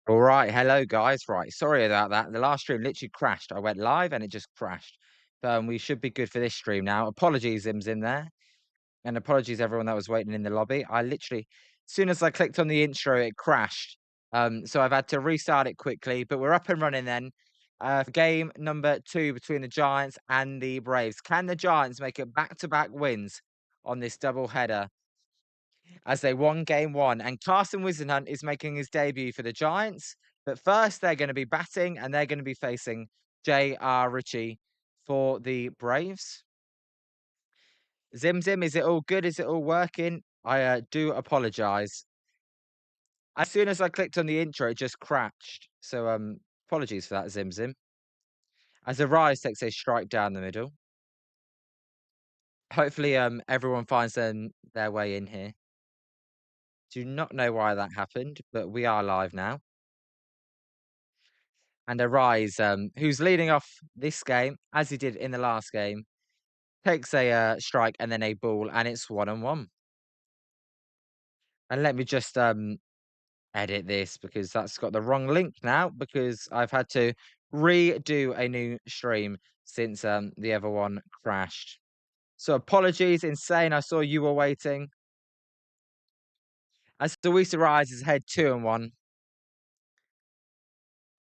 All right, hello guys. Right, sorry about that. The last stream literally crashed. I went live and it just crashed. But we should be good for this stream now. Apologies, Im's in there, and apologies everyone that was waiting in the lobby. I literally, as soon as I clicked on the intro, it crashed. So I've had to restart it quickly. But we're up and running then. For game number 2 between the Giants and the Braves. Can the Giants make it back-to-back wins on this double header? As they won game 1. And Carson Whisenhunt is making his debut for the Giants. But first, they're going to be batting and they're going to be facing J.R. Ritchie for the Braves. Zim Zim, is it all good? Is it all working? I do apologize. As soon as I clicked on the intro, it just crashed. So apologies for that, Zim Zim. As Arise takes a strike down the middle. Hopefully everyone finds their way in here. Do not know why that happened, but we are live now. And Arise, who's leading off this game, as he did in the last game, takes a strike and then a ball, and it's 1-1. And let me just edit this because that's got the wrong link now because I've had to redo a new stream since the other one crashed. So apologies, insane. I saw you were waiting. As Luis Arise is ahead 2-1.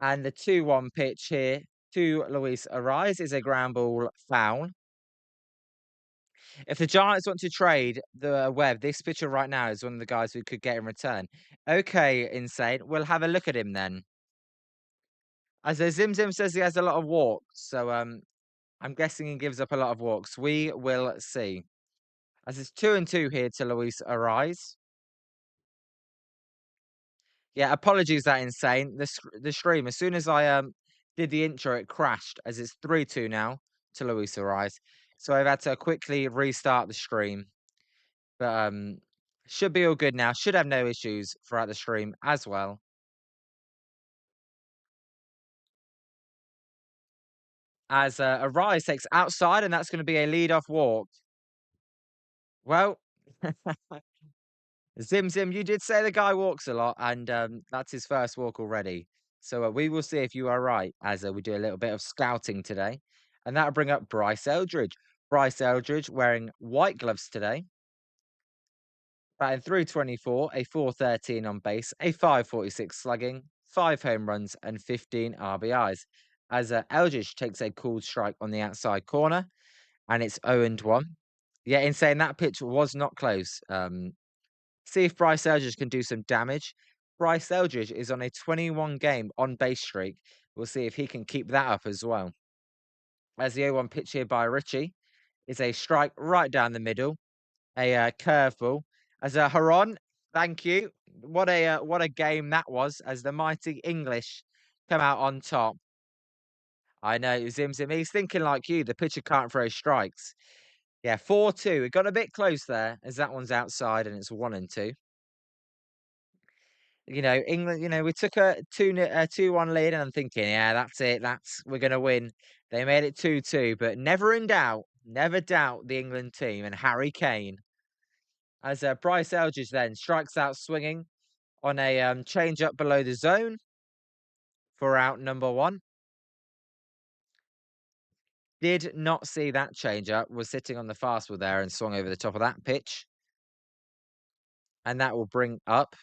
And the 2-1 pitch here to Luis Arise is a ground ball foul. If the Giants want to trade the Webb, this pitcher right now is one of the guys who could get in return. Okay, insane. We'll have a look at him then. As Zim Zim says he has a lot of walks, so I'm guessing he gives up a lot of walks. We will see. As it's 2-2 here to Luis Arise. Yeah, apologies that insane. The stream, as soon as I did the intro, it crashed as it's 3-2 now to Luis Arise. So I've had to quickly restart the stream. But should be all good now. Should have no issues throughout the stream as well. As Arise takes outside, and that's going to be a lead-off walk. Well, Zim Zim, you did say the guy walks a lot, and that's his first walk already. So we will see if you are right as we do a little bit of scouting today. And that'll bring up Bryce Eldridge. Bryce Eldridge wearing white gloves today. Batting 324, a 413 on base, a 546 slugging, 5 home runs, and 15 RBIs. As Eldridge takes a cool strike on the outside corner, and it's 0-1. Yeah, in saying that pitch was not close. See if Bryce Eldridge can do some damage. Bryce Eldridge is on a 21 game on base streak. We'll see if he can keep that up as well. As the 0-1 pitch here by Ritchie is a strike right down the middle, a curveball. As a Haron, thank you. What a game that was as the mighty English come out on top. I know, Zim Zim, he's thinking like you, the pitcher can't throw strikes. Yeah, 4-2. It got a bit close there as that one's outside and it's 1-2. You know, England, we took a 2-1 lead and I'm thinking, yeah, that's it. We're gonna win. They made it 2-2, but never in doubt, never doubt the England team and Harry Kane. As Bryce Eldridge then strikes out swinging on a change up below the zone for out number 1. Did not see that change up. Was sitting on the fastball there and swung over the top of that pitch. And that will bring up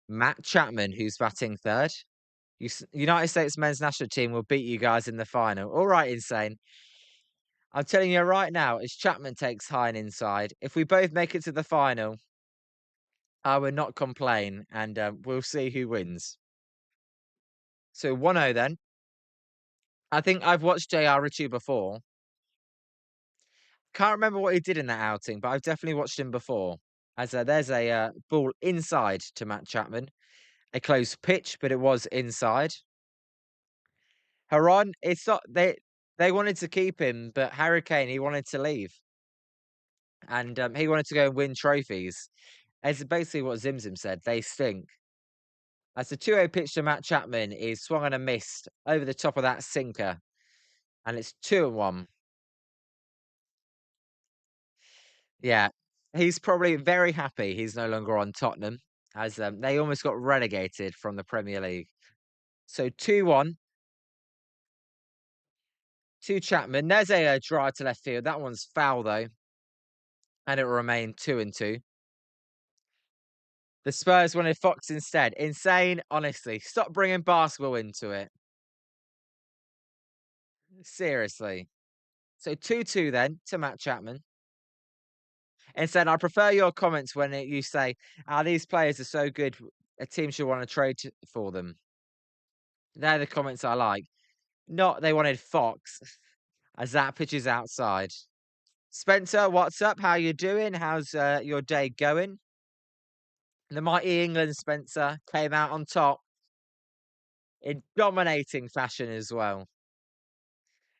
Matt Chapman, who's batting third. United States men's national team will beat you guys in the final. All right, insane. I'm telling you right now, as Chapman takes high and inside, if we both make it to the final, I will not complain, and we'll see who wins. So 1-0 then. I think I've watched J.R. Ritchie before. Can't remember what he did in that outing, but I've definitely watched him before. As there's a ball inside to Matt Chapman. A close pitch, but it was inside. Haron, it's not they wanted to keep him, but Harry Kane, he wanted to leave. And he wanted to go and win trophies. It's basically what Zim Zim said. They stink. As the 2-0 pitch to Matt Chapman is swung and a missed over the top of that sinker. And it's 2-1. Yeah, he's probably very happy he's no longer on Tottenham. as they almost got relegated from the Premier League. So 2-1 to Chapman. There's a, drive to left field. That one's foul though, and it will remain 2-2. The Spurs wanted Fox instead. Insane, honestly. Stop bringing basketball into it. Seriously. So 2-2 then to Matt Chapman. Instead, I prefer your comments when you say, these players are so good, a team should want to trade for them. They're the comments I like. Not they wanted Fox, as that pitch is outside. Spencer, what's up? How you doing? How's your day going? The mighty England, Spencer, came out on top in dominating fashion as well.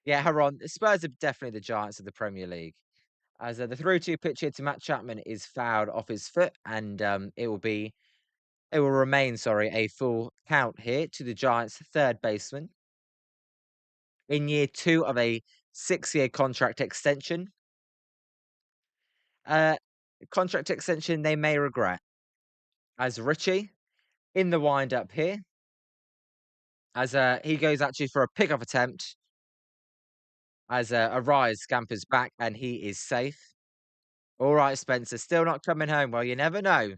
Yeah, Haron, the Spurs are definitely the giants of the Premier League. As the 3-2 pitch here to Matt Chapman is fouled off his foot, and it will remain, sorry, a full count here to the Giants' third baseman in year 2 of a 6-year contract extension. Uh, Contract extension they may regret. As Richie in the wind up here, as he goes actually for a pickup attempt, as a rise scampers back and he is safe. All right, Spencer, still not coming home. Well, you never know.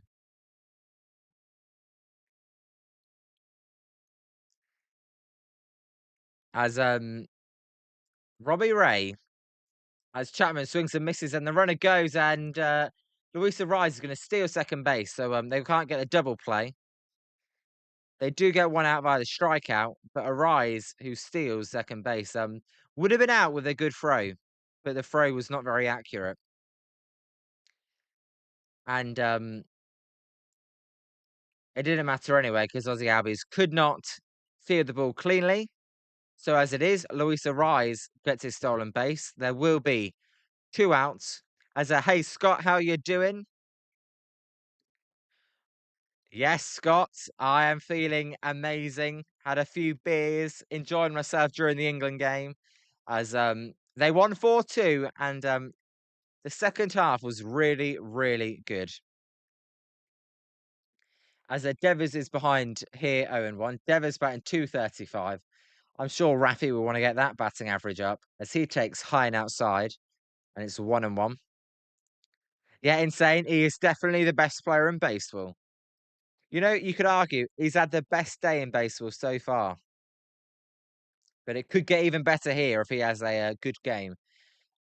As Robbie Ray, as Chapman swings and misses, and the runner goes, and Luisa Rise is going to steal second base, so they can't get a double play. They do get one out via the strikeout, but Arise, who steals second base, would have been out with a good throw, but the throw was not very accurate. And it didn't matter anyway, because Aussie Albies could not field the ball cleanly. So as it is, Luisa Rise gets his stolen base. There will be 2 outs. As a hey Scott, how you doing? Yes, Scott, I am feeling amazing. Had a few beers, enjoying myself during the England game as they won 4-2 and the second half was really, really good. As Devers is behind here 0-1. Devers batting 235. I'm sure Rafi will want to get that batting average up as he takes high and outside and it's 1-1. Yeah, insane. He is definitely the best player in baseball. You know, you could argue he's had the best day in baseball so far. But it could get even better here if he has a good game.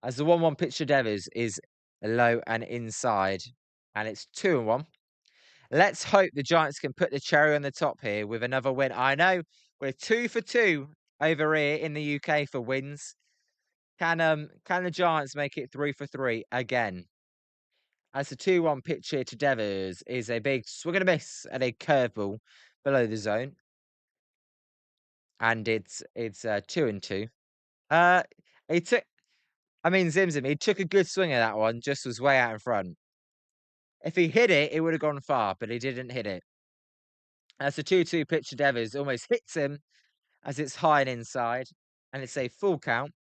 As the 1-1 pitch to Devers is low and inside, and it's 2-1. Let's hope the Giants can put the cherry on the top here with another win. I know we're 2 for 2 over here in the UK for wins. Can the Giants make it 3 for 3 again? As the 2-1 pitch here to Devers is a big swing and a miss and a curveball below the zone. And it's 2-2. Uh, he took. I mean, Zimzim, he took a good swing at that one, just was way out in front. If he hit it, it would have gone far, but he didn't hit it. As the 2-2 pitch to Devers almost hits him as it's high and inside, and it's a full count.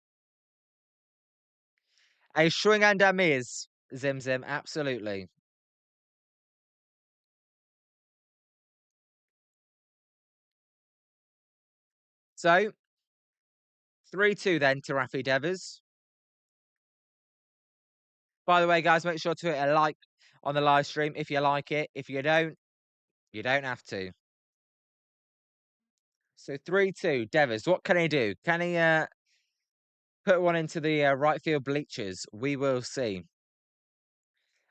A swing and a miss, Zimzim, absolutely. So, 3-2 then to Rafi Devers. By the way, guys, make sure to hit a like on the live stream if you like it. If you don't have to. So 3-2, Devers. What can he do? Can he put one into the right field bleachers? We will see.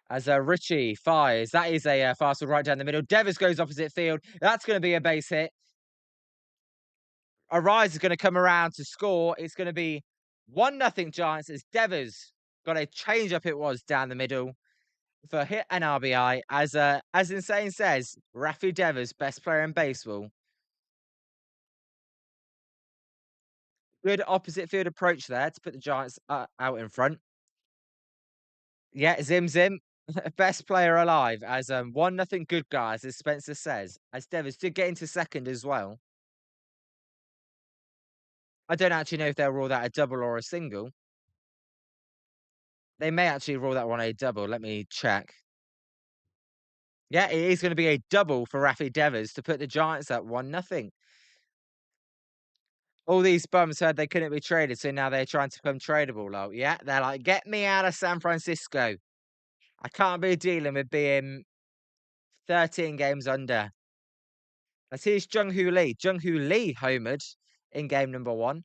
As Richie fires, that is a fastball right down the middle. Devers goes opposite field. That's going to be a base hit. Arise is going to come around to score. It's going to be 1-0 Giants as Devers got a change up. It was down the middle for hit and RBI. As Insane says, Rafi Devers, best player in baseball. Good opposite field approach there to put the Giants out in front. Yeah, Zim Zim, best player alive as 1-0 good guys, as Spencer says. As Devers did get into second as well. I don't actually know if they'll rule that a double or a single. They may actually rule that one a double. Let me check. Yeah, it is going to be a double for Rafi Devers to put the Giants up 1-0. All these bums heard they couldn't be traded, so now they're trying to become tradable. Like, yeah, they're like, get me out of San Francisco. I can't be dealing with being 13 games under. As here's Jung-Hoo Lee. Jung-Hoo Lee homered in game number 1.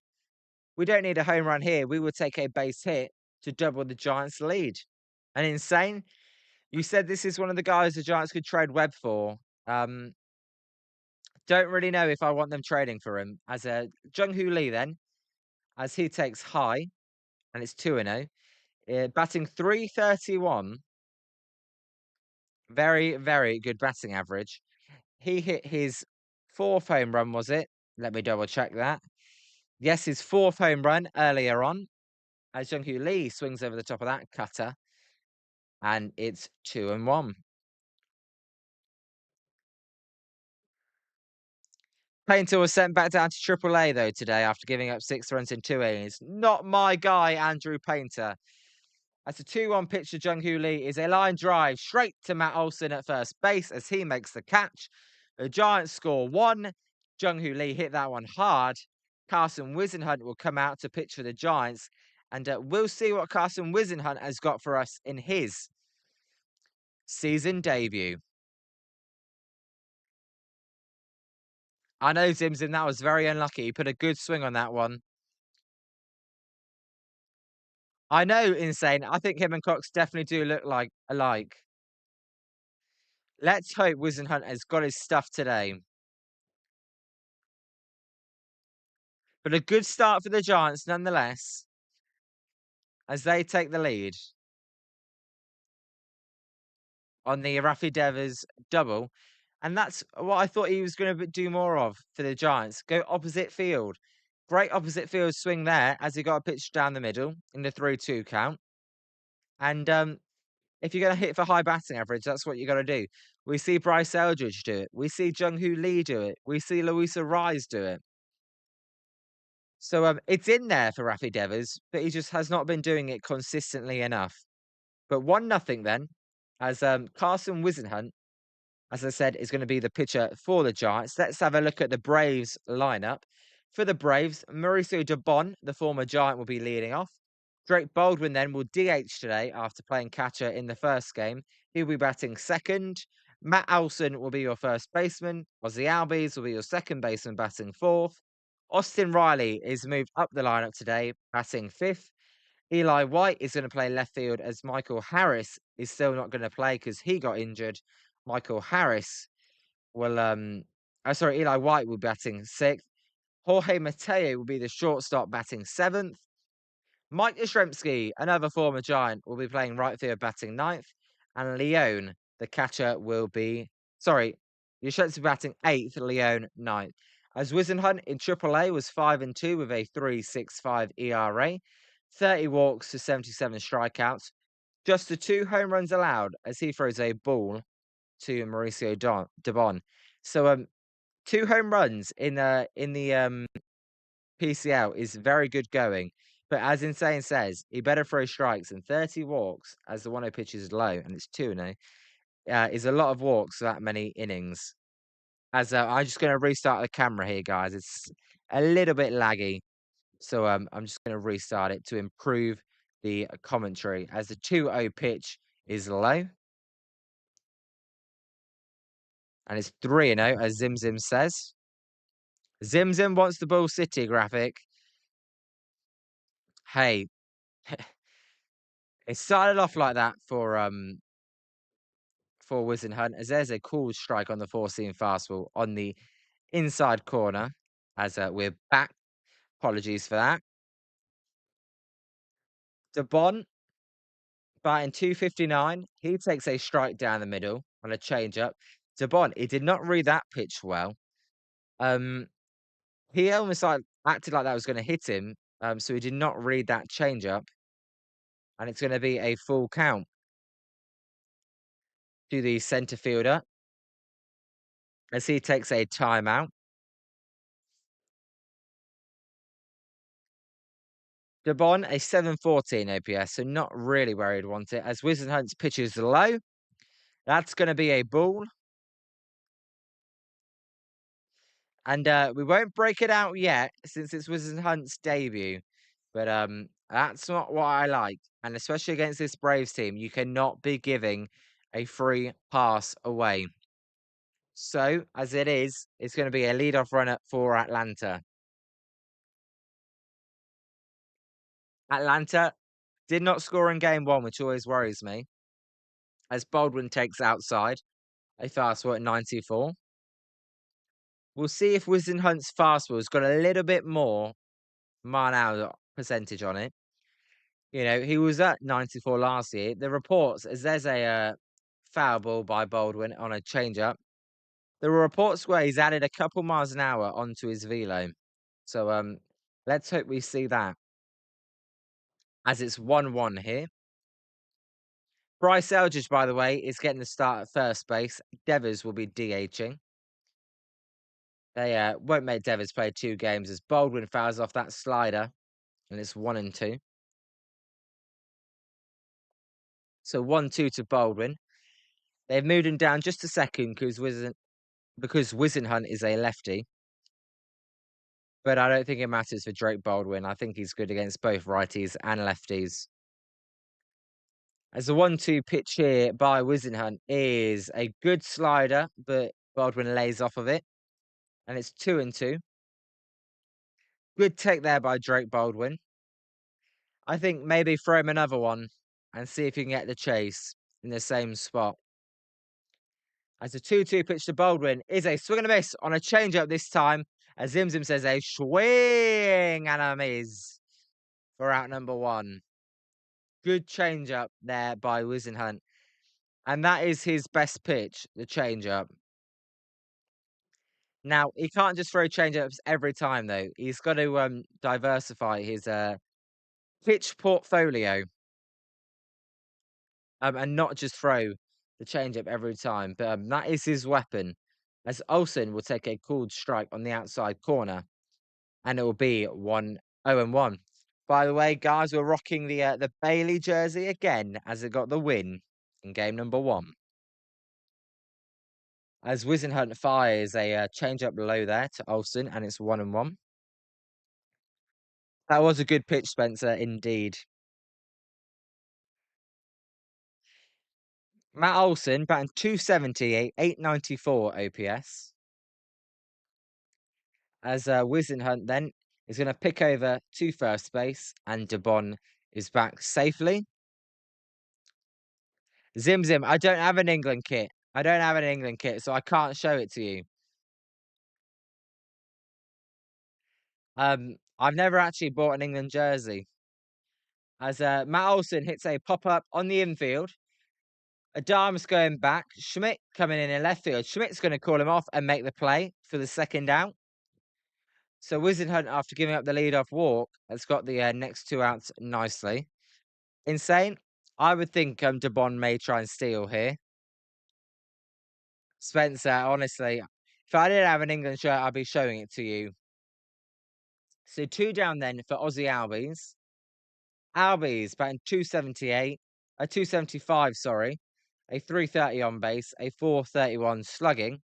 We don't need a home run here. We will take a base hit to double the Giants' lead. And insane. You said this is one of the guys the Giants could trade Webb for. Don't really know if I want them trading for him. As a Jung-Hoo Lee then, as he takes high, and it's 2-0. Batting 331. Very, very good batting average. He hit his 4th home run, was it? Let me double check that. Yes, his 4th home run earlier on. As Jung-Hoo Lee swings over the top of that cutter. And it's 2-1. Painter was sent back down to Triple A though today after giving up 6 runs in 2 innings. Not my guy, Andrew Painter. That's a 2-1 pitch to Jung-Hoo Lee is a line drive straight to Matt Olson at first base as he makes the catch. The Giants score 1. Jung-Hoo Lee hit that one hard. Carson Wisenhunt will come out to pitch for the Giants. And we'll see what Carson Wisenhunt has got for us in his season debut. I know, Zimzim, that was very unlucky. He put a good swing on that one. I know, Insane. I think him and Cox definitely do look like alike. Let's hope Wisenhunt has got his stuff today. But a good start for the Giants nonetheless, as they take the lead on the Rafi Devers double. And that's what I thought he was going to do more of for the Giants. Go opposite field. Great opposite field swing there as he got a pitch down the middle in the 3-2 count. And if you're going to hit for high batting average, that's what you got to do. We see Bryce Eldridge do it. We see Jung-Hoo Lee do it. We see Luisa Rise do it. So it's in there for Rafi Devers, but he just has not been doing it consistently enough. But 1-0 then, as Carson Wisenhunt, as I said, is going to be the pitcher for the Giants. Let's have a look at the Braves lineup. For the Braves, Mauricio Dubon, the former Giant, will be leading off. Drake Baldwin then will DH today after playing catcher in the first game. He'll be batting second. Matt Olson will be your first baseman. Ozzy Albies will be your second baseman, batting fourth. Austin Riley is moved up the lineup today, batting fifth. Eli White is going to play left field as Michael Harris is still not going to play because he got injured. Michael Harris will, Eli White will be batting sixth. Jorge Mateo will be the shortstop, batting seventh. Mike Yastrzemski, another former Giant, will be playing right field, batting ninth. And Leone, the catcher, will be... Sorry, Yastrzemski batting eighth, Leone ninth. As Wisenhunt in AAA was 5-2 with a 3.65 ERA, 30 walks to 77 strikeouts, just the 2 home runs allowed as he throws a ball to Mauricio Dubon. So 2 home runs in the PCL is very good going. But as Insane says, he better throw strikes, and 30 walks as the 1-0 pitch is low, and it's 2-0, is a lot of walks for that many innings. As I'm just going to restart the camera here, guys. It's a little bit laggy. So I'm just going to restart it to improve the commentary as the 2-0 pitch is low. And it's 3-0, as Zim says. Zim wants the Bull City graphic. Hey, it started off like that for Wisenhunt, as there's a cool strike on the 4-seam fastball on the inside corner. As we're back. Apologies for that. Dubon batting 259. He takes a strike down the middle on a changeup. Dubon, he did not read that pitch well. He almost like acted like that was going to hit him. So he did not read that changeup. And it's going to be a full count to the centre fielder as he takes a timeout. Dubon, a 714 OPS, so not really where he'd want it, as Wisenhunt's pitch is low. That's gonna be a ball, and, we won't break it out yet since it's Wizard Hunt's debut, but, that's not what I like, and especially against this Braves team, you cannot be giving a free pass away. So, as it is, it's gonna be a leadoff runner for Atlanta. Atlanta did not score in game 1, which always worries me, as Baldwin takes outside, a fastball at 94. We'll see if Wisden Hunt's fastball's got a little bit more mile-an-hour percentage on it. You know, he was at 94 last year. The reports, as there's a foul ball by Baldwin on a changeup, there were reports where he's added a couple miles an hour onto his velo. So let's hope we see that. As it's 1-1 here. Bryce Eldridge, by the way, is getting the start at first base. Devers will be DHing. They won't make Devers play 2 games as Baldwin fouls off that slider, and it's 1-2. So 1-2 to Baldwin. They've moved him down just a second because Wizenhunt is a lefty. But I don't think it matters for Drake Baldwin. I think he's good against both righties and lefties. As the 1-2 pitch here by Wizenhunt is a good slider, but Baldwin lays off of it. And it's 2-2. Good take there by Drake Baldwin. I think maybe throw him another one and see if you can get the chase in the same spot. As the 2-2 pitch to Baldwin is a swing and a miss on a changeup this time. As Zimzim says, a swing and a miss for out number 1. Good changeup there by Wizenhunt. And that is his best pitch, the changeup. Now, he can't just throw changeups every time, though. He's got to diversify his pitch portfolio. And not just throw the changeup every time. But that is his weapon. As Olsen will take a called strike on the outside corner, and it will be 1-1. By the way, guys, we're rocking the Bailey jersey again as it got the win in game number 1. As Wizenhunt fires a changeup low there to Olsen, and it's 1-1. That was a good pitch, Spencer, indeed. Matt Olsen batting 270, 894 OPS. As Wizenhunt then is going to pick over to first base, and DeBon is back safely. Zim, I don't have an England kit. I don't have an England kit, so I can't show it to you. I've never actually bought an England jersey. As Matt Olsen hits a pop-up on the infield. Adam's going back. Schmidt coming in left field. Schmidt's going to call him off and make the play for the second out. So Wizenhunt, after giving up the lead-off walk, has got the next 2 outs nicely. Insane. I would think DeBon may try and steal here. Spencer, honestly, if I didn't have an England shirt, I'd be showing it to you. So 2 down then for Aussie Albies. Albies batting 275, sorry. A 330 on base, a 431 slugging.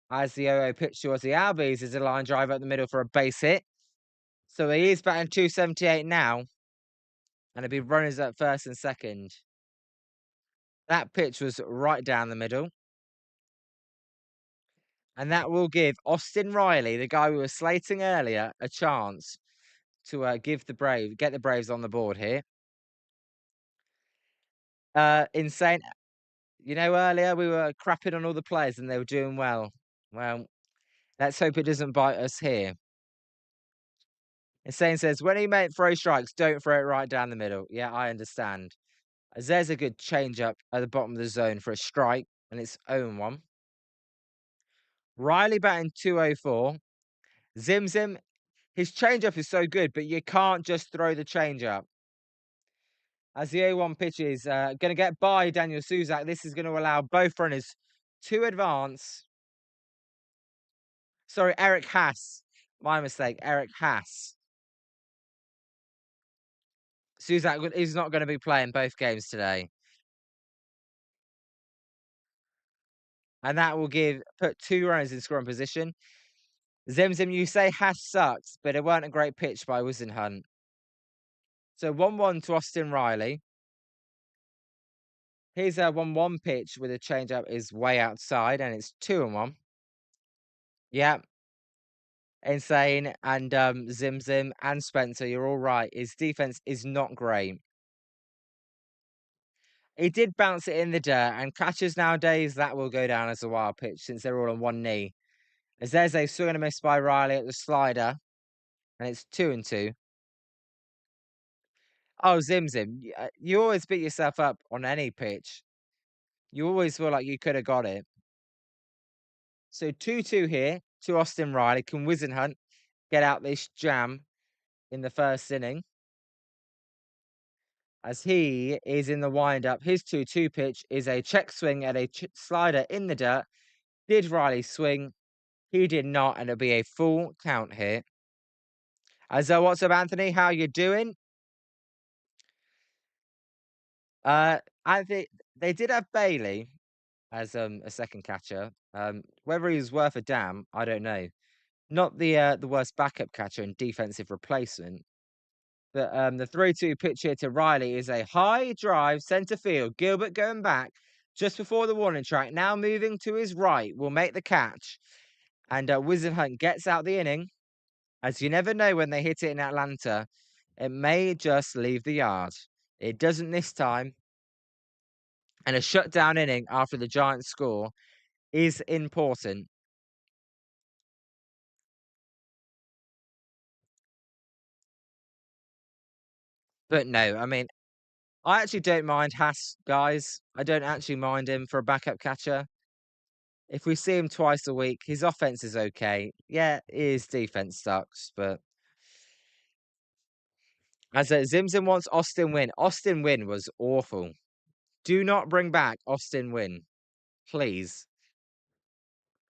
As the 0 pitch to Aussie Albies is a line drive up the middle for a base hit. So he is batting 278 now. And it'll be runners at first and second. That pitch was right down the middle. And that will give Austin Riley, the guy we were slating earlier, a chance to get the Braves on the board here. Insane. You know, earlier we were crapping on all the players and they were doing well. Well, let's hope it doesn't bite us here. Insane says, when he throw strikes, don't throw it right down the middle. Yeah, I understand. As there's a good change up at the bottom of the zone for a strike, and it's 0-1. Riley batting 204. Zim, his changeup is so good, but you can't just throw the changeup. As the 0-1 pitch is going to get by Daniel Suzak, this is going to allow both runners to advance. Sorry, Eric Haas. My mistake, Eric Haas. Suzak is not going to be playing both games today. and that will put 2 runners in scoring position. Zim Zim, you say has sucked, but it weren't a great pitch by Wizenhunt. So 1-1 to Austin Riley. Here's a 1-1 pitch with a changeup is way outside, and it's 2-1. Yeah, insane. And Zim Zim and Spencer, you're all right. His defense is not great. He did bounce it in the dirt, and catchers nowadays, that will go down as a wild pitch since they're all on one knee. As there's a swing and a miss by Riley at the slider, and it's 2-2. Oh, Zim Zim, you always beat yourself up on any pitch. You always feel like you could have got it. So 2-2 here to Austin Riley. Can Wizenhunt get out this jam in the first inning? As he is in the wind-up, his 2-2 pitch is a check swing at a slider in the dirt. Did Riley swing? He did not, and it'll be a full count here. As what's up, Anthony? How you doing? Anthony, they did have Bailey as a second catcher. Whether he's worth a damn, I don't know. Not the worst backup catcher and defensive replacement. But the 3-2 pitch here to Riley is a high drive centre field. Gilbert going back just before the warning track. Now moving to his right, will make the catch. And Wizenhunt gets out the inning. As you never know when they hit it in Atlanta, it may just leave the yard. It doesn't this time. And a shutdown inning after the Giants score is important. But no, I mean, I actually don't mind Haas, guys. I don't actually mind him for a backup catcher. If we see him twice a week, his offense is okay. Yeah, his defense sucks, but as Zim Zim wants Austin Wynn. Austin Wynn was awful. Do not bring back Austin Wynn, please.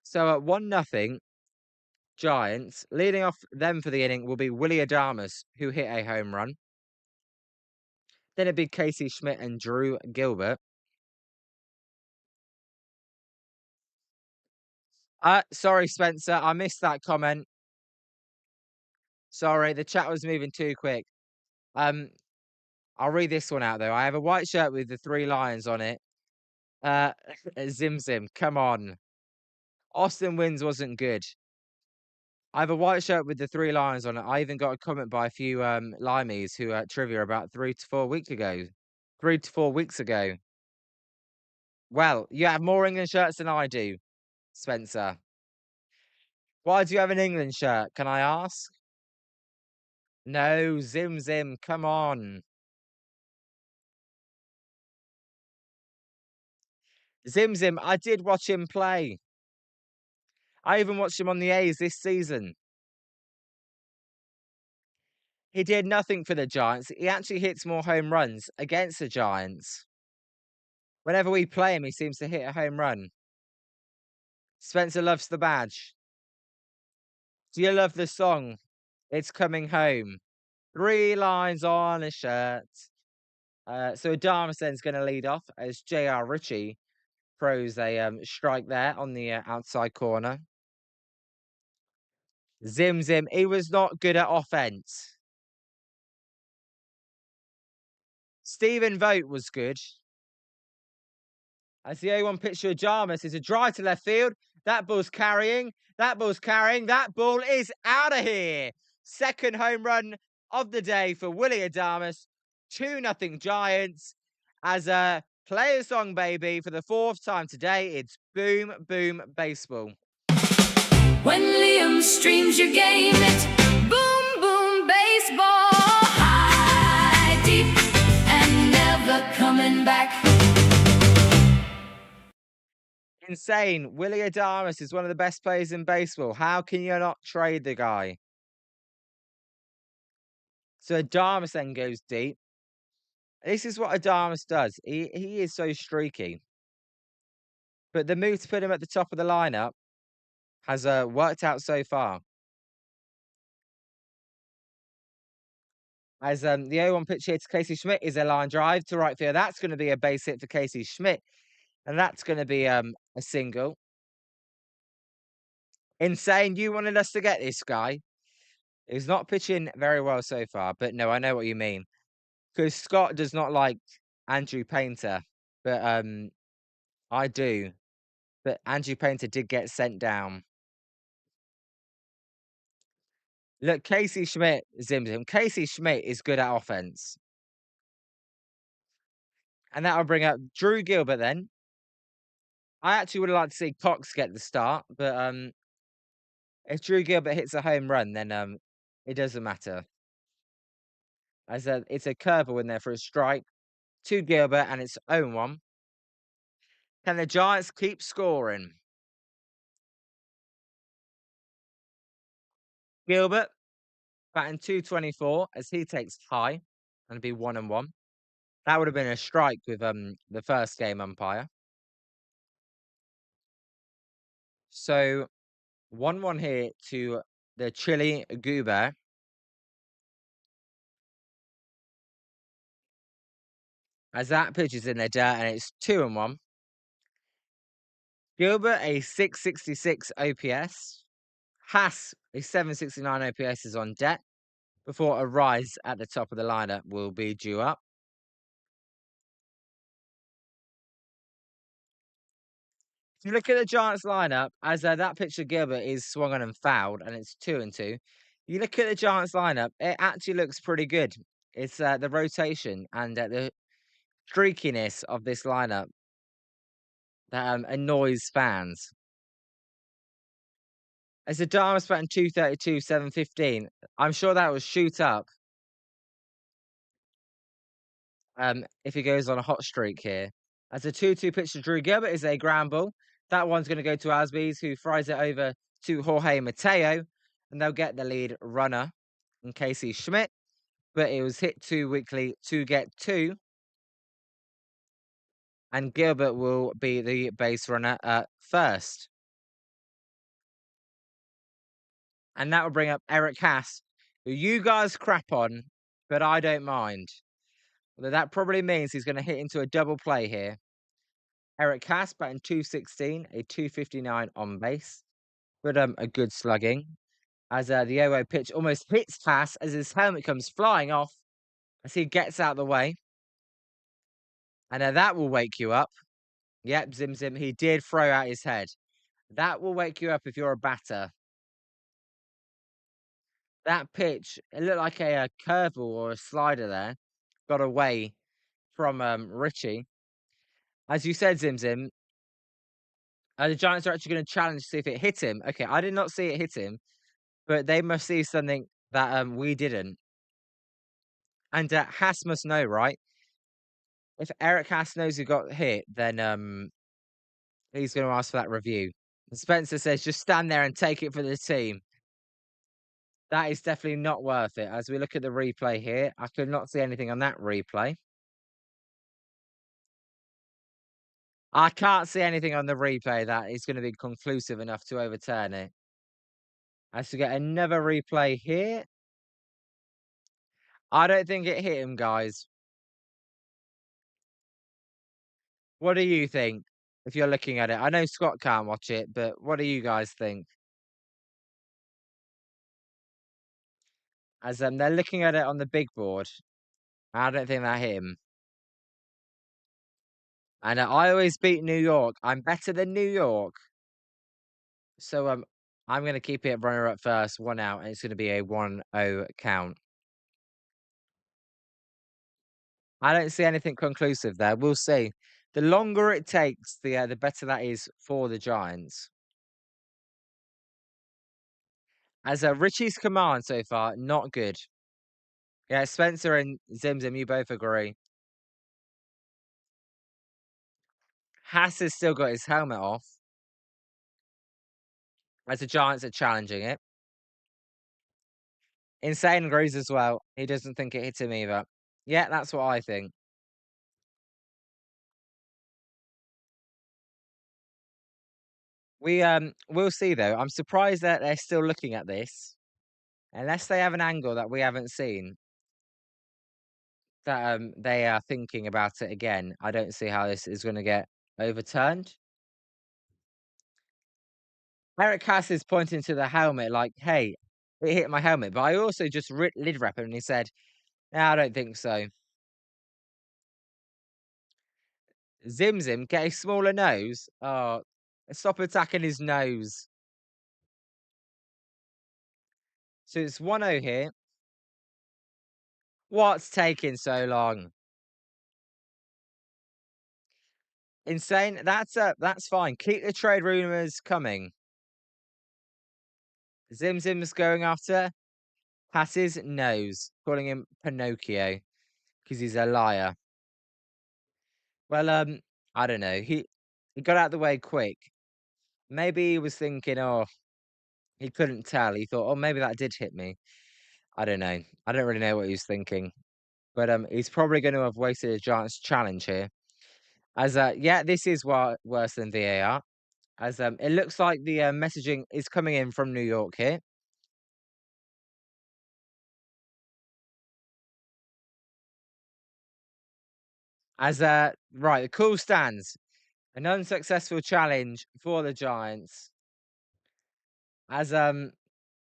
So at 1-0, Giants, leading off them for the inning will be Willie Adames, who hit a home run. Then it'd be Casey Schmidt and Drew Gilbert. Sorry, Spencer, I missed that comment. Sorry, the chat was moving too quick. I'll read this one out though. I have a white shirt with the 3 lions on it. Uh, Zim Zim, come on. Austin Wins wasn't good. I have a white shirt with the 3 lions on it. I even got a comment by a few limeys who trivia about 3 to 4 weeks ago. 3 to 4 weeks ago. Well, you have more England shirts than I do, Spencer. Why do you have an England shirt? Can I ask? No, Zim Zim, come on. Zim Zim, I did watch him play. I even watched him on the A's this season. He did nothing for the Giants. He actually hits more home runs against the Giants. Whenever we play him, he seems to hit a home run. Spencer loves the badge. Do you love the song? It's coming home. 3 lines on a shirt. So Adames then's going to lead off as J.R. Ritchie throws a strike there on the outside corner. Zim Zim, he was not good at offense. Stephen Vogt was good. As the A1 pitch to Adames is a drive to left field. That ball's carrying. That ball's carrying. That ball is out of here. Second home run of the day for Willie Adames. 2-0 Giants. As a player song, baby, for the 4th time today, it's Boom Boom Baseball. When Liam streams your game, it's Boom Boom Baseball. High, deep, and never coming back. Insane. Willie Adames is one of the best players in baseball. How can you not trade the guy? So Adames then goes deep. This is what Adames does. He is so streaky. But the move to put him at the top of the lineup has worked out so far. As the 0-1 pitch here to Casey Schmidt is a line drive to right field. That's going to be a base hit for Casey Schmidt. And that's going to be a single. Insane, you wanted us to get this guy. He's not pitching very well so far, but no, I know what you mean. Because Scott does not like Andrew Painter, but I do. But Andrew Painter did get sent down. Look, Casey Schmidt zims him. Casey Schmidt is good at offense. And that'll bring up Drew Gilbert then. I actually would have liked to see Cox get the start, but if Drew Gilbert hits a home run, then it doesn't matter. As it's a curveball in there for a strike to Gilbert, and it's 0-1. Can the Giants keep scoring? Gilbert batting 224 as he takes high and be 1-1. That would have been a strike with the first game umpire. So 1-1 here to the Chili Goober. As that pitch is in the dirt and it's 2-1. Gilbert a 666 OPS. Haas a 769 OPS is on deck before a rise at the top of the lineup will be due up. If you look at the Giants lineup, as that pitch of Gilbert is swung on and fouled, and it's 2-2. You look at the Giants lineup, it actually looks pretty good. It's the rotation and the streakiness of this lineup that annoys fans. As the Giants batting 232, 715, I'm sure that will shoot up if he goes on a hot streak here. As a 2-2 pitch to Drew Gilbert is a ground ball. That one's going to go to Asbies, who fries it over to Jorge Mateo, and they'll get the lead runner in Casey Schmidt. But it was hit too weakly to get two. And Gilbert will be the base runner at first. And that will bring up Eric Haas, who you guys crap on, but I don't mind. Although that probably means he's going to hit into a double play here. Eric Haas batting 216, a 259 on base, but a good slugging. As the 0 pitch almost hits Haas as his helmet comes flying off as he gets out of the way. And that will wake you up. Yep, Zim Zim, he did throw out his head. That will wake you up if you're a batter. That pitch, it looked like a curveball or a slider there. Got away from Richie. As you said, Zim Zim, the Giants are actually going to challenge to see if it hit him. Okay, I did not see it hit him, but they must see something that we didn't. And Haas must know, right? If Eric Haas knows he got hit, then he's going to ask for that review. And Spencer says, just stand there and take it for the team. That is definitely not worth it. As we look at the replay here, I could not see anything on that replay. I can't see anything on the replay that is going to be conclusive enough to overturn it. As we get another replay here. I don't think it hit him, guys. What do you think? If you're looking at it, I know Scott can't watch it, but what do you guys think? As they're looking at it on the big board, I don't think that hit him. And I always beat New York. I'm better than New York. So I'm going to keep it runner up first, 1 out, and it's going to be a 1-0 count. I don't see anything conclusive there. We'll see. The longer it takes, the better that is for the Giants. As Richie's command so far, not good. Yeah, Spencer and Zimzim, you both agree. Haas has still got his helmet off. As the Giants are challenging it. Insane agrees as well. He doesn't think it hit him either. Yeah, that's what I think. We'll see though. I'm surprised that they're still looking at this. Unless they have an angle that we haven't seen. That they are thinking about it again. I don't see how this is gonna get overturned. Eric Hass is pointing to the helmet like, "Hey, it hit my helmet." But I also just lid wrap him, and he said, "No, I don't think so." Zim Zim, get a smaller nose. Oh, stop attacking his nose. So it's 1-0 here. What's taking so long? Insane. That's fine. Keep the trade rumors coming. Zim Zim's going after Hass's nose, calling him Pinocchio because he's a liar. Well, I don't know. He got out the way quick. Maybe he was thinking, oh, he couldn't tell. He thought, oh, maybe that did hit me. I don't know. I don't really know what he was thinking. But he's probably going to have wasted a Giants challenge here. As yeah, this is worse than VAR. As it looks like the messaging is coming in from New York here. As right, the call stands. An unsuccessful challenge for the Giants. As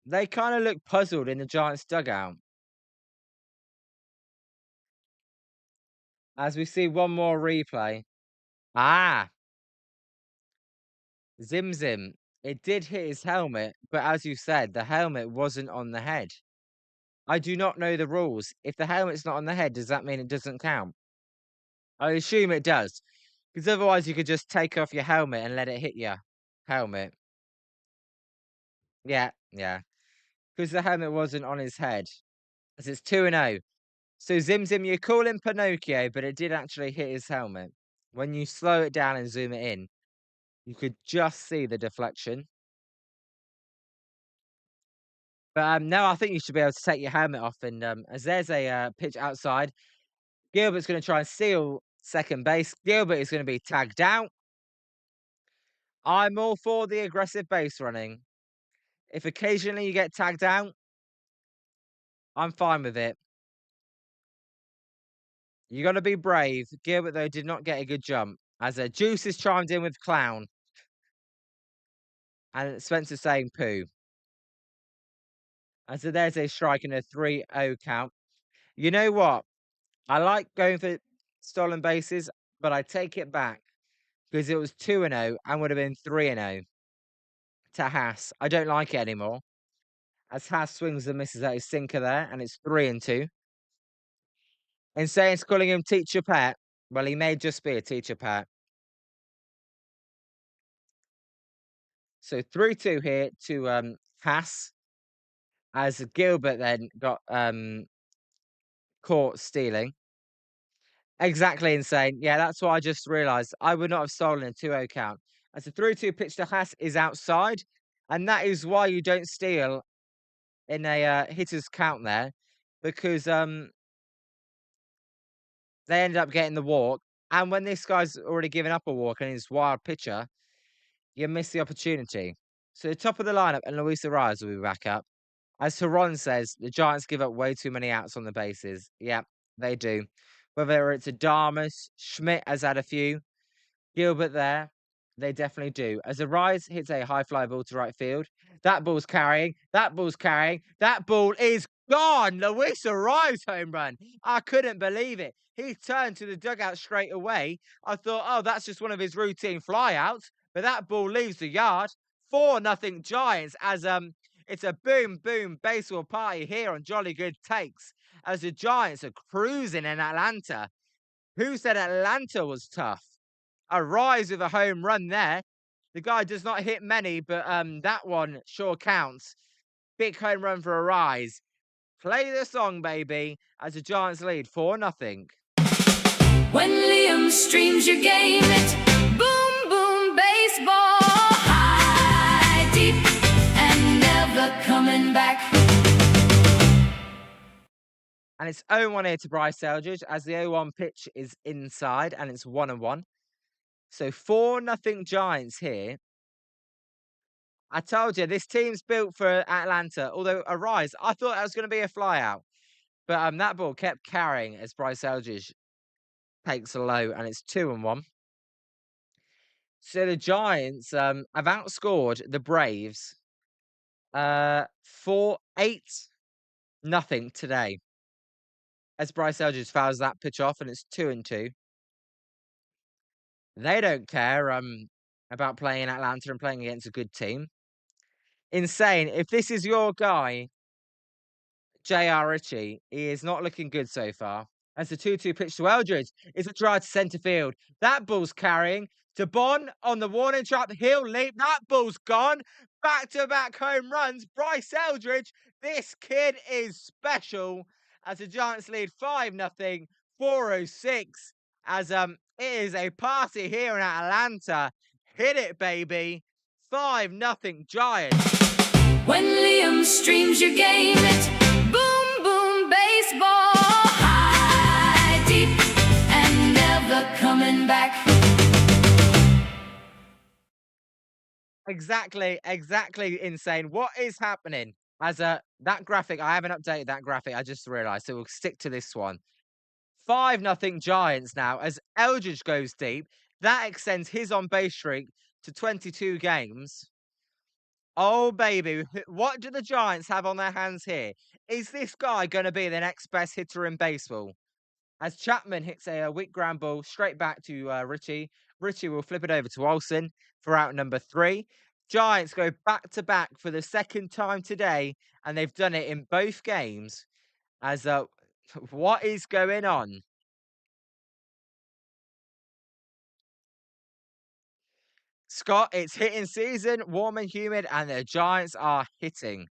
they kind of look puzzled in the Giants dugout. As we see one more replay. Ah, Zim Zim. It did hit his helmet, but as you said, the helmet wasn't on the head. I do not know the rules. If the helmet's not on the head, does that mean it doesn't count? I assume it does, because otherwise you could just take off your helmet and let it hit your helmet. Yeah, yeah. Because the helmet wasn't on his head. As it's 2-0. So Zim Zim, you call him Pinocchio, but it did actually hit his helmet. When you slow it down and zoom it in, you could just see the deflection. But no, I think you should be able to take your helmet off. And as there's a pitch outside, Gilbert's going to try and steal second base. Gilbert is going to be tagged out. I'm all for the aggressive base running. If occasionally you get tagged out, I'm fine with it. You got to be brave. Gilbert, though, did not get a good jump. As a Juice is chimed in with Clown. And Spencer saying poo. And so there's a strike and a 3-0 count. You know what? I like going for stolen bases, but I take it back because it was 2-0 and would have been 3-0 to Haas. I don't like it anymore. As Haas swings and misses at his sinker there, and it's 3-2. And saying calling him teacher pet, well, he may just be a teacher pet. So 3-2 here to Haas. As Gilbert then got caught stealing. Exactly insane. Yeah, that's what I just realized. I would not have stolen a 2-0 count. As a 3-2 pitch to Haas is outside, and that is why you don't steal in a hitter's count there, because they ended up getting the walk. And when this guy's already given up a walk and he's wild pitcher, you miss the opportunity. So the top of the lineup and Luis Arias will be back up. As Teron says, the Giants give up way too many outs on the bases. Yeah, they do. Whether it's Adamas, Schmidt has had a few, Gilbert there, they definitely do. As Arise hits a high fly ball to right field, that ball's carrying, that ball's carrying, that ball is gone. Luis Arise home run. I couldn't believe it. He turned to the dugout straight away. I thought, oh, that's just one of his routine flyouts, but that ball leaves the yard. 4-0 Giants as it's a boom boom baseball party here on Jolly Good Takes as the Giants are cruising in Atlanta. Who said Atlanta was tough? A rise with a home run there. The guy does not hit many, but that one sure counts. Big home run for a rise. Play the song, baby, as the Giants lead 4-0. When Liam streams your game, it boom boom baseball, high deep and never coming back. And it's 0-1 here to Bryce Eldridge as the 0-1 pitch is inside and it's 1-1. So 4-0 Giants here. I told you this team's built for Atlanta. Although Arise, I thought that was going to be a flyout, but that ball kept carrying as Bryce Eldridge takes a low, and it's 2-1. So the Giants have outscored the Braves 4-8-0 today. As Bryce Eldridge fouls that pitch off, and it's 2-2. They don't care about playing in Atlanta and playing against a good team. Insane. If this is your guy, J.R. Ritchie, he is not looking good so far. As the 2-2 pitch to Eldridge is a drive to centre field. That ball's carrying to Bond on the warning track. He'll leap. That ball's gone. Back-to-back home runs. Bryce Eldridge. This kid is special. As the Giants lead 5-0, 4:06. As it is a party here in Atlanta. Hit it, baby. 5-0 Giants. When Liam streams, you game it. Boom, boom, baseball. High, deep, and never coming back. Exactly insane. What is happening? As that graphic, I haven't updated that graphic. I just realized, so we'll stick to this one. 5-0 Giants now as Eldridge goes deep. That extends his on base streak to 22 games. Oh baby, what do the Giants have on their hands here? Is this guy going to be the next best hitter in baseball? As Chapman hits a weak ground ball straight back to Ritchie. Ritchie will flip it over to Olsen for out number 3. Giants go back to back for the second time today, and they've done it in both games. As what is going on? Scott, it's hitting season, warm and humid, and the Giants are hitting.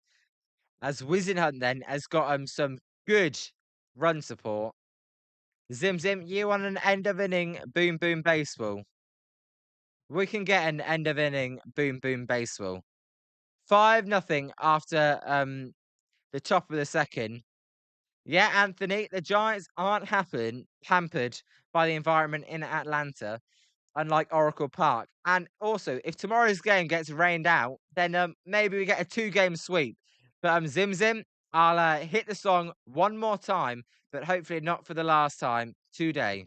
As Wizenhunt then has got some good run support. Zim Zim, you want an end of inning boom boom baseball? We can get an end of inning boom boom baseball. 5-0 after the top of the second. Yeah, Anthony, the Giants aren't pampered by the environment in Atlanta, unlike Oracle Park. And also, if tomorrow's game gets rained out, then maybe we get a 2-game sweep. But Zim Zim, I'll hit the song one more time, but hopefully not for the last time today.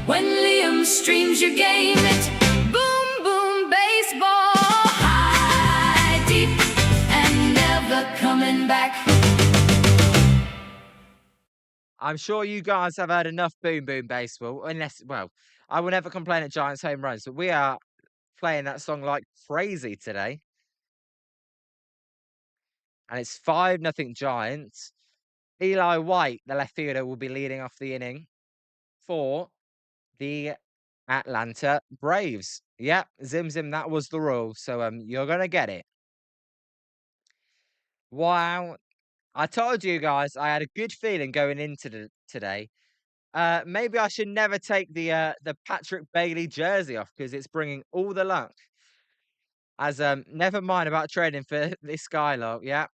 When Liam streams, you game it. Boom, boom, baseball. High, deep, and never coming back. I'm sure you guys have heard enough boom boom baseball, unless, well, I will never complain at Giants home runs, but we are playing that song like crazy today. And it's 5-0 Giants. Eli White, the left fielder, will be leading off the inning for the Atlanta Braves. Yep, Zim Zim, that was the rule. So you're gonna get it. Wow. I told you guys I had a good feeling going into today. Maybe I should never take the Patrick Bailey jersey off because it's bringing all the luck. As never mind about trading for this guy lot. Yeah,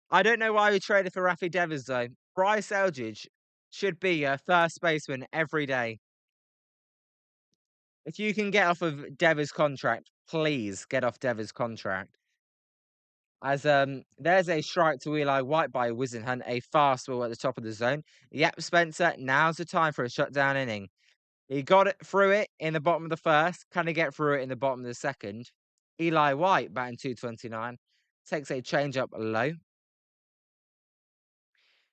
I don't know why we traded for Rafi Devers though. Bryce Eldridge should be a first baseman every day. If you can get off of Devers' contract, please get off Devers' contract. As there's a strike to Eli White by Wizenhunt, a fastball at the top of the zone. Yep, Spencer, now's the time for a shutdown inning. He got it through it in the bottom of the first. Can he get through it in the bottom of the second? Eli White batting 229 takes a change up low.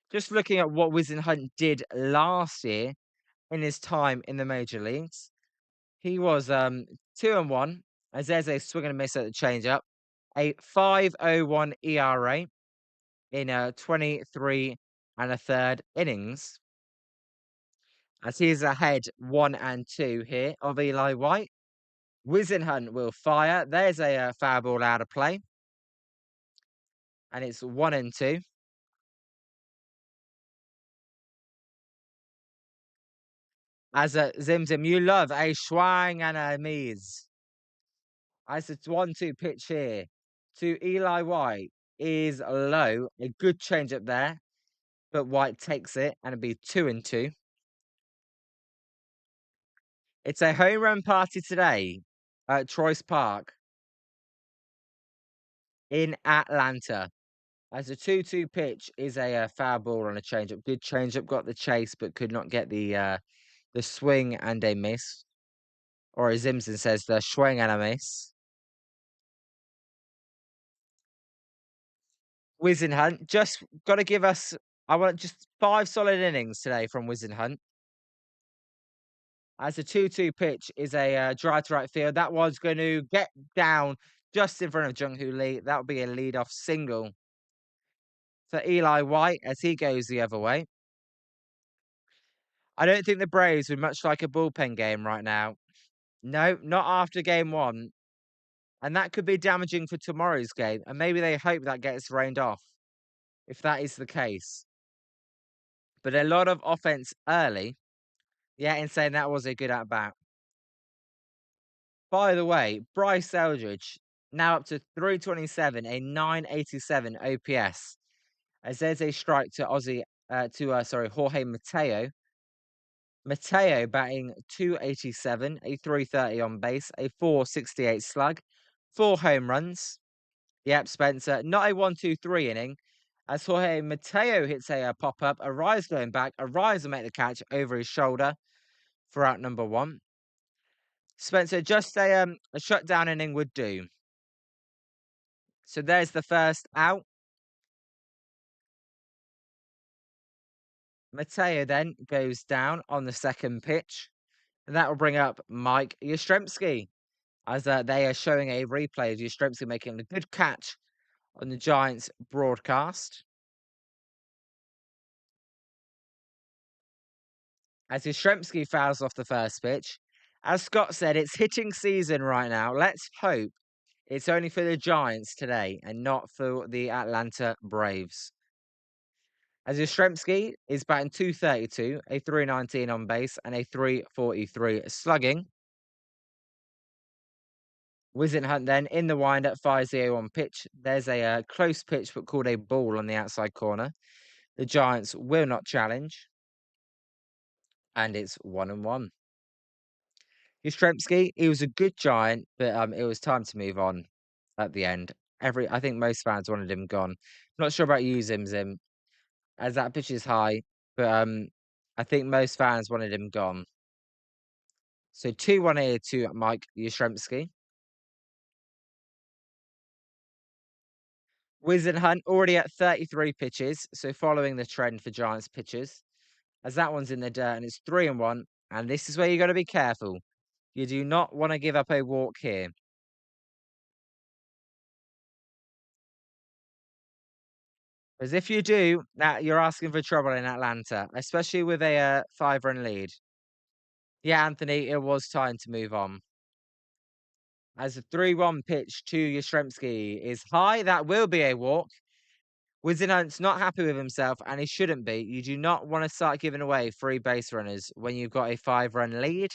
Just looking at what Wizenhunt did last year in his time in the major leagues, he was 2-1. As there's a swing and a miss at the changeup, a 5.01 ERA in 23 and a third innings. As he's ahead 1-2 here of Eli White. Wizenhunt will fire. There's a foul ball out of play. And it's 1-2. As a Zim Zim, you love a swing and a miss. As it's 1-2 pitch here to Eli White is low. A good change up there. But White takes it and it'll be 2-2. It's a home run party today at Troyes Park in Atlanta. As a 2-2 pitch is a foul ball on a changeup. Good changeup, got the chase, but could not get the the swing and a miss. Or as Zimson says, the swing and a miss. Hunt just got to give us, I want just 5 solid innings today from Hunt. As a 2-2 pitch is a drive to right field. That one's going to get down just in front of Jung-Hoo Lee. That will be a lead-off single for Eli White as he goes the other way. I don't think the Braves would much like a bullpen game right now. No, not after game 1. And that could be damaging for tomorrow's game. And maybe they hope that gets rained off, if that is the case. But a lot of offense early. Yeah, in saying that was a good at-bat. By the way, Bryce Eldridge, now up to 327, a 987 OPS. As there's a strike to Jorge Mateo. Mateo batting 287, a 330 on base, a 468 slug, 4 home runs. Yep, Spencer, not a 1-2-3 inning. As Jorge Mateo hits a pop-up, a rise going back, a rise will make the catch over his shoulder for out number 1. Spencer, just a shutdown inning would do. So there's the first out. Mateo then goes down on the second pitch. And that will bring up Mike Yastrzemski. As they are showing a replay of Yastrzemski making a good catch on the Giants broadcast. As Yastrzemski fouls off the first pitch. As Scott said, it's hitting season right now. Let's hope it's only for the Giants today and not for the Atlanta Braves. As Yastrzemski is batting 232, a 319 on base, and a 343 slugging. Hunt then in the wind-up fires the 0-1 pitch. There's a close pitch but called a ball on the outside corner. The Giants will not challenge. And it's 1-1. Yastrzemski, he was a good Giant, but it was time to move on at the end. I think most fans wanted him gone. Not sure about you, Zim, as that pitch is high, but I think most fans wanted him gone. So 2-1 here to Mike Yastrzemski. Hunt already at 33 pitches, so following the trend for Giants pitchers. As that one's in the dirt and it's 3-1, and this is where you got to be careful. You do not want to give up a walk here. Because if you do, that you're asking for trouble in Atlanta, especially with a 5-run lead. Yeah, Anthony, it was time to move on. As a 3-1 pitch to Yastrzemski is high, that will be a walk. Hunt's not happy with himself, and he shouldn't be. You do not want to start giving away 3 base runners when you've got a 5-run lead.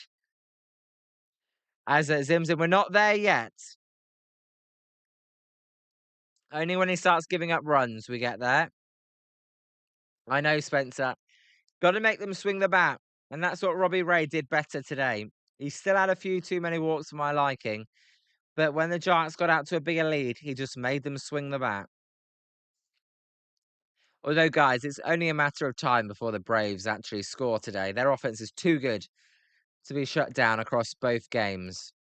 As Zimzim, we're not there yet. Only when he starts giving up runs, we get there. I know, Spencer. Got to make them swing the bat. And that's what Robbie Ray did better today. He still had a few too many walks for my liking. But when the Giants got out to a bigger lead, he just made them swing the bat. Although, guys, it's only a matter of time before the Braves actually score today. Their offense is too good to be shut down across both games.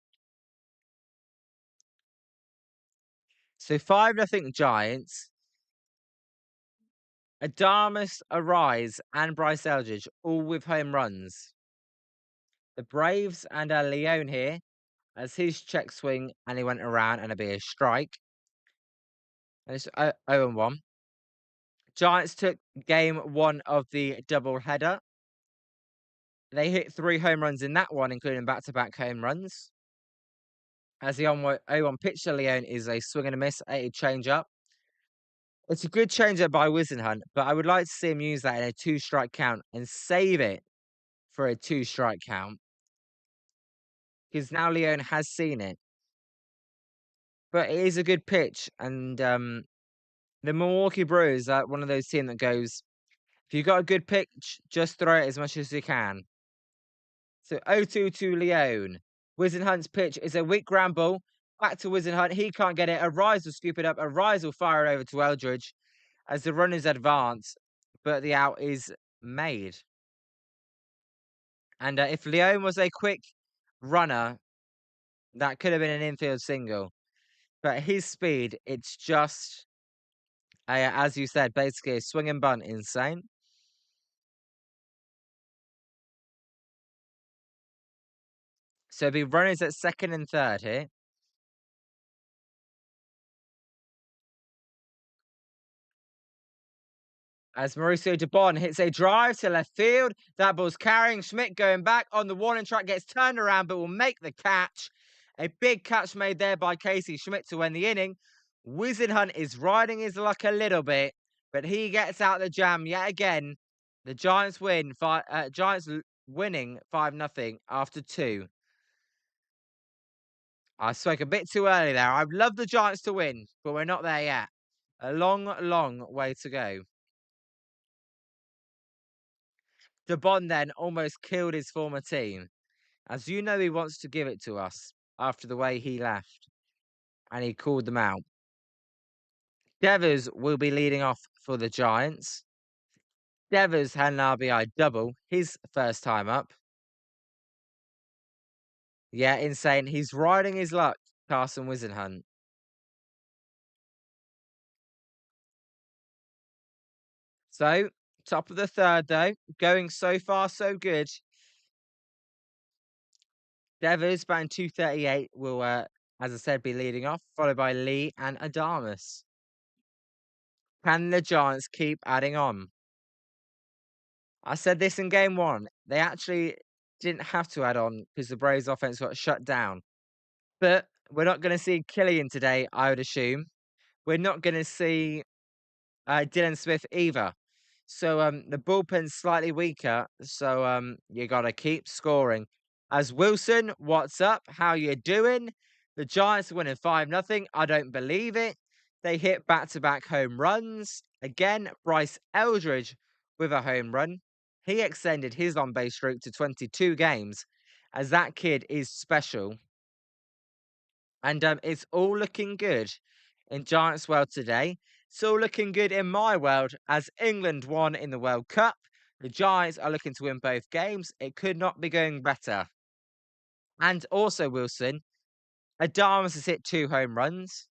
So 5-0 Giants. Adames, Arise, and Bryce Eldridge, all with home runs. The Braves and Leone here, as his check swing, and he went around and it'll be a strike. And it's 0-1. Giants took game 1 of the doubleheader. They hit 3 home runs in that one, including back-to-back home runs. As the 0-1 pitch to Leone is a swing and a miss, a change-up. It's a good change-up by Hunt, but I would like to see him use that in a 2-strike count and save it for a 2-strike count. Because now Leone has seen it. But it is a good pitch, and the Milwaukee Brewers are one of those teams that goes, if you've got a good pitch, just throw it as much as you can. So 0-2 to Leone. Hunt's pitch is a weak ground ball. Back to Hunt. He can't get it. Arise will scoop it up. Arise will fire it over to Eldridge as the runners advance, but the out is made. And if Leone was a quick runner, that could have been an infield single. But his speed, it's just, as you said, basically a swing and bunt insane. So it'll be runners at second and third here. As Mauricio Dubon hits a drive to left field. That ball's carrying. Schmidt going back on the warning track, gets turned around, but will make the catch. A big catch made there by Casey Schmidt to win the inning. Wizenhunt is riding his luck a little bit, but he gets out the jam yet again. The Giants win. Winning 5-0 after 2. I spoke a bit too early there. I'd love the Giants to win, but we're not there yet. A long, long way to go. Dubon then almost killed his former team. As you know, he wants to give it to us after the way he left, and he called them out. Devers will be leading off for the Giants. Devers had an RBI double, his first time up. Yeah, insane. He's riding his luck, Carson Wizenhunt. So, top of the third, though, going so far so good. Devers batting 238 will, as I said, be leading off, followed by Lee and Adamas. Can the Giants keep adding on? I said this in game 1. They actually didn't have to add on because the Braves offense got shut down. But we're not going to see Killian today, I would assume. We're not going to see Dylan Smith either. So the bullpen's slightly weaker. So you got to keep scoring. As Wilson, what's up? How you doing? The Giants are winning 5-0. I don't believe it. They hit back-to-back home runs. Again, Bryce Eldridge with a home run. He extended his on-base streak to 22 games, as that kid is special. And it's all looking good in Giants' world today. It's all looking good in my world as England won in the World Cup. The Giants are looking to win both games. It could not be going better. And also, Wilson, Adames has hit 2 home runs.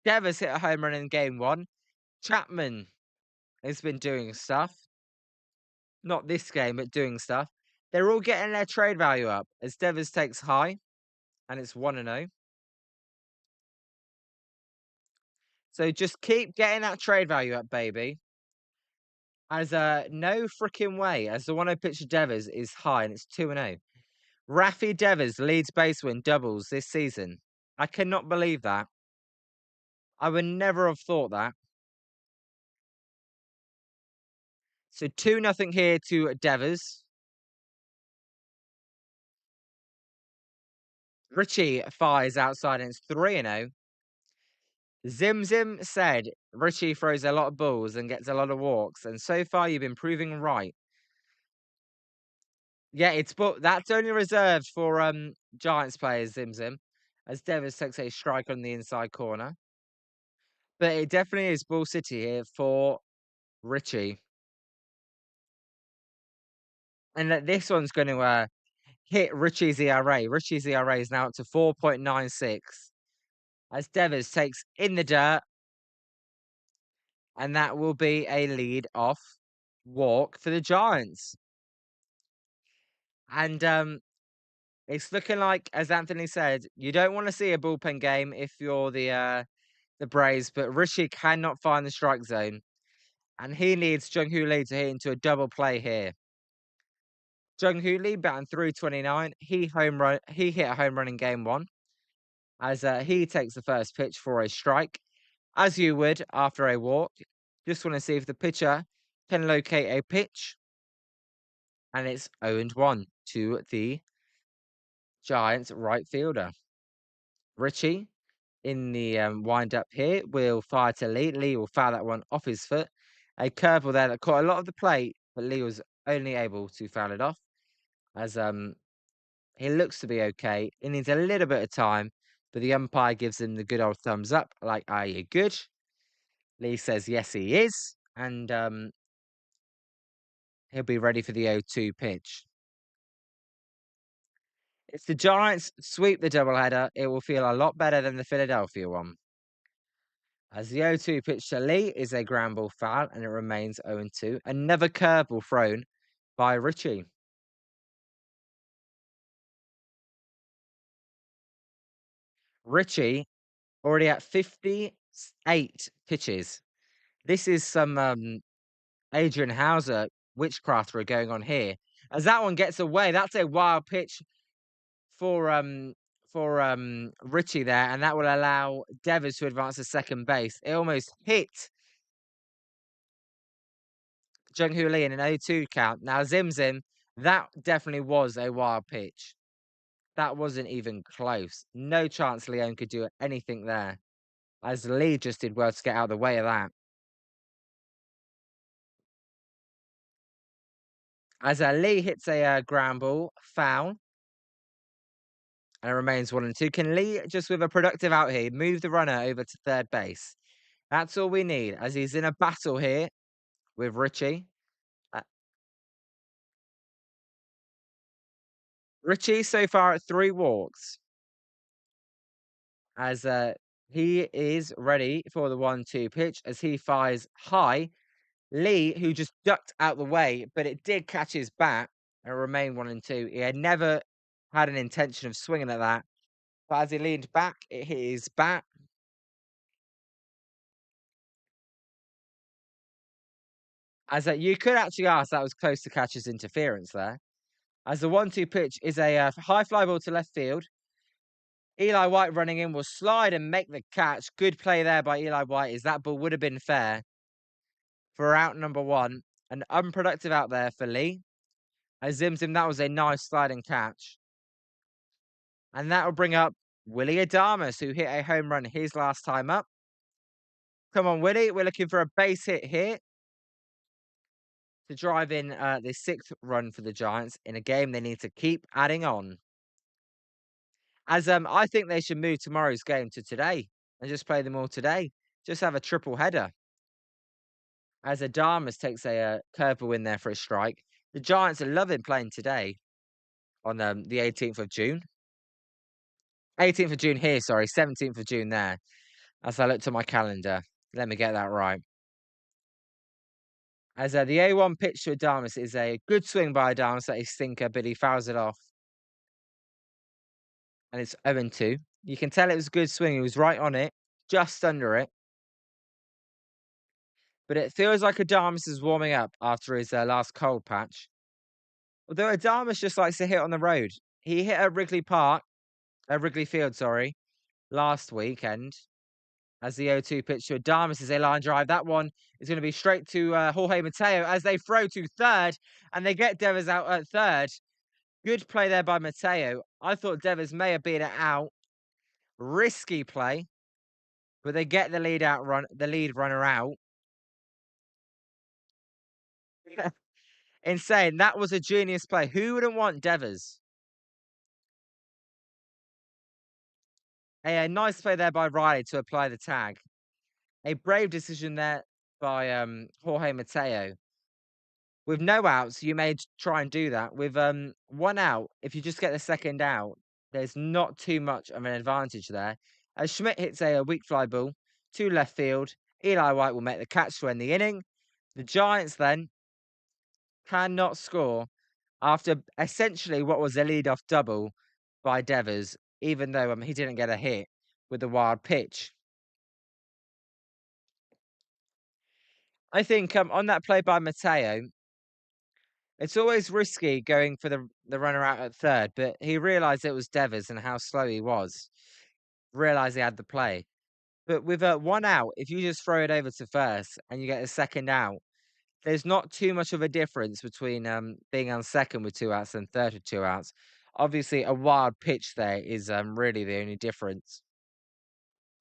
Devers hit a home run in game 1. Chapman has been doing stuff. Not this game, but doing stuff. They're all getting their trade value up as Devers takes high, and it's 1-0. So just keep getting that trade value up, baby. As no freaking way, as the one I pitched to Devers is high, and it's 2-0. Rafi Devers leads base win doubles this season. I cannot believe that. I would never have thought that. So 2-0 here to Devers. Richie fires outside and it's 3-0. Zim Zim said Richie throws a lot of balls and gets a lot of walks, and so far you've been proving right. Yeah, but that's only reserved for Giants players, Zim Zim, as Devers takes a strike on the inside corner. But it definitely is Bull City here for Richie. And that this one's going to hit Richie's ERA. Richie's ERA is now up to 4.96 as Devers takes in the dirt. And that will be a lead off walk for the Giants. And it's looking like, as Anthony said, you don't want to see a bullpen game if you're the Braves, but Richie cannot find the strike zone. And he needs Jung Hoo Lee to hit into a double play here. Jung Hoo Lee batting 329. He hit a home run in game 1 as he takes the first pitch for a strike, as you would after a walk. Just want to see if the pitcher can locate a pitch. And it's 0-1 to the Giants right fielder. Richie in the wind up here will fire to Lee. Lee will foul that one off his foot. A curveball there that caught a lot of the plate, but Lee was only able to foul it off as he looks to be okay. He needs a little bit of time, but the umpire gives him the good old thumbs up, like, are you good? Lee says yes, he is, and he'll be ready for the 0-2 pitch. If the Giants sweep the doubleheader, it will feel a lot better than the Philadelphia one. As the 0-2 pitch to Lee is a ground ball foul and it remains 0-2. Another curveball thrown by Richie. Richie already at 58 pitches. This is some Adrian Houser witchcraftery going on here. As that one gets away, that's a wild pitch for Richie there, and that will allow Devers to advance to second base. It almost hit Jung-Hoo Lee in an 0-2 count. Now Zim Zim, that definitely was a wild pitch. That wasn't even close. No chance Leone could do anything there. As Lee just did well to get out of the way of that. As Lee hits a ground ball, foul, and it remains 1-2. Can Lee, just with a productive out here, move the runner over to third base? That's all we need, as he's in a battle here with Richie. Uh, Richie so far at 3 walks, as he is ready for the 1-2 pitch as he fires high. Lee, who just ducked out the way, but it did catch his bat and remain 1-2. He had never had an intention of swinging at that, but as he leaned back, it hit his bat. As you could actually ask, that was close to catcher's interference there. As the 1-2 pitch is a high fly ball to left field. Eli White running in will slide and make the catch. Good play there by Eli White, as that ball would have been fair for out number 1. An unproductive out there for Lee. As Zim Zim, that was a nice sliding catch. And that will bring up Willie Adames, who hit a home run his last time up. Come on, Willie. We're looking for a base hit here to drive in the 6th run for the Giants in a game they need to keep adding on. As I think they should move tomorrow's game to today and just play them all today. Just have a triple header. As Adames takes a curveball in there for a strike. The Giants are loving playing today on the 18th of June. 18th of June here, sorry, 17th of June there. As I look to my calendar, let me get that right. As the A1 pitch to Adames is a good swing by Adames, that is sinker, but he fouls it off. And it's 0-2. You can tell it was a good swing. He was right on it, just under it. But it feels like Adames is warming up after his last cold patch. Although Adames just likes to hit on the road. He hit at Wrigley Field, sorry, last weekend. As the 0-2 pitch to Adames is a line drive. That one is going to be straight to Jorge Mateo as they throw to third, and they get Devers out at third. Good play there by Mateo. I thought Devers may have been out. Risky play, but they get the lead runner out. Insane. That was a genius play. Who wouldn't want Devers? A nice play there by Riley to apply the tag. A brave decision there by Jorge Mateo. With no outs, you may try and do that. With 1 out, if you just get the second out, there's not too much of an advantage there. As Schmidt hits a weak fly ball to left field, Eli White will make the catch to end the inning. The Giants then cannot score after essentially what was a lead-off double by Devers, even though he didn't get a hit with the wild pitch. I think on that play by Mateo, it's always risky going for the runner out at third, but he realised it was Devers and how slow he was. Realised he had the play. But with 1 out, if you just throw it over to first and you get a second out, there's not too much of a difference between being on second with 2 outs and third with 2 outs. Obviously, a wild pitch there is really the only difference.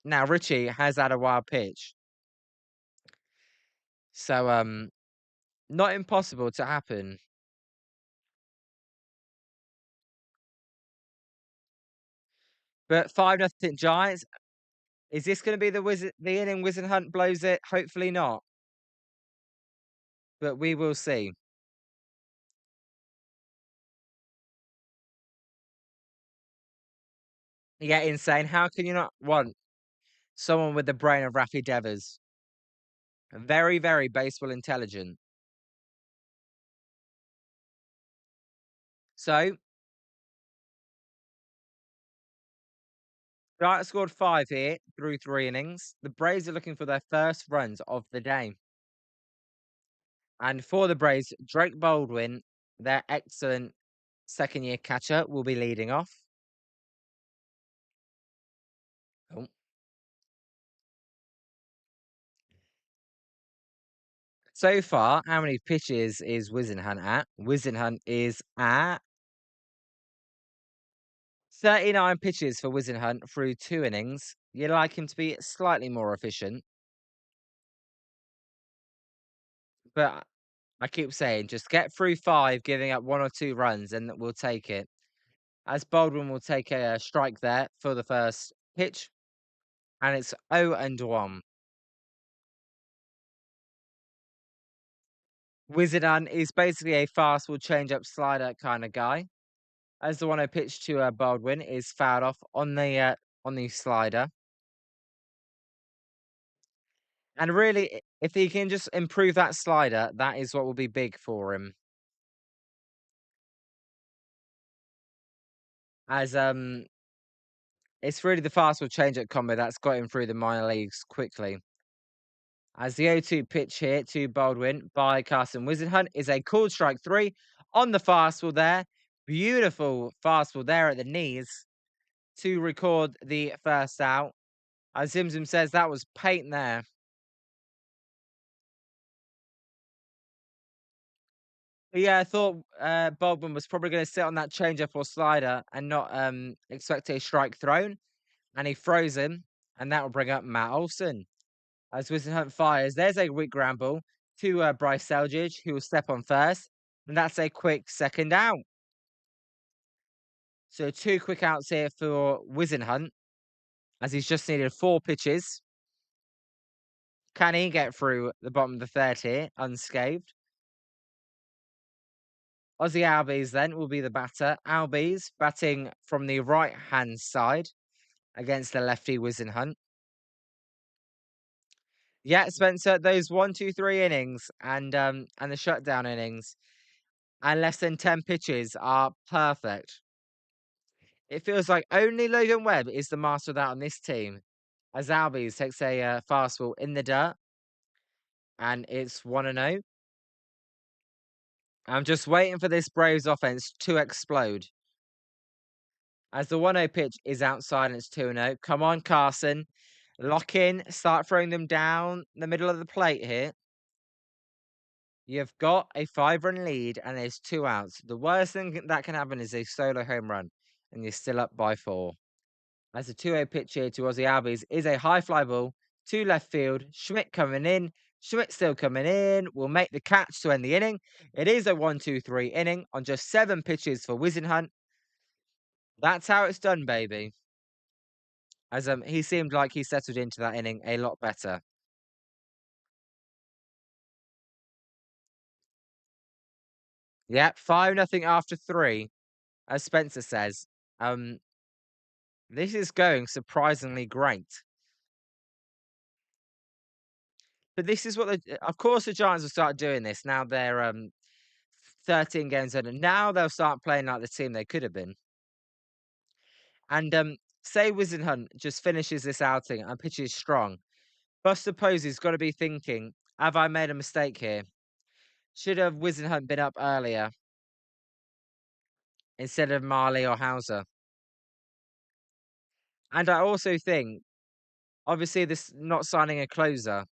Now, Richie has had a wild pitch. So, not impossible to happen. But 5-0 Giants. Is this going to be the inning Hunt blows it? Hopefully not. But we will see. Yeah, insane. How can you not want someone with the brain of Rafi Devers? Very, very baseball intelligent. So, Giants scored 5 here through 3 innings. The Braves are looking for their first runs of the day. And for the Braves, Drake Baldwin, their excellent second-year catcher, will be leading off. Oh. So far, how many pitches is Wizenhunt at? Wizenhunt is at 39 pitches for Wizenhunt through 2 innings. You'd like him to be slightly more efficient, but I keep saying just get through 5, giving up 1 or 2 runs, and we'll take it. As Baldwin will take a strike there for the first pitch, and it's 0 and 1. Wizenhunt is basically a fastball change-up slider kind of guy. As the one I pitched to Baldwin is fouled off on the slider. And really, if he can just improve that slider, that is what will be big for him. As it's really the fastball change-up combo that's got him through the minor leagues quickly. As the 0-2 pitch here to Baldwin by Carson Wizenhunt is a called strike 3 on the fastball there. Beautiful fastball there at the knees to record the first out. As Zimzum says, that was paint there. Yeah, I thought Baldwin was probably going to sit on that changeup or slider and not expect a strike thrown, and he throws him, and that will bring up Matt Olson. As Wizenhunt fires, there's a weak ground ball to Bryce Eldridge, who will step on first, and that's a quick second out. So 2 quick outs here for Wizenhunt, as he's just needed 4 pitches. Can he get through the bottom of the third here unscathed? Ozzy Albies then will be the batter. Albies batting from the right-hand side against the lefty Wizenhunt. Yeah, Spencer, those 1, 2, 3 innings and the shutdown innings and less than 10 pitches are perfect. It feels like only Logan Webb is the master of that on this team, as Albies takes a fastball in the dirt, and it's 1-0. I'm just waiting for this Braves offense to explode. As the 1-0 pitch is outside and it's 2-0. Come on, Carson. Lock in, start throwing them down the middle of the plate here. You've got a 5-run lead and there's 2 outs. The worst thing that can happen is a solo home run, and you're still up by 4. As the 2-0 pitch here to Ozzy Albies is a high fly ball to left field. Schmidt coming in. Schmidt still coming in. Will make the catch to end the inning. It is a 1-2-3 inning on just 7 pitches for Wizenhunt. That's how it's done, baby. As he seemed like he settled into that inning a lot better. Yep, 5-0 after 3, as Spencer says. Um, this is going surprisingly great. But this is what of course the Giants will start doing this now they're 13 games in, and now they'll start playing like the team they could have been. And say Wizenhunt just finishes this outing and pitches strong. Buster Posey's got to be thinking, have I made a mistake here? Should have Wizenhunt been up earlier instead of Marley or Hauser? And I also think, obviously, this not signing a closer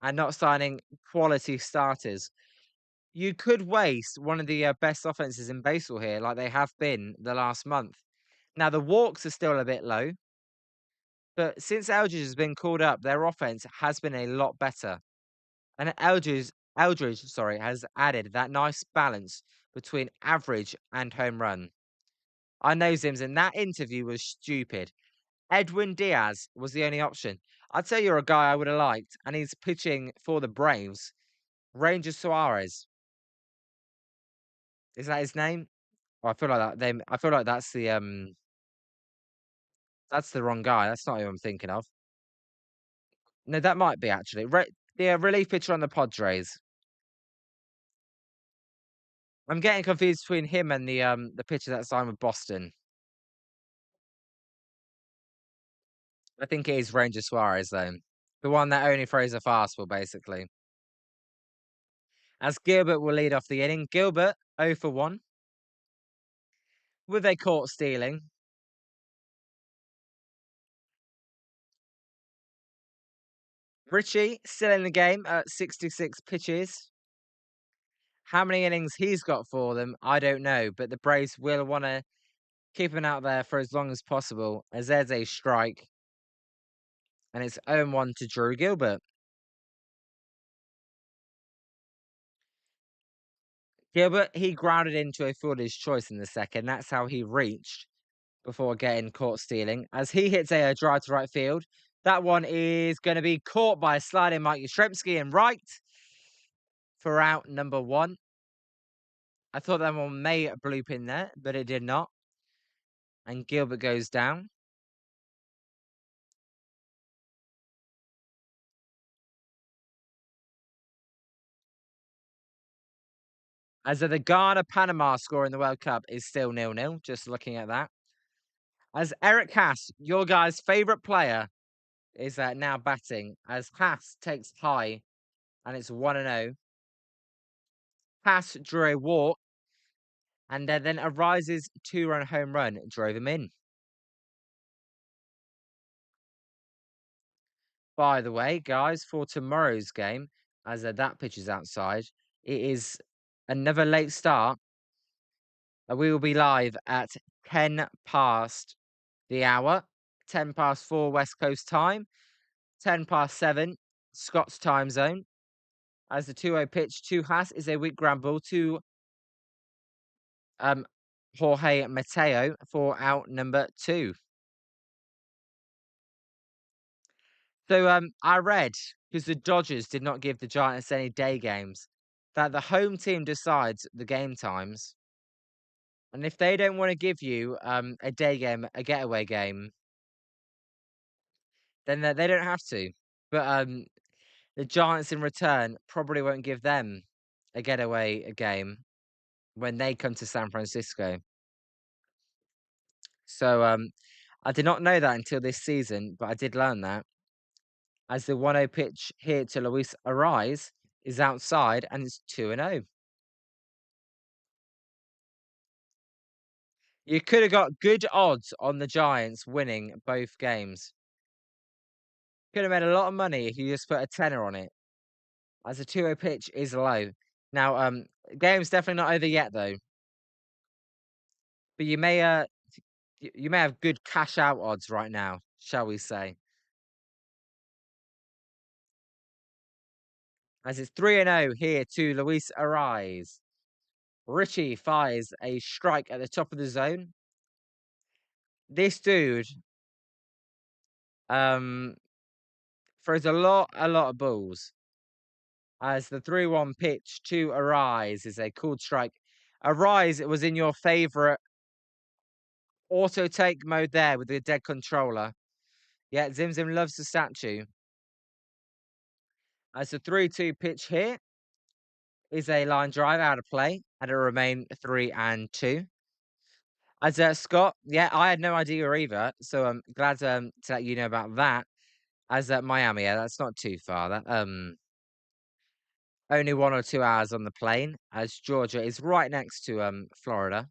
and not signing quality starters, you could waste one of the best offenses in baseball here, like they have been the last month. Now, the walks are still a bit low, but since Eldridge has been called up, their offense has been a lot better. And Eldridge, sorry, has added that nice balance between average and home run. I know Zims, and that interview was stupid. Edwin Diaz was the only option. I'd say you're a guy I would have liked, and he's pitching for the Braves. Ranger Suarez. Is that his name? Oh, I feel like that. I feel like that's That's the wrong guy. That's not who I'm thinking of. No, that might be actually. The relief pitcher on the Padres. I'm getting confused between him and the pitcher that signed with Boston. I think it is Ranger Suarez though. The one that only throws a fastball, basically. As Gilbert will lead off the inning. Gilbert 0 for 1 with a caught stealing. Richie still in the game at 66 pitches. How many innings he's got for them, I don't know, but the Braves will want to keep him out there for as long as possible, as there's a strike, and it's 0-1 to Drew Gilbert. Gilbert, he grounded into a fielder's choice in the second. That's how he reached before getting caught stealing. As he hits a drive to right field, that one is going to be caught by sliding Mike Yastrzemski in right for out number 1. I thought that one may bloop in there, but it did not. And Gilbert goes down. As the Ghana-Panama score in the World Cup is still 0-0, just looking at that. As Eric Haas, your guy's favourite player, is now batting. As Haas takes high, and it's 1-0. Haas drew a walk, and then a Rise's 2-run home run drove him in. By the way, guys, for tomorrow's game, as that pitch is outside, it is another late start. We will be live at 10 past the hour, 10 past 4 West Coast time, 10 past 7 Scott's time zone. As the 2-0 pitch to Haas is a weak ground ball to Jorge Mateo for out number 2. So I read, because the Dodgers did not give the Giants any day games, that the home team decides the game times. And if they don't want to give you a day game, a getaway game, then they don't have to. But the Giants in return probably won't give them a getaway game when they come to San Francisco. So I did not know that until this season, but I did learn that. As the 1-0 pitch here to Luis Arise is outside and it's 2-0. You could have got good odds on the Giants winning both games. Could have made a lot of money if you just put a tenner on it. As the 2-0 pitch is low. Now, game's definitely not over yet though. But you may have good cash out odds right now, shall we say. As it's 3-0 here to Luis Arise. Richie fires a strike at the top of the zone. This dude throws a lot of balls. As the 3-1 pitch to Arise is a called strike. Arise was in your favourite auto take mode there with the dead controller. Yeah, Zim Zim loves the statue. As the 3-2 pitch here is a line drive out of play, and it remain 3-2. As Scott, yeah, I had no idea either, so I'm glad to let you know about that. As Miami, yeah, that's not too far. That only 1 or 2 hours on the plane, as Georgia is right next to Florida.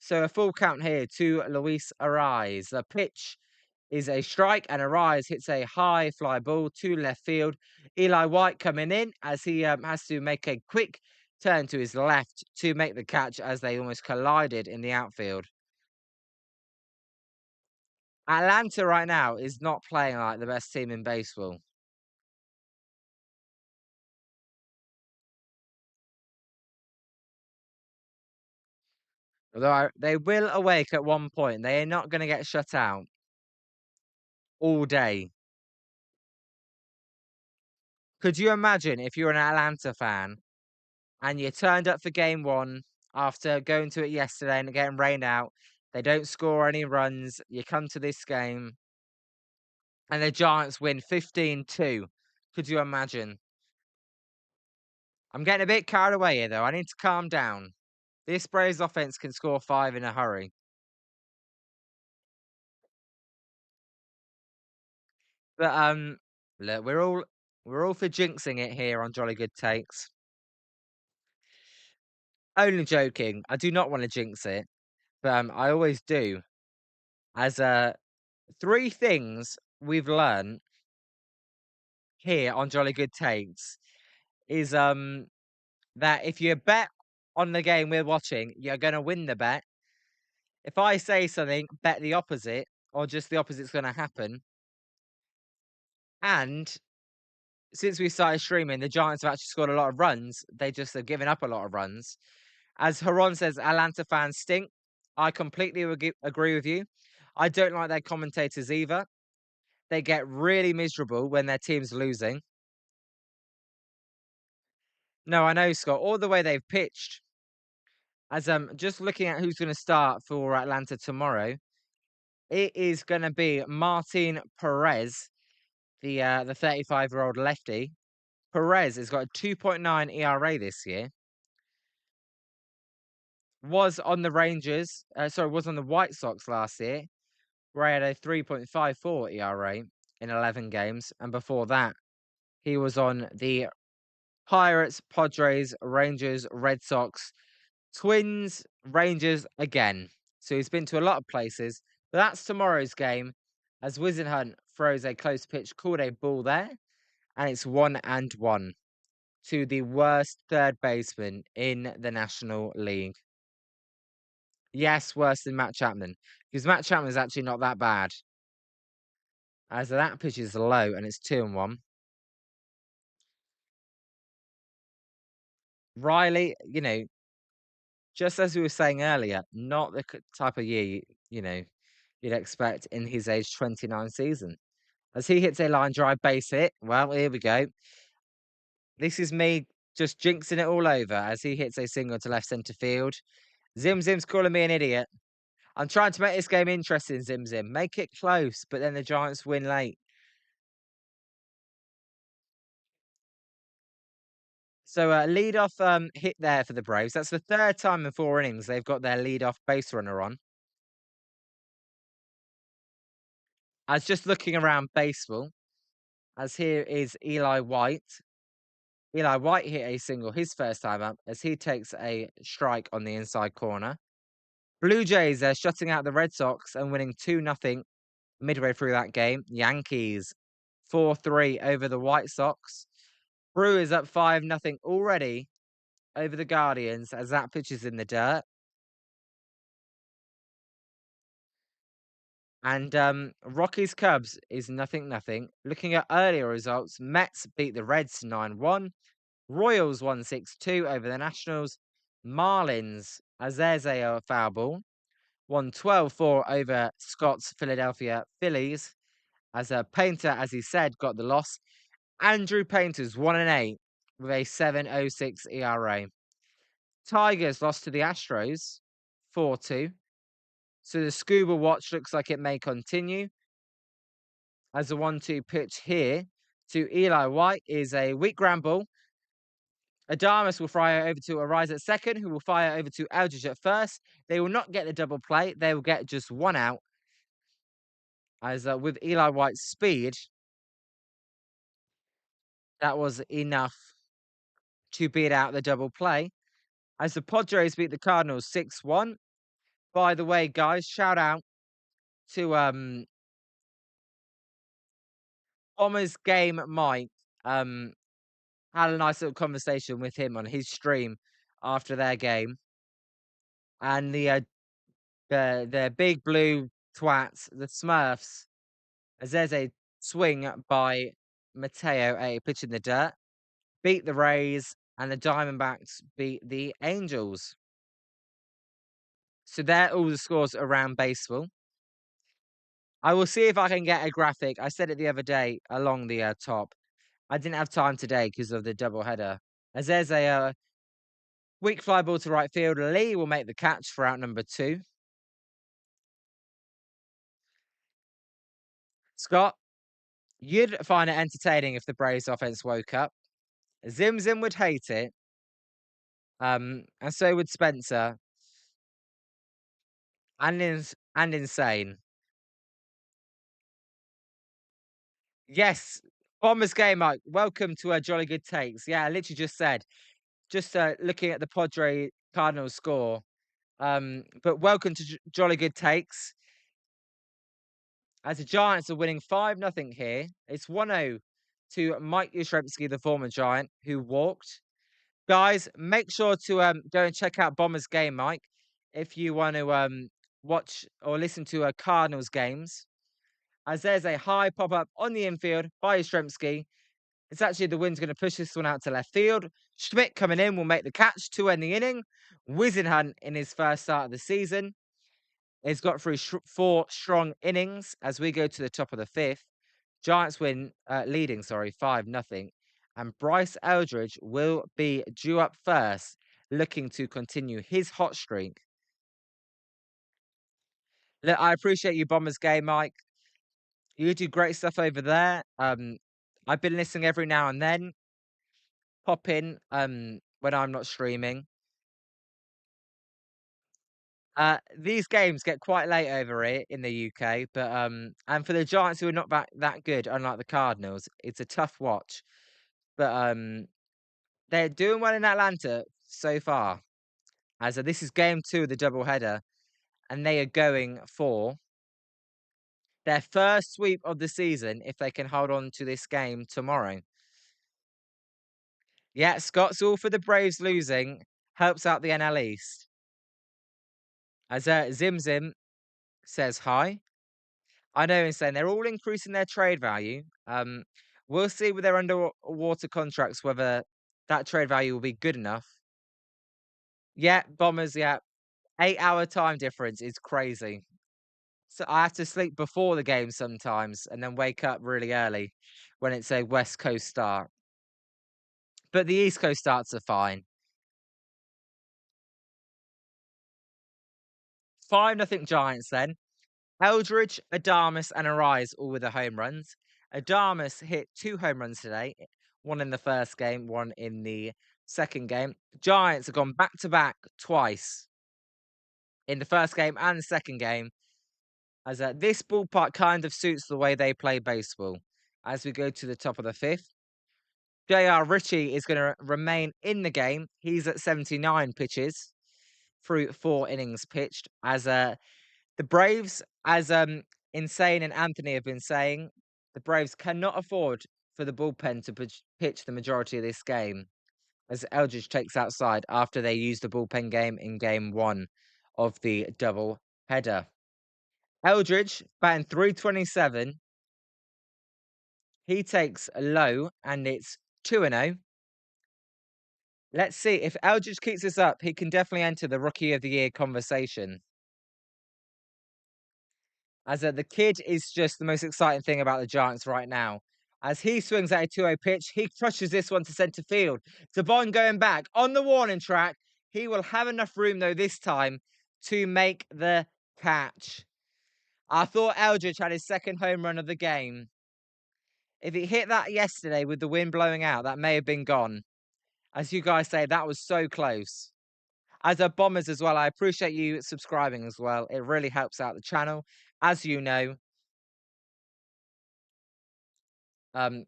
So a full count here to Luis Arise. The pitch is a strike, and Arise hits a high fly ball to left field. Eli White coming in as he has to make a quick turn to his left to make the catch as they almost collided in the outfield. Atlanta right now is not playing like the best team in baseball. Although they will awake at one point. They are not going to get shut out all day. Could you imagine if you're an Atlanta fan and you turned up for game 1 after going to it yesterday and getting rained out, They don't score any runs. You come to this game and the Giants win 15-2. Could you imagine? I'm getting a bit carried away here, though. I need to calm down. This Braves offense can score 5 in a hurry. But look, we're all for jinxing it here on Jolly Good Takes. Only joking. I do not want to jinx it, but I always do. As three things we've learned here on Jolly Good Takes is that if you bet on the game we're watching, you're gonna win the bet. If I say something, bet the opposite, or just the opposite's gonna happen. And since we started streaming, the Giants have actually scored a lot of runs. They just have given up a lot of runs. As Haron says, Atlanta fans stink. I completely agree with you. I don't like their commentators either. They get really miserable when their team's losing. No, I know, Scott. All the way they've pitched. As just looking at who's going to start for Atlanta tomorrow, it is going to be Martin Perez, the 35-year-old lefty. Perez has got a 2.9 ERA this year. Was on the Rangers, was on the White Sox last year, where he had a 3.54 ERA in 11 games, and before that, he was on the Pirates, Padres, Rangers, Red Sox, Twins, Rangers again. So he's been to a lot of places. But that's tomorrow's game as Wizenhunt throws a close pitch called a ball there. And it's 1-1 to the worst third baseman in the National League. Yes, worse than Matt Chapman. Because Matt Chapman is actually not that bad. As that pitch is low and it's 2-1. Riley, just as we were saying earlier, not the type of year you'd expect in his age 29 season. As he hits a line drive base hit, well, here we go. This is me just jinxing it all over as he hits a single to left centre field. Zim Zim's calling me an idiot. I'm trying to make this game interesting, Zim Zim. Make it close, but then the Giants win late. So lead-off hit there for the Braves. That's the third time in 4 innings they've got their lead-off base runner on. I was just looking around baseball, as here is Eli White. Eli White hit a single his first time up as he takes a strike on the inside corner. Blue Jays are shutting out the Red Sox and winning 2-0 midway through that game. Yankees 4-3 over the White Sox. Brewers up 5-0 already over the Guardians as that pitch is in the dirt. And Rockies Cubs is 0-0. Looking at earlier results, Mets beat the Reds 9-1. Royals won 6-2 over the Nationals. Marlins, as there's a foul ball, won 12-4 over Scott's Philadelphia Phillies. As Painter, as he said, got the loss. Andrew Painter's 1-8 with a 7.06 ERA. Tigers lost to the Astros 4-2. So the scuba watch looks like it may continue. As a 1-2 pitch here to Eli White is a weak ground ball. Adames will fire over to Arise at second, who will fire over to Eldridge at first. They will not get the double play. They will get just 1 out. As with Eli White's speed, that was enough to beat out the double play. As the Padres beat the Cardinals 6-1. By the way, guys, shout out to Bombers Game Mike. Had a nice little conversation with him on his stream after their game. And the big blue twats, the Smurfs, as there's a swing by Mateo, a pitch in the dirt, beat the Rays, and the Diamondbacks beat the Angels. So they're all the scores around baseball. I will see if I can get a graphic. I said it the other day along the top. I didn't have time today because of the doubleheader. As there's a weak fly ball to right field, Lee will make the catch for out number 2. Scott, you'd find it entertaining if the Braves offense woke up. Zim Zim would hate it. And so would Spencer and Insane. Yes, Bombers game, Mike. Welcome to Jolly Good Takes. Yeah, I literally just said, just looking at the Padre Cardinals score. But welcome to Jolly Good Takes. As the Giants are winning 5-0 here. It's 1-0 to Mike Yastrzemski, the former Giant, who walked. Guys, make sure to go and check out Bombers game, Mike, if you want to watch or listen to Cardinals games. As there's a high pop up on the infield by Yastrzemski. It's actually the wind's going to push this one out to left field. Schmidt coming in will make the catch to end the inning. Wisenhunt in his first start of the season. He's got through 4 strong innings as we go to the top of the fifth. Giants win, leading, sorry, 5-0. And Bryce Eldridge will be due up first, looking to continue his hot streak. Look, I appreciate you, Bombers game, Mike. You do great stuff over there. I've been listening every now and then. Pop in when I'm not streaming. These games get quite late over here in the UK, but and for the Giants who are not that good, unlike the Cardinals, it's a tough watch. But they're doing well in Atlanta so far. As this is game 2 of the doubleheader, and they are going for their first sweep of the season if they can hold on to this game tomorrow. Yeah, Scott's all for the Braves losing. Helps out the NL East. As Zim Zim says hi. I know he's saying they're all increasing their trade value. We'll see with their underwater contracts whether that trade value will be good enough. Yeah, Bombers, yeah. 8-hour time difference is crazy. So I have to sleep before the game sometimes and then wake up really early when it's a West Coast start. But the East Coast starts are fine. 5-0 Giants then. Eldridge, Adamas, and Arise all with the home runs. Adamas hit 2 home runs today, one in the first game, one in the second game. Giants have gone back to back twice in the first game and the second game. As this ballpark kind of suits the way they play baseball. As we go to the top of the fifth, JR Ritchie is going to remain in the game. He's at 79 pitches through 4 innings pitched. As the Braves, as Insane and Anthony have been saying, the Braves cannot afford for the bullpen to pitch the majority of this game. As Eldridge takes outside after they used the bullpen game in game 1 of the double header. Eldridge batting 327. He takes a low and it's 2-0. Let's see if Eldridge keeps this up, he can definitely enter the Rookie of the Year conversation. As the kid is just the most exciting thing about the Giants right now. As he swings at a 2-0 pitch, he crushes this one to centre field. Devon going back on the warning track. He will have enough room though this time to make the catch. I thought Eldridge had his second home run of the game. If he hit that yesterday with the wind blowing out, that may have been gone. As you guys say, that was so close. As a Bombers as well, I appreciate you subscribing as well. It really helps out the channel, as you know. And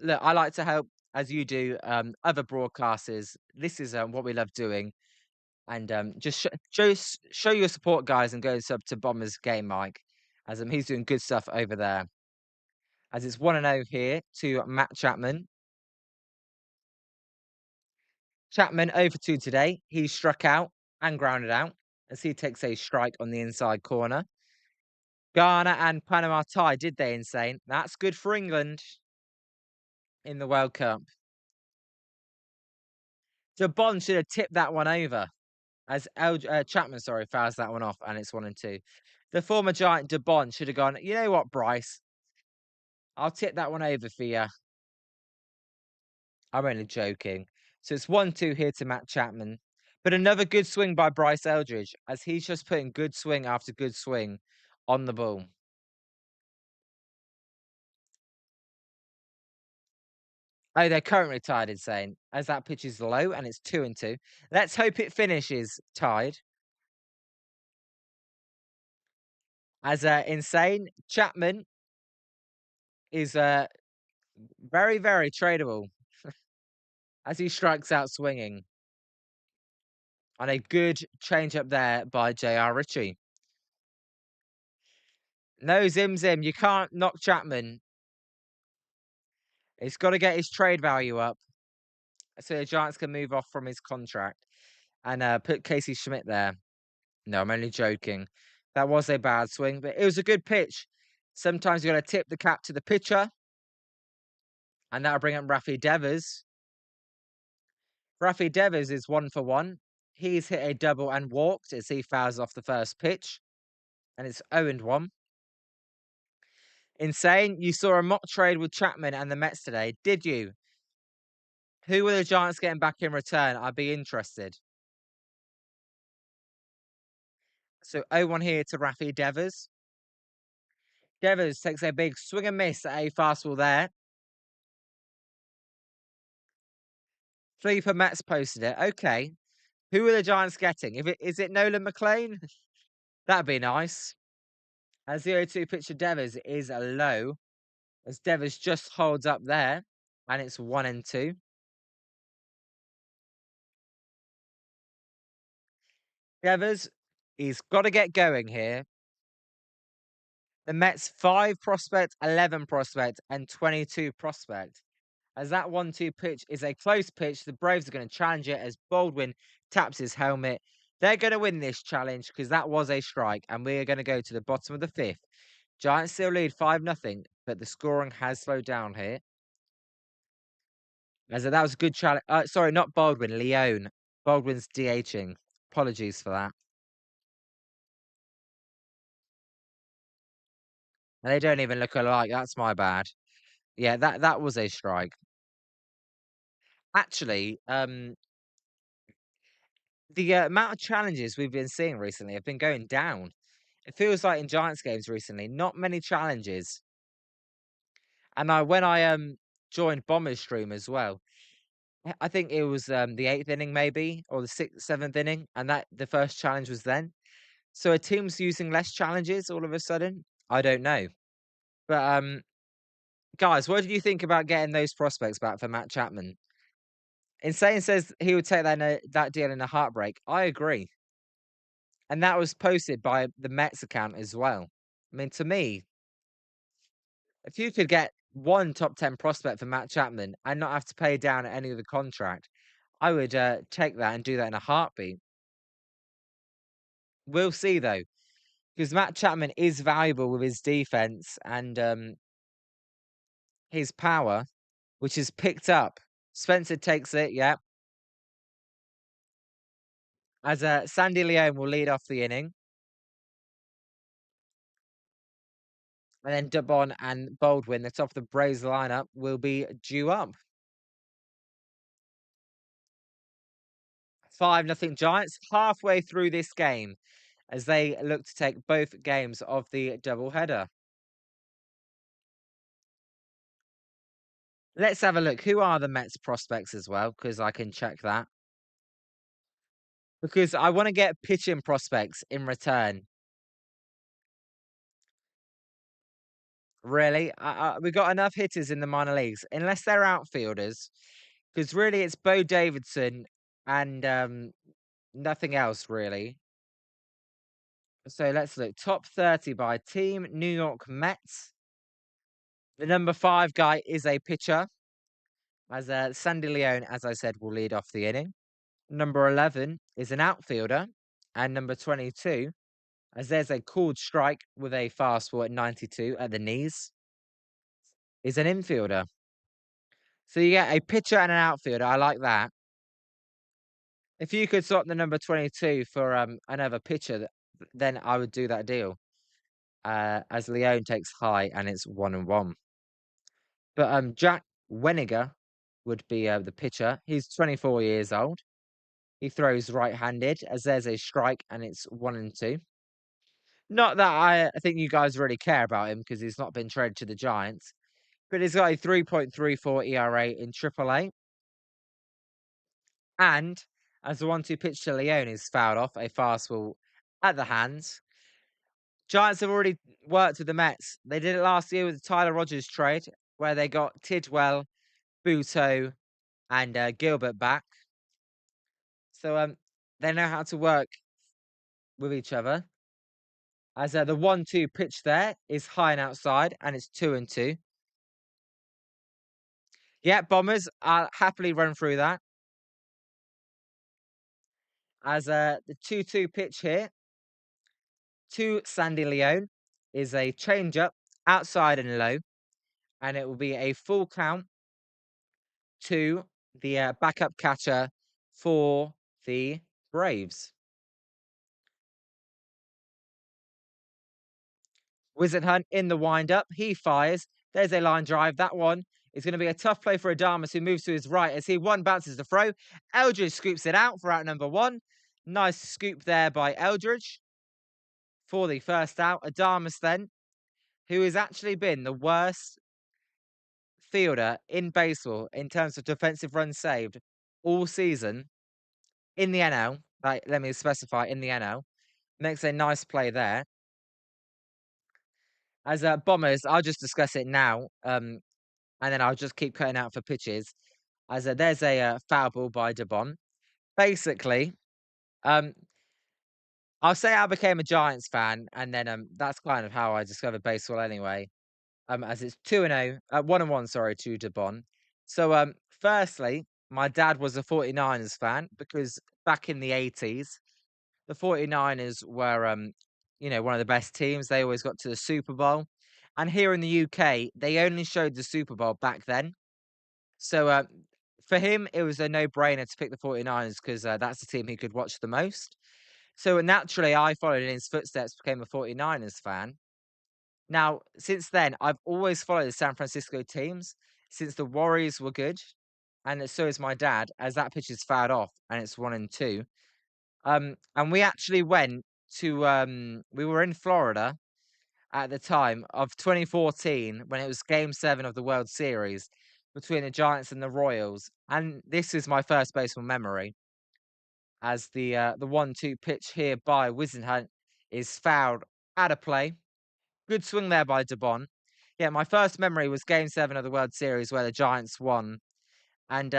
look, I like to help, as you do, other broadcasters. This is what we love doing. And just show your support, guys, and go sub to Bombers Game Mike, as he's doing good stuff over there. As it's 1-0 here to Matt Chapman. Chapman over 2 today. He struck out and grounded out as he takes a strike on the inside corner. Ghana and Panama tie, did they, Insane? That's good for England in the World Cup. So Bond should have tipped that one over as Chapman, sorry, fouls that one off and it's 1-2. The former Giant DeBon should have gone, you know what, Bryce? I'll tip that one over for you. I'm only joking. So it's 1-2 here to Matt Chapman. But another good swing by Bryce Eldridge as he's just putting good swing after good swing on the ball. Oh, they're currently tied, Insane, as that pitch is low and it's 2-2. Let's hope it finishes tied. As Insane, Chapman is very, very tradable as he strikes out swinging on a good change up there by JR Ritchie. No, Zim Zim, you can't knock Chapman. He's got to get his trade value up so the Giants can move off from his contract and put Casey Schmidt there. No, I'm only joking. That was a bad swing, but it was a good pitch. Sometimes you got to tip the cap to the pitcher, and that'll bring up Rafi Devers. Rafi Devers is 1 for 1. He's hit a double and walked as he fouls off the first pitch, and it's 0-1. Insane, you saw a mock trade with Chapman and the Mets today, did you? Who were the Giants getting back in return? I'd be interested. So 0-1 here to Rafi Devers. Devers takes a big swing and miss at a fastball there. Sleeper Mets posted it. Okay. Who are the Giants getting? Is it Nolan McLean? That'd be nice. As the 0-2 pitch to Devers is a low, as Devers just holds up there, and it's 1-2. Devers, he's got to get going here. The Mets 5 prospect, 11 prospect, and 22 prospect. As that 1-2 pitch is a close pitch, the Braves are going to challenge it as Baldwin taps his helmet. They're going to win this challenge because that was a strike, and we are going to go to the bottom of the 5th. Giants still lead 5-0, but the scoring has slowed down here. As that was a good challenge. Sorry, not Baldwin, Leone. Baldwin's DHing. Apologies for that. And they don't even look alike. That's my bad. Yeah, that was a strike. Actually, the amount of challenges we've been seeing recently have been going down. It feels like in Giants games recently, not many challenges. And when I joined Bombers stream as well, I think it was the 8th inning maybe, or the 6th, 7th inning, and that the first challenge was then. So a team's using less challenges all of a sudden? I don't know. But guys, what did you think about getting those prospects back for Matt Chapman? Insane says he would take that deal in a heartbreak. I agree. And that was posted by the Mets account as well. I mean, to me, if you could get one top 10 prospect for Matt Chapman and not have to pay down any of the contract, I would take that and do that in a heartbeat. We'll see though, because Matt Chapman is valuable with his defense and his power, which is picked up. Spencer takes it, yeah. As Sandy Leone will lead off the inning. And then Dubon and Baldwin, the top of the Braves lineup, will be due up. 5-0 Giants halfway through this game as they look to take both games of the doubleheader. Let's have a look. Who are the Mets prospects as well? Because I can check that. Because I want to get pitching prospects in return. Really? We got enough hitters in the minor leagues, unless they're outfielders. Because really, it's Bo Davidson and nothing else, really. So let's look. Top 30 by team, New York Mets. The number 5 guy is a pitcher. As Sandy Leone, as I said, will lead off the inning. Number 11 is an outfielder. And number 22, as there's a called strike with a fastball at 92 at the knees, is an infielder. So you get a pitcher and an outfielder. I like that. If you could swap the number 22 for another pitcher, then I would do that deal. As Leone takes high and it's 1-1. But Jack Weniger would be the pitcher. He's 24 years old. He throws right-handed as there's a strike and it's 1-2. Not that I think you guys really care about him because he's not been traded to the Giants. but he's got a 3.34 ERA in Triple A. And as the 1-2 pitch to Leone is fouled off, a fastball at the hands. Giants have already worked with the Mets. They did it last year with the Tyler Rogers trade, where they got Tidwell, Buto, and Gilbert back. So they know how to work with each other. As the 1-2 pitch there is high and outside, and it's 2-2. Yeah, Bombers, I'll happily run through that. As the 2-2 pitch here to Sandy Leone is a changeup outside and low, and it will be a full count to the backup catcher for the Braves. Wizard Hunt in the windup. He fires. There's a line drive. That one is going to be a tough play for Adamas, who moves to his right as he bounces the throw. Eldridge scoops it out for out number one. Nice scoop there by Eldridge for the first out. Adamas then, who has actually been the worst fielder in baseball in terms of defensive runs saved all season in the NL. Like, let me specify in the NL. Makes a nice play there. As Bombers, I'll just discuss it now, and then I'll just keep cutting out for pitches. As there's a foul ball by Debon. Basically, um, I'll say I became a Giants fan, and then that's kind of how I discovered baseball anyway. As it's 2-0, 1-1, sorry, to Debon. So firstly, my dad was a 49ers fan because back in the 80s, the 49ers were one of the best teams. They always got to the Super Bowl. And here in the UK, they only showed the Super Bowl back then. So for him, it was a no-brainer to pick the 49ers because that's the team he could watch the most. So naturally, I followed in his footsteps, became a 49ers fan. Now, since then, I've always followed the San Francisco teams since the Warriors were good, and so is my dad, as that pitch is fouled off and it's 1-2. And we actually went to we were in Florida at the time of 2014 when it was Game 7 of the World Series between the Giants and the Royals, and this is my first baseball memory as the 1-2 pitch here by Wisenhunt is fouled out of play. Good swing there by Debon. Yeah, my first memory was Game 7 of the World Series where the Giants won, and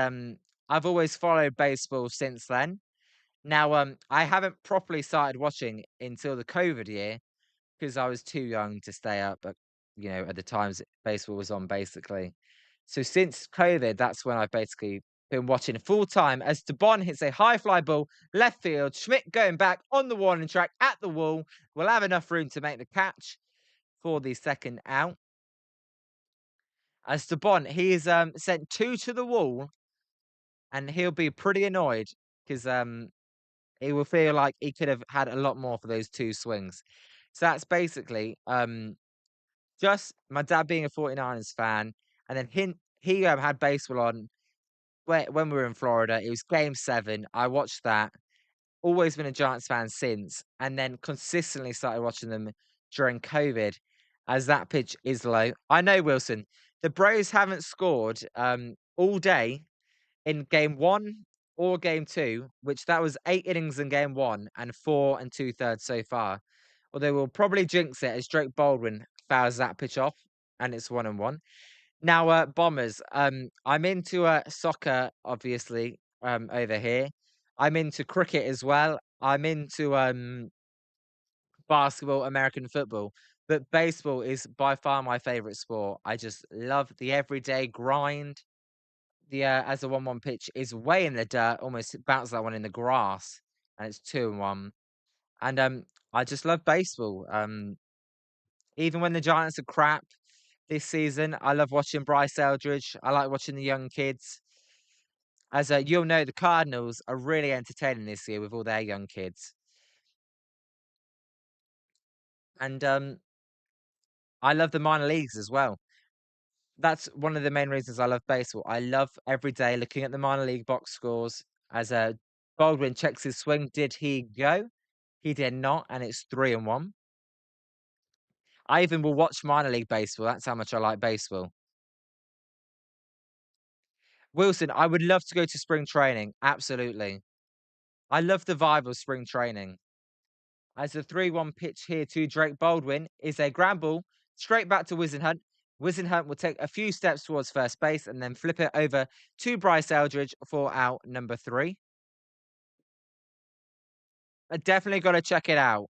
I've always followed baseball since then. Now, I haven't properly started watching until the COVID year because I was too young to stay up, at the times baseball was on, basically. So since COVID, that's when I've basically been watching full time as DeBon hits a high fly ball left field. Schmidt going back on the warning track at the wall will have enough room to make the catch for the second out. As DeBon, he is sent two to the wall, and he'll be pretty annoyed because he will feel like he could have had a lot more for those two swings. So that's basically just my dad being a 49ers fan, and then he had baseball on when we were in Florida. It was Game 7. I watched that. Always been a Giants fan since, and then consistently started watching them during COVID, as that pitch is low. I know, Wilson. The Braves haven't scored all day in Game 1 or Game 2, which that was 8 innings in Game 1 and 4 2/3 so far. Although we'll probably jinx it as Drake Baldwin fouls that pitch off, and it's 1-1. Now, Bombers, I'm into soccer, obviously, over here. I'm into cricket as well. I'm into basketball, American football, but baseball is by far my favorite sport. I just love the everyday grind. The as the 1-1 pitch is way in the dirt, almost bounce that one in the grass, and it's 2-1. And I just love baseball. Even when the Giants are crap this season, I love watching Bryce Eldridge. I like watching the young kids. As you'll know, the Cardinals are really entertaining this year with all their young kids. And I love the minor leagues as well. That's one of the main reasons I love baseball. I love every day looking at the minor league box scores as Baldwin checks his swing. Did he go? He did not, and it's 3-1. I even will watch minor league baseball. That's how much I like baseball. Wilson, I would love to go to spring training. Absolutely. I love the vibe of spring training. As the 3-1 pitch here to Drake Baldwin is a ground ball straight back to Wizenhunt. Wizenhunt will take a few steps towards first base and then flip it over to Bryce Eldridge for out number 3. I definitely got to check it out,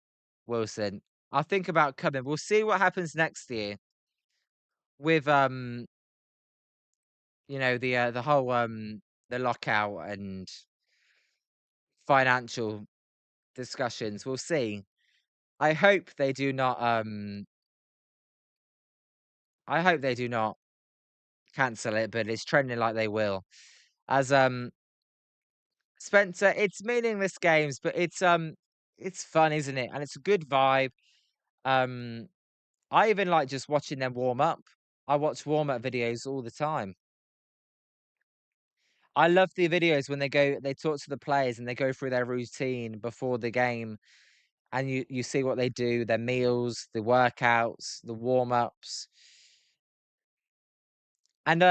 Wilson. I'll think about coming. We'll see what happens next year with the whole the lockout and financial discussions. We'll see. I hope they do not I hope they do not cancel it, but it's trending like they will. As Spencer, it's meaningless games, but it's fun, isn't it? And it's a good vibe. Um I even like just watching them warm up. I watch warm up videos all the time. I love the videos when they talk to the players and they go through their routine before the game and you see what they do, their meals, the workouts, the warm ups. And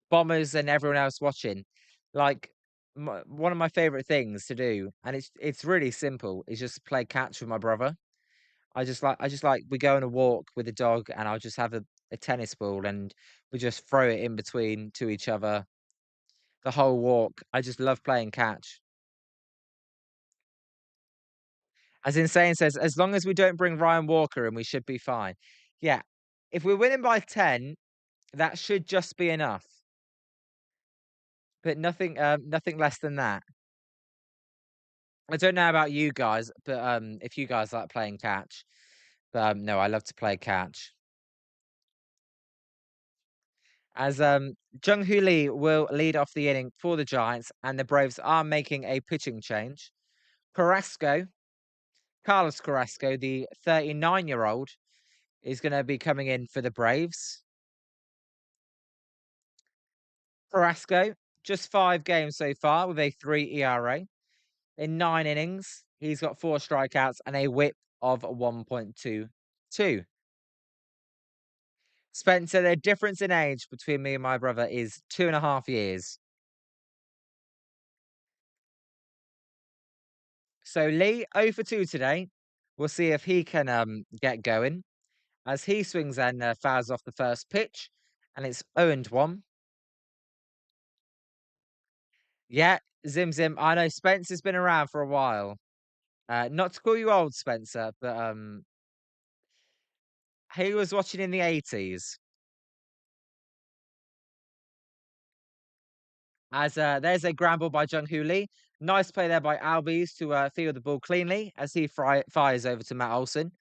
Bombers and everyone else watching. Like one of my favorite things to do, and it's really simple, is just play catch with my brother. I just like we go on a walk with the dog, and I'll just have a tennis ball, and we just throw it in between to each other the whole walk. I just love playing catch. As Insane says, as long as we don't bring Ryan Walker in, we should be fine. Yeah, if we're winning by 10, that should just be enough. But nothing less than that. I don't know about you guys, but, if you guys like playing catch, but, no, I love to play catch. As, Jung-Hoo Lee will lead off the inning for the Giants, and the Braves are making a pitching change. Carrasco, Carlos Carrasco, the 39-year-old, is gonna be coming in for the Braves. Carrasco, just 5 games so far with a 3 ERA. In 9 innings, he's got 4 strikeouts and a WHIP of 1.22. Spencer, the difference in age between me and my brother is 2.5 years. So Lee, 0 for 2 today. We'll see if he can get going as he swings and fouls off the first pitch, and it's 0-1. Yeah, Zim Zim. I know Spencer's been around for a while. Not to call you old, Spencer, but he was watching in the 80s. As there's a ground ball by Jung Hoo Lee. Nice play there by Albies to field the ball cleanly as he fires over to Matt Olson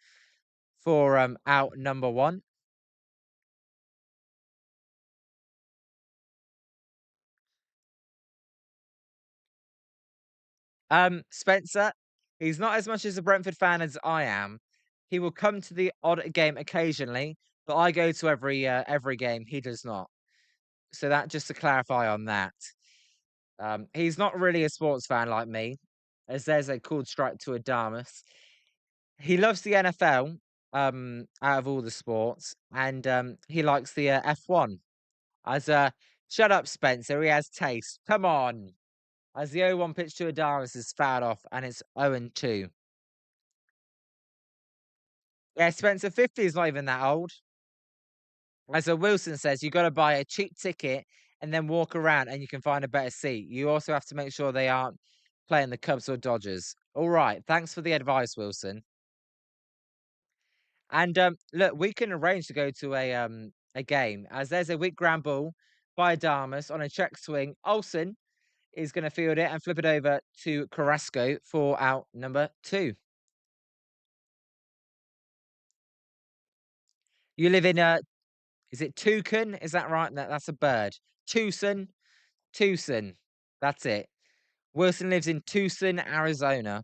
for out number 1. Spencer, he's not as much as a Brentford fan as I am. He will come to the odd game occasionally, but I go to every game. He does not. So that just to clarify on that. He's not really a sports fan like me, as there's a called strike to Adamus. He loves the NFL, out of all the sports, and he likes the F1. As shut up, Spencer. He has taste. Come on. As the 0-1 pitch to Adamas is fouled off, and it's 0-2. Yeah, Spencer, 50 is not even that old. As a Wilson says, you got to buy a cheap ticket and then walk around, and you can find a better seat. You also have to make sure they aren't playing the Cubs or Dodgers. All right, thanks for the advice, Wilson. And look, we can arrange to go to a game as there's a weak ground ball by Adamas on a check swing. Olsen is going to field it and flip it over to Carrasco for out number 2. You live in is it Toucan? Is that right? That's a bird. Tucson, Tucson. That's it. Wilson lives in Tucson, Arizona.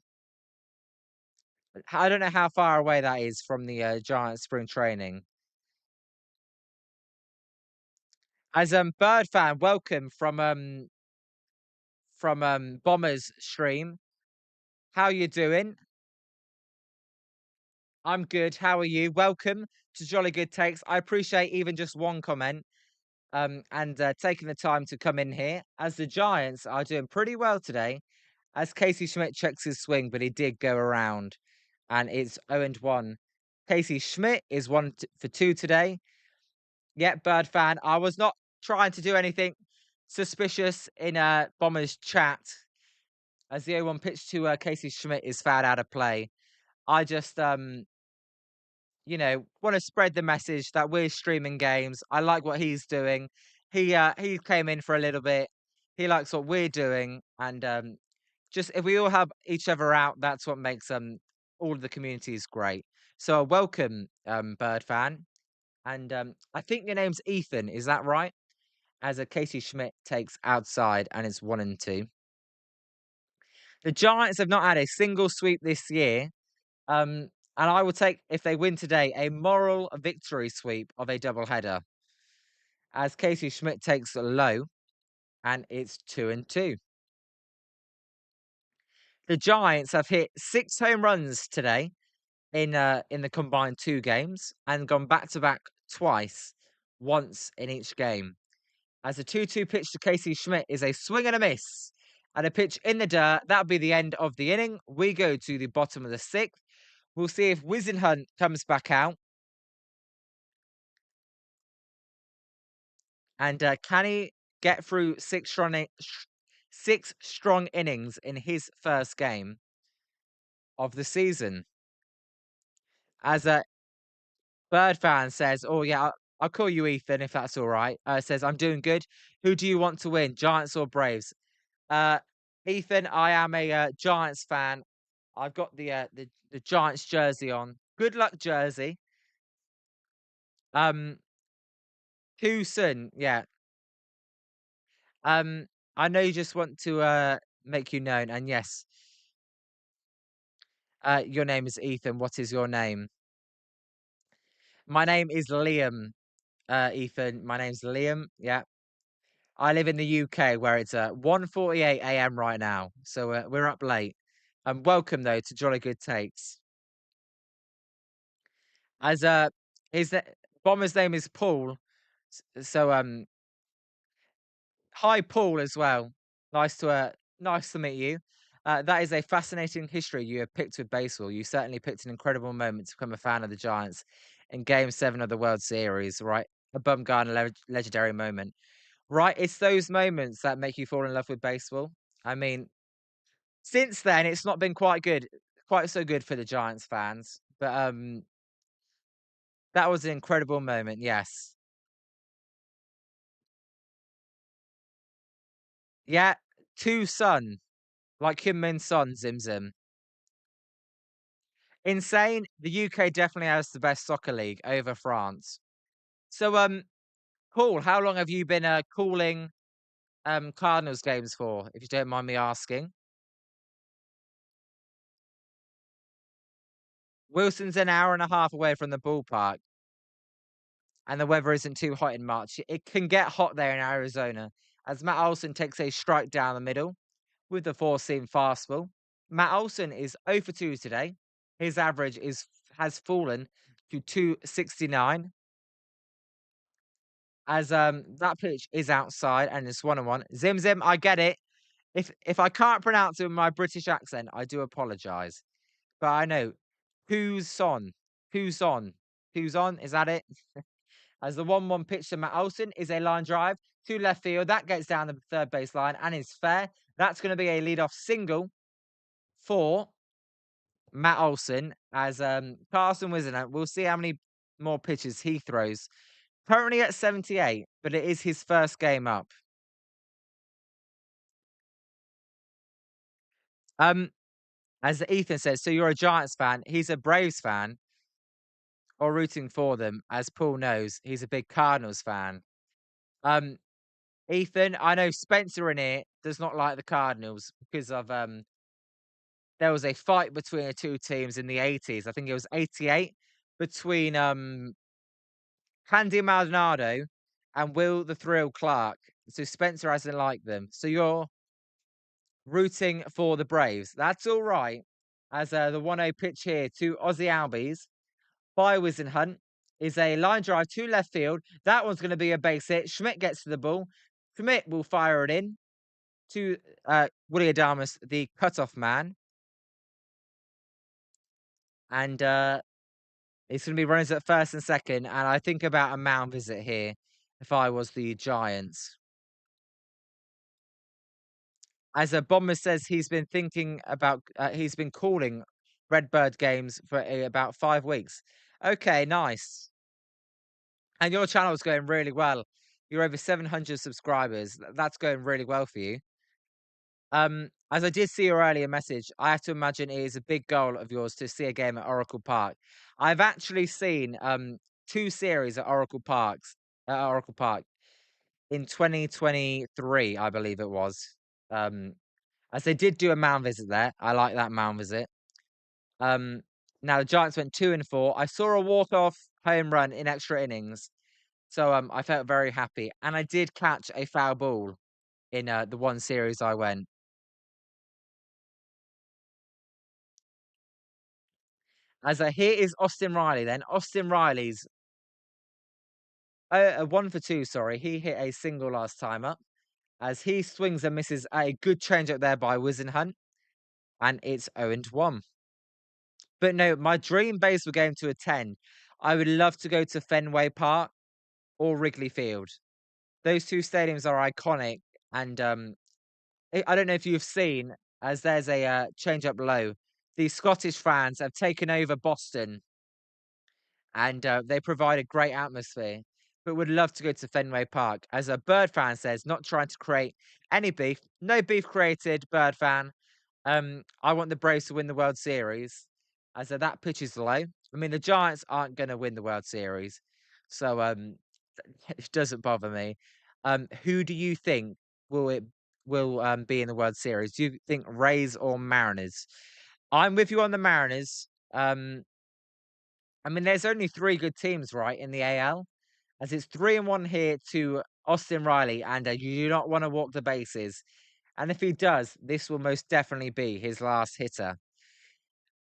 I don't know how far away that is from the Giants spring training. As bird fan, welcome from Bombers stream. How you doing? I'm good. How are you? Welcome to Jolly Good Takes. I appreciate even just one comment. and taking the time to come in here, as the Giants are doing pretty well today. As Casey Schmidt checks his swing, but he did go around, and it's 0-1. Casey Schmidt is for 2 today. Yeah, Bird fan. I was not trying to do anything suspicious in Bombers chat, as the 0-1 pitch to Casey Schmidt is fouled out of play. I just want to spread the message that we're streaming games. I like what he's doing. He came in for a little bit. He likes what we're doing, and just if we all help each other out, that's what makes all of the communities great. So welcome, Bird fan, and I think your name's Ethan. Is that right? As a Casey Schmidt takes outside, and it's 1-2. The Giants have not had a single sweep this year. And I will take, if they win today, a moral victory sweep of a doubleheader. As Casey Schmidt takes a low, and it's 2-2. The Giants have hit 6 home runs today in the combined 2 games, and gone back to back twice, once in each game. As a 2-2 pitch to Casey Schmidt is a swing and a miss, and a pitch in the dirt. That'll be the end of the inning. We go to the bottom of the 6th. We'll see if Wizenhunt comes back out. And can he get through 6 strong innings in his first game of the season? As a Bird fan says, "Oh yeah, I'll call you Ethan if that's all right." Says, "I'm doing good. Who do you want to win, Giants or Braves?" Uh, Ethan, I am a Giants fan. I've got the Giants jersey on. Good luck jersey. Um, Houston, yeah. Um, I know you just want to make you known, and yes, your name is Ethan. What is your name? My name is Liam. Ethan, my name's Liam. Yeah, I live in the UK where it's 1:48 a.m. right now, so we're up late. Welcome though to Jolly Good Takes. As his na- Bomber's name is Paul, so hi Paul as well. Nice to meet you. That is a fascinating history you have picked with baseball. You certainly picked an incredible moment to become a fan of the Giants in Game 7 of the World Series, right? A Bumgarner legendary moment. Right, it's those moments that make you fall in love with baseball. I mean, since then, it's not been quite so good for the Giants fans. But that was an incredible moment. Yes, yeah, two Sun, like Kim Min Son, Zim Zim. Insane. The UK definitely has the best soccer league over France. So, Paul, how long have you been calling Cardinals games for? If you don't mind me asking. Wilson's an hour and a half away from the ballpark, and the weather isn't too hot in March. It can get hot there in Arizona, as Matt Olson takes a strike down the middle with the four-seam fastball. Matt Olson is 0 for 2 today. His average has fallen to 269, as that pitch is outside and it's 1-1. Zim Zim, I get it. If I can't pronounce it with my British accent, I do apologise. But I know who's on, who's on, who's on. Is that it? As the 1-1 pitch to Matt Olson is a line drive to left field. That gets down the third base line and is fair. That's going to be a leadoff single for Matt Olson, as Carson Wizard. We'll see how many more pitches he throws. Currently at 78, but it is his first game up. Um, as Ethan says, so you're a Giants fan. He's a Braves fan, or rooting for them. As Paul knows, he's a big Cardinals fan. Um, Ethan, I know Spencer in here does not like the Cardinals because of there was a fight between the two teams in the 80s. I think it was 88 between Candy Maldonado and Will the Thrill Clark. So Spencer hasn't liked them. So you're rooting for the Braves. That's all right. As the 1-0 pitch here to Ozzy Albies by Wizenhunt is a line drive to left field. That one's going to be a base hit. Schmidt gets to the ball. Schmidt will fire it in to Willie Adamas, the cutoff man. And it's going to be runners at first and second. And I think about a mound visit here if I was the Giants. As a Bomber says, he's been thinking about, he's been calling Redbird games for about 5 weeks. Okay, nice. And your channel is going really well. You're over 700 subscribers. That's going really well for you. As I did see your earlier message, I have to imagine it is a big goal of yours to see a game at Oracle Park. I've actually seen two series at Oracle Park in 2023, I believe it was. Um, as they did do a mound visit there. I like that mound visit. Um, Now the Giants went 2-4. I saw a walk-off home run in extra innings, so I felt very happy, and I did catch a foul ball in the one series I went. As here is Austin Riley. Then Austin Riley's 1 for 2. Sorry, he hit a single last time up. As he swings and misses a good changeup there by Wizenhunt, and it's 0-1. But no, my dream baseball game to attend, I would love to go to Fenway Park or Wrigley Field. Those two stadiums are iconic, and I don't know if you've seen, as there's a change up low. The Scottish fans have taken over Boston, and they provide a great atmosphere. But would love to go to Fenway Park, as a Bird fan says, not trying to create any beef, no beef created. Bird fan, I want the Braves to win the World Series, as that pitch is low. I mean, the Giants aren't going to win the World Series, so it doesn't bother me. Who do you think will be in the World Series? Do you think Rays or Mariners? I'm with you on the Mariners. I mean, there's only three good teams, right, in the AL, as it's 3-1 here to Austin Riley, and you do not want to walk the bases. And if he does, this will most definitely be his last hitter.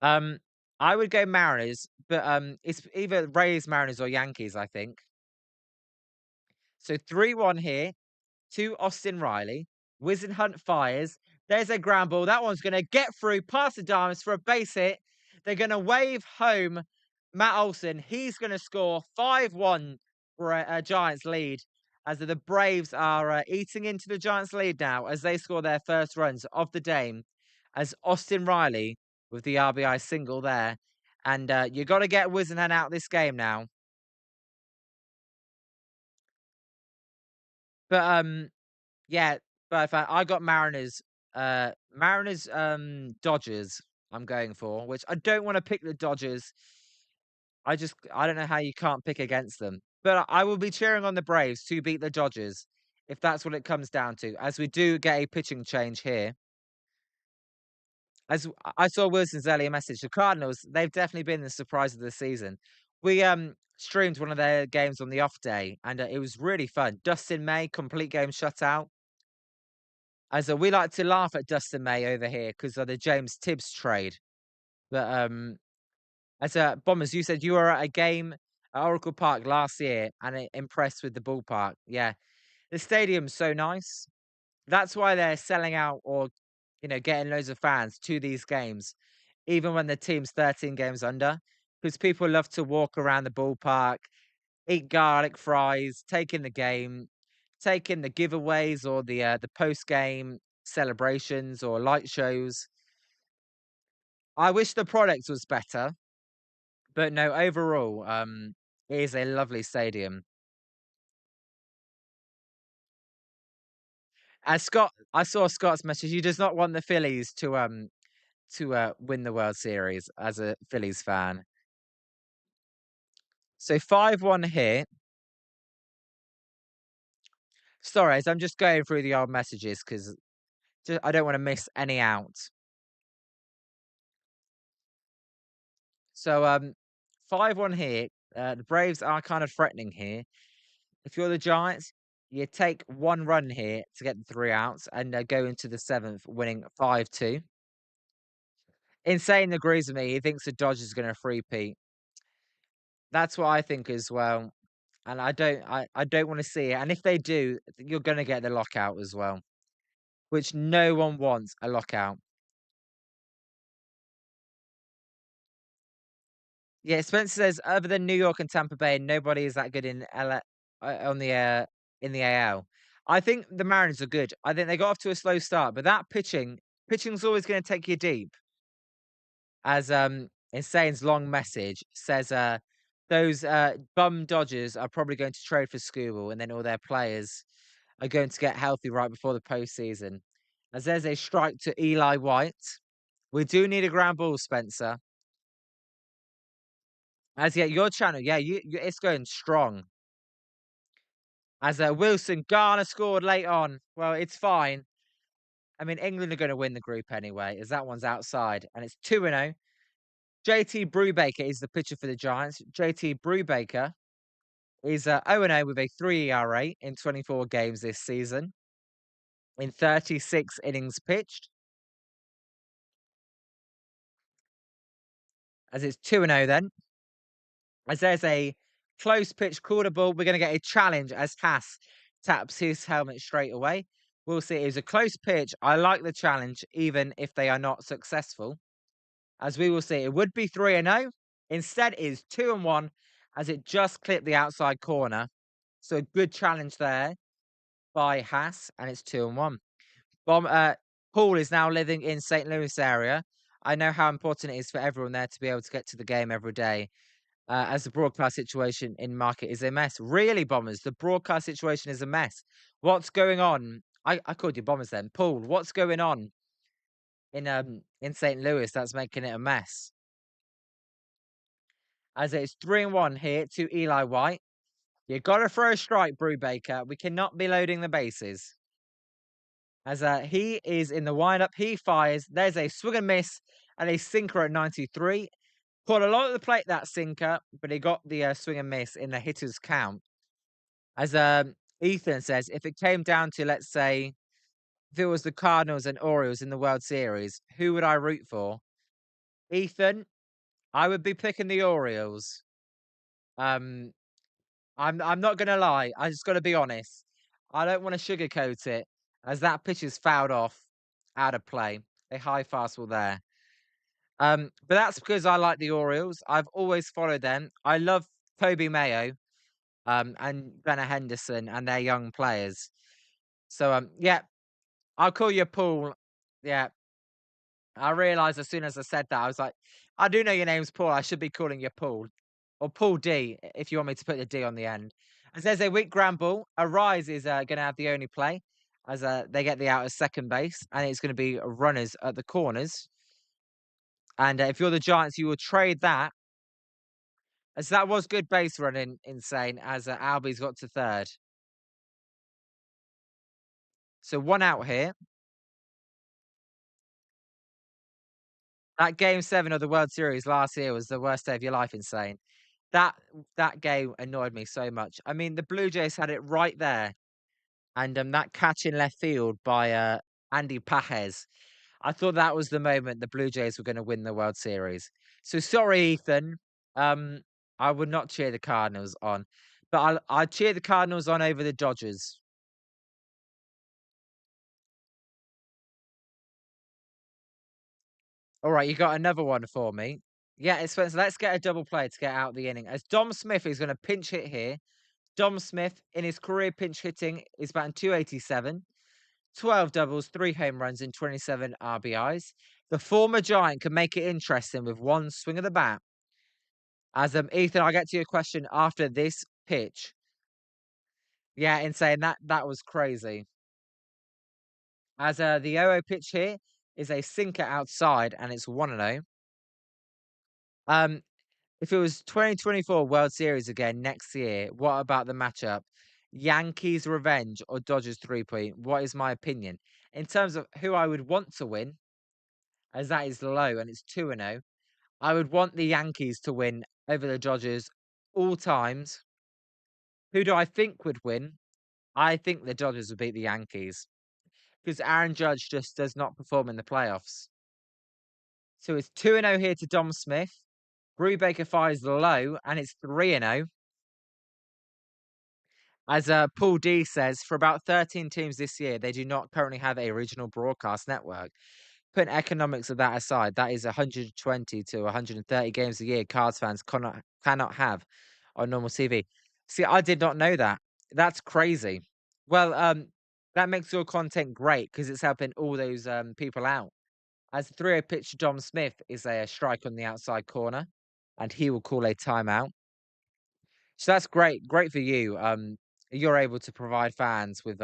Um, I would go Mariners, but it's either Rays, Mariners, or Yankees, I think. So 3-1 here to Austin Riley. Wizenhunt fires. There's a ground ball. That one's going to get through past the diamonds for a base hit. They're going to wave home Matt Olson. He's going to score 5-1 for a Giants lead, as the Braves are eating into the Giants lead now as they score their first runs of the day, as Austin Riley with the RBI single there. And you got to get Wizenhunt out this game now. But yeah, but I got Mariners, Dodgers I'm going for, which I don't wanna pick the Dodgers. I don't know how you can't pick against them. But I will be cheering on the Braves to beat the Dodgers, if that's what it comes down to, as we do get a pitching change here. As I saw Wilson's earlier message, the Cardinals, they've definitely been the surprise of the season. We streamed one of their games on the off day, and it was really fun. Dustin May, complete game shutout. As we like to laugh at Dustin May over here because of the James Tibbs trade. But as Bombers, you said you were at a game at Oracle Park last year and impressed with the ballpark. Yeah, the stadium's so nice. That's why they're selling out, or getting loads of fans to these games, even when the team's 13 games under, because people love to walk around the ballpark, eat garlic fries, take in the game, take in the giveaways or the post game celebrations or light shows. I wish the product was better, but no, overall, it is a lovely stadium. As Scott, I saw Scott's message. He does not want the Phillies to win the World Series as a Phillies fan. So 5-1 here. Sorry, as I'm just going through the old messages because I don't want to miss any out. So 5-1 here. The Braves are kind of threatening here. If you're the Giants, you take one run here to get the 3 outs and go into the 7th, winning 5-2. Insane agrees with me. He thinks the Dodgers are going to 3-peat. That's what I think as well. And I don't wanna see it, and if they do, you're gonna get the lockout as well, which no one wants a lockout. Yeah, Spencer says, "Other than New York and Tampa Bay, nobody is that good in LA on in the AL." I think the Mariners are good. I think they got off to a slow start, but that pitching's always gonna take you deep. As, Insane's long message says, "Those, bum Dodgers are probably going to trade for Skubal, and then all their players are going to get healthy right before the postseason." As there's a strike to Eli White. We do need a ground ball, Spencer. As yet, your channel, yeah, you it's going strong. As, Wilson Garner scored late on. Well, it's fine. I mean, England are gonna win the group anyway, as that one's outside, and it's 2-0. JT Brubaker is the pitcher for the Giants. JT Brubaker is 0-0 with a 3 ERA in 24 games this season, in 36 innings pitched, as it's 2-0 then. As there's a close pitch called a ball, we're going to get a challenge as Haas taps his helmet straight away. We'll see. It was a close pitch. I like the challenge, even if they are not successful. As we will see, it would be 3-0. Instead, it is 2-1, as it just clipped the outside corner. So a good challenge there by Haas, and it's 2-1. Bomb Paul is now living in St. Louis area. I know how important it is for everyone there to be able to get to the game every day, as the broadcast situation in market is a mess. Really, Bombers, the broadcast situation is a mess. What's going on? I called you Bombers then. Paul, what's going on in St. Louis that's making it a mess? As it's 3-1 here to Eli White. You gotta throw a strike, Brubaker. We cannot be loading the bases. As he is in the windup, he fires. There's a swing and miss and a sinker at 93. Put a lot of the plate that sinker, but he got the swing and miss in the hitter's count. As Ethan says, if it came down to, let's say, if it was the Cardinals and Orioles in the World Series, who would I root for? Ethan, I would be picking the Orioles. Um, I'm not gonna lie. I just got to be honest. I don't want to sugarcoat it, as that pitch is fouled off, out of play. A high fastball there. But that's because I like the Orioles. I've always followed them. I love Toby Mayo, and Benner Henderson and their young players. So yeah, I'll call you Paul. Yeah, I realised as soon as I said that, I was like, I do know your name's Paul. I should be calling you Paul. Or Paul D, if you want me to put the D on the end. As there's a weak ground ball, Arise is going to have the only play as they get the out of second base, and it's going to be runners at the corners. And if you're the Giants, you will trade that, as that was good base running, Insane, as Albie's got to third. So one out here. That game 7 of the World Series last year was the worst day of your life, Insane. That that game annoyed me so much. I mean, the Blue Jays had it right there, and that catch in left field by Andy Pajes. I thought that was the moment the Blue Jays were going to win the World Series. So sorry, Ethan. Um, I would not cheer the Cardinals on, but I'd cheer the Cardinals on over the Dodgers. All right, you got another one for me. Yeah, it's Spencer. Let's get a double play to get out the inning. As Dom Smith is going to pinch hit here. Dom Smith, in his career pinch hitting, is batting 287, 12 doubles, 3 home runs, and 27 RBIs. The former Giant can make it interesting with one swing of the bat. As Ethan, I'll get to your question after this pitch. Yeah, insane. That was crazy. As the 0 pitch here is a sinker outside, and it's 1-0. Um, if it was 2024 World Series again next year, what about the matchup? Yankees revenge or Dodgers 3-point? What is my opinion? In terms of who I would want to win, as that is low and it's 2-0, I would want the Yankees to win over the Dodgers all times. Who do I think would win? I think the Dodgers would beat the Yankees because Aaron Judge just does not perform in the playoffs. So it's 2-0 here to Dom Smith. Brubaker fires low, and it's 3-0. As Paul D says, for about 13 teams this year, they do not currently have a regional broadcast network. Putting economics of that aside, that is 120 to 130 games a year cards fans cannot have on normal TV. See, I did not know that. That's crazy. Well, that makes your content great because it's helping all those people out. As the 3-0 pitch to Dom Smith is a strike on the outside corner, and he will call a timeout. So that's great. Great for you. You're able to provide fans with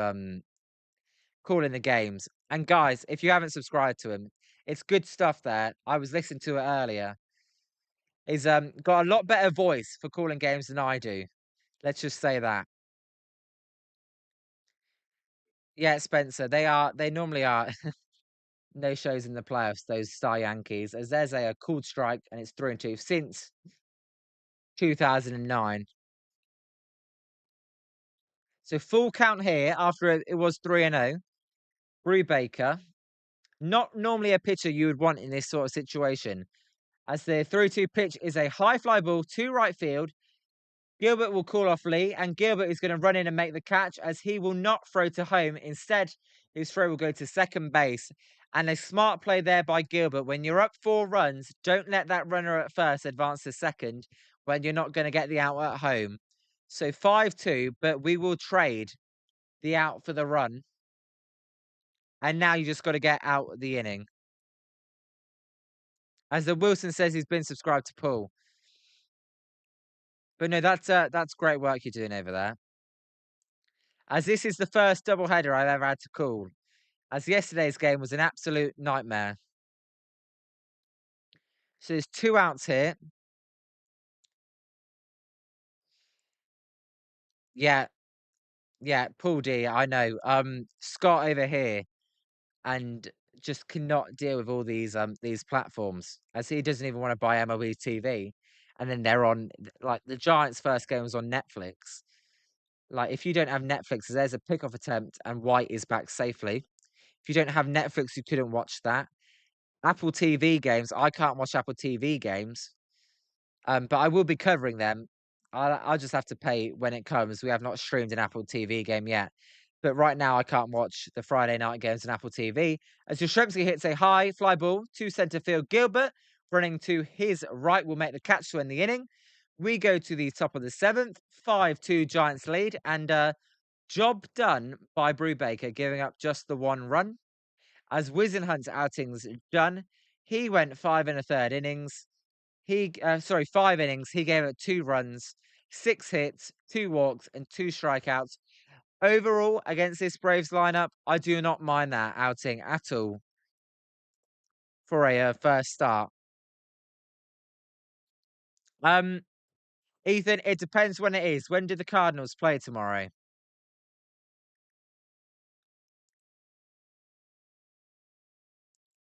calling the games. And guys, if you haven't subscribed to him, it's good stuff there. I was listening to it earlier. He's got a lot better voice for calling games than I do. Let's just say that. Yeah, Spencer, they normally are no shows in the playoffs, those star Yankees, as there's a called strike and it's 3-2 since 2009. So full count here after it was 3-0. Brubaker, not normally a pitcher you would want in this sort of situation. As the 3-2 pitch is a high fly ball to right field. Gilbert will call off Lee, and Gilbert is going to run in and make the catch as he will not throw to home. Instead, his throw will go to second base. And a smart play there by Gilbert. When you're up 4 runs, don't let that runner at first advance to second when you're not going to get the out at home. So 5-2, but we will trade the out for the run. And now you just got to get out of the inning. As the Wilson says he's been subscribed to Paul. But no, that's great work you're doing over there. As this is the first doubleheader I've ever had to call, as yesterday's game was an absolute nightmare. So there's 2 outs here. Yeah, yeah, Paul D, I know. Scott over here and just cannot deal with all these platforms as he doesn't even want to buy MLB TV. And then they're on like the Giants' first game was on Netflix. Like if you don't have Netflix, there's a pickoff attempt and White is back safely. If you don't have Netflix, you couldn't watch that. Apple TV games, I can't watch Apple TV games, but I will be covering them. I'll just have to pay when it comes. We have not streamed an Apple TV game yet. But right now, I can't watch the Friday night games on Apple TV. As Yastrzemski hits a high fly ball to centre field, Gilbert running to his right will make the catch to end the inning. We go to the top of the 7th, 5-2 Giants lead, and job done by Brubaker, giving up just the 1 run. As Wisenhunt's outings done, he went 5 1/3 innings. 5 innings. He gave it 2 runs, 6 hits, 2 walks, and 2 strikeouts. Overall, against this Braves lineup, I do not mind that outing at all for a first start. Um, Ethan, it depends when it is. When do the Cardinals play tomorrow?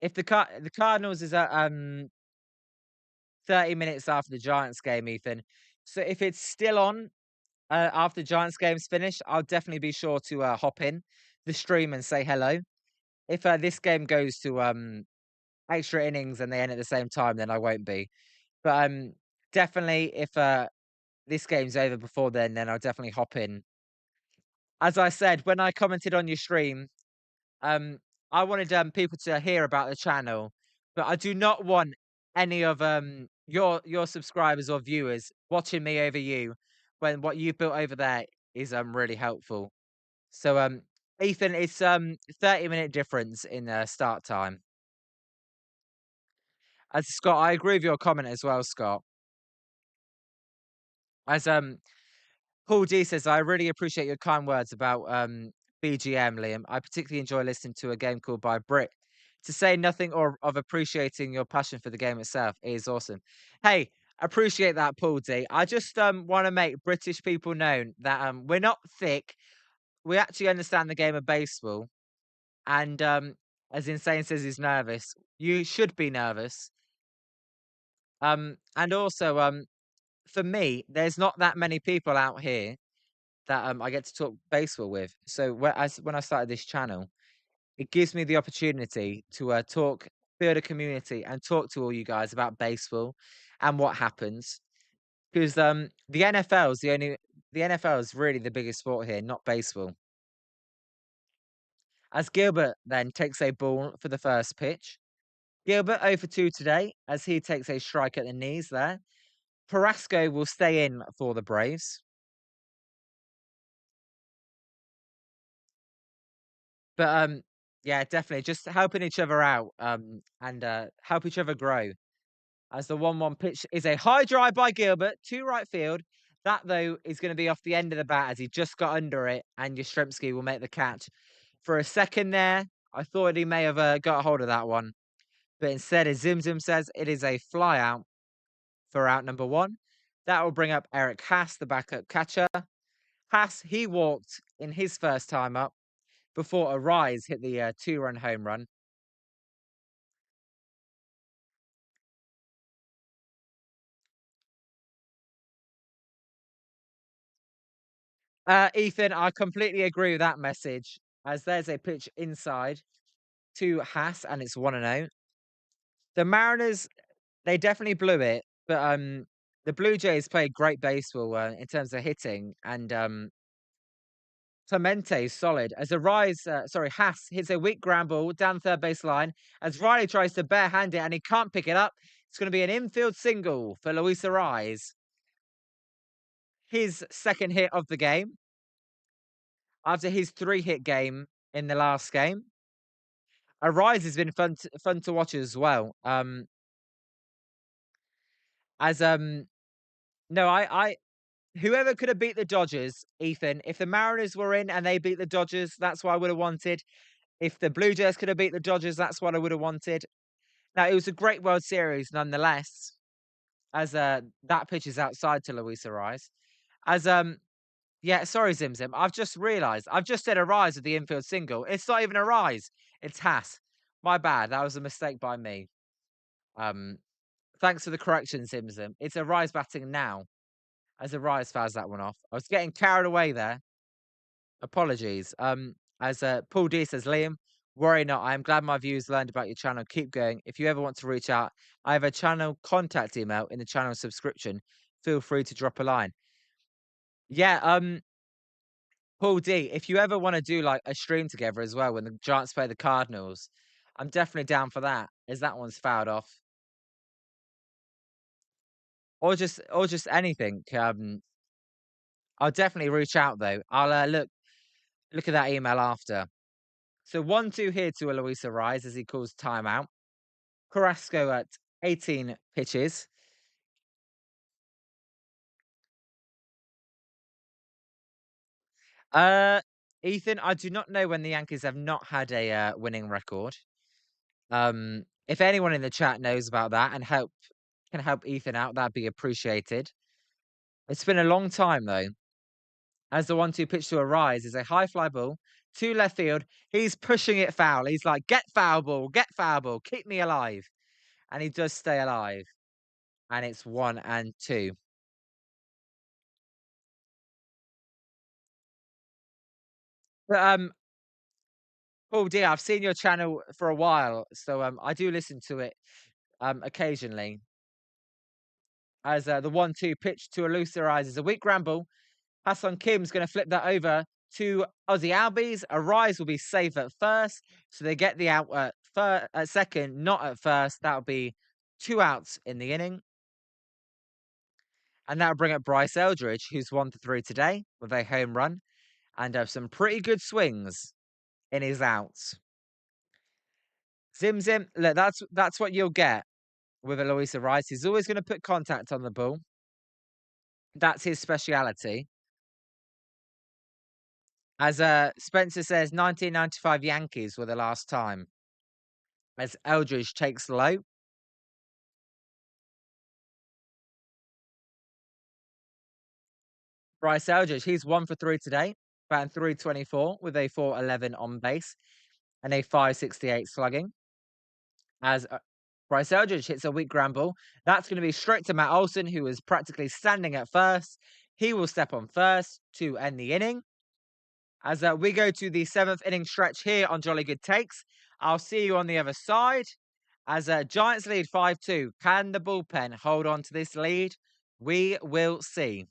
If the Cardinals is at 30 minutes after the Giants game, Ethan. So if it's still on after the Giants game's finished, I'll definitely be sure to hop in the stream and say hello. If this game goes to extra innings and they end at the same time, then I won't be. But definitely if this game's over before then I'll definitely hop in. As I said, when I commented on your stream, um, I wanted people to hear about the channel, but I do not want any of your subscribers or viewers watching me over you when what you've built over there is really helpful. So Ethan, it's 30-minute difference in start time. As Scott, I agree with your comment as well, Scott. As Paul D says, I really appreciate your kind words about BGM, Liam. I particularly enjoy listening to a game called by Brit. To say nothing or of appreciating your passion for the game itself is awesome. Hey, appreciate that, Paul D. I just want to make British people known that we're not thick. We actually understand the game of baseball. And as Insane says he's nervous, you should be nervous. And also, for me, there's not that many people out here that I get to talk baseball with. So when I started this channel, it gives me the opportunity to talk, build a community, and talk to all you guys about baseball and what happens. Because the NFL is really the biggest sport here, not baseball. As Gilbert then takes a ball for the first pitch. Gilbert 0 for 2 today as he takes a strike at the knees there. Carrasco will stay in for the Braves. But yeah, definitely just helping each other out and help each other grow. As the 1-1 pitch is a high drive by Gilbert to right field. That though is going to be off the end of the bat as he just got under it, and Yastrzemski will make the catch. For a second there, I thought he may have got a hold of that one, but instead, as Zim says, it is a fly out for out number 1. That will bring up Eric Haas, the backup catcher. Haas, he walked in his first time up before Arise hit the 2-run home run. Ethan, I completely agree with that message, as there's a pitch inside to Haas, and it's 1-0. The Mariners, they definitely blew it, but the Blue Jays played great baseball in terms of hitting, and Clemente is solid as Haas hits a weak ground ball down the third base line as Riley tries to barehand it and he can't pick it up. It's going to be an infield single for Luis Arise. His second hit of the game after his 3-hit game in the last game. Arise has been fun to watch as well. As no, I whoever could have beat the Dodgers, Ethan. If the Mariners were in and they beat the Dodgers, that's what I would have wanted. If the Blue Jays could have beat the Dodgers, that's what I would have wanted. Now it was a great World Series nonetheless, as that pitch is outside to Luis Arise. As yeah, sorry, Zim. I've just realised. I've just said Arise with the infield single. It's not even Arise. It's Haas. My bad. That was a mistake by me. Um, thanks for the correction, Zim. It's Arise batting now, as Arise fouls that one off. I was getting carried away there. Apologies. As Paul D says, Liam, worry not. I am glad my viewers learned about your channel. Keep going. If you ever want to reach out, I have a channel contact email in the channel subscription. Feel free to drop a line. Yeah, Paul D, if you ever want to do like a stream together as well when the Giants play the Cardinals, I'm definitely down for that, as that one's fouled off. Or just anything. I'll definitely reach out though. I'll look at that email after. So 1-2 here to Luis Arise as he calls timeout. Carrasco at 18 pitches. Uh, Ethan, I do not know when the Yankees have not had a winning record. If anyone in the chat knows about that and can help Ethan out, that'd be appreciated. It's been a long time though. As the 1-2 pitch to Arise is a high fly ball to left field. He's pushing it foul. He's like, get foul ball, keep me alive. And he does stay alive. And it's 1-2. But Paul D, I've seen your channel for a while, so I do listen to it occasionally. As the 1-2 pitch to Elusa Eyes is a weak ramble. Hassan Kim's going to flip that over to Ozzy Albies. Arise will be safe at first, so they get the out at second, not at first. That'll be 2 outs in the inning. And that'll bring up Bryce Eldridge, who's 1 for 3 today with a home run and some pretty good swings in his outs. Zim, look, that's what you'll get with Eloisa Rice. He's always going to put contact on the ball. That's his speciality. As Spencer says, 1995 Yankees were the last time. As Eldridge takes low. Bryce Eldridge, he's 1 for 3 today, batting .324 with a .411 on base and a .568 slugging. As Bryce Eldridge hits a weak ground ball, that's going to be straight to Matt Olson, who is practically standing at first. He will step on first to end the inning. As we go to the 7th inning stretch here on Jolly Good Takes. I'll see you on the other side As Giants lead 5-2, can the bullpen hold on to this lead? We will see.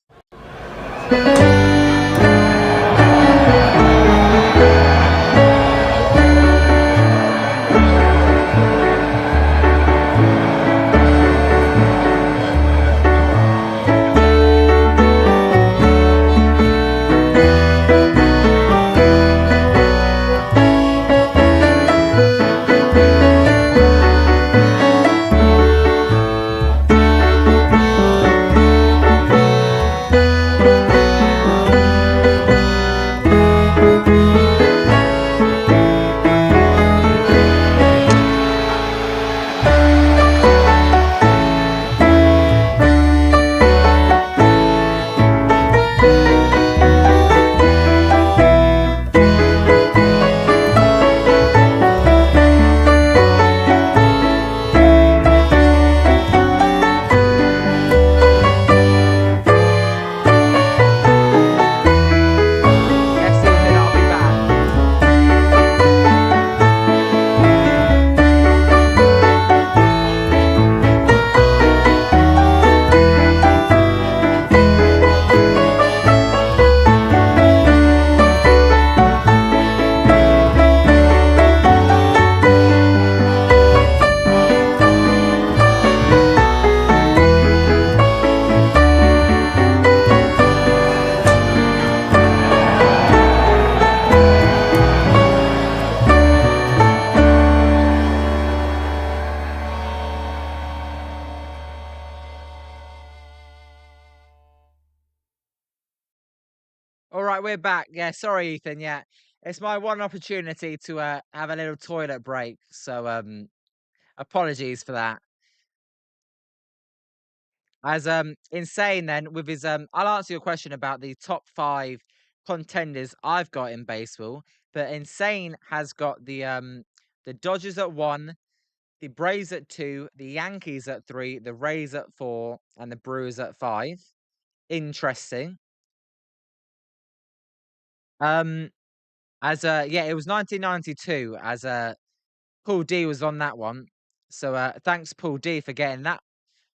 Yes, Ethan, I'll be back. All right, we're back. Yeah, sorry, Ethan. Yeah, it's my one opportunity to have a little toilet break. So apologies for that. As insane then with his I'll answer your question about the top five contenders I've got in baseball, but insane has got the Dodgers at one, the Braves at two, the Yankees at three, the Rays at four, and the Brewers at five. Interesting. Um as yeah, it was 1992 as Paul D was on that one. So thanks Paul D for getting that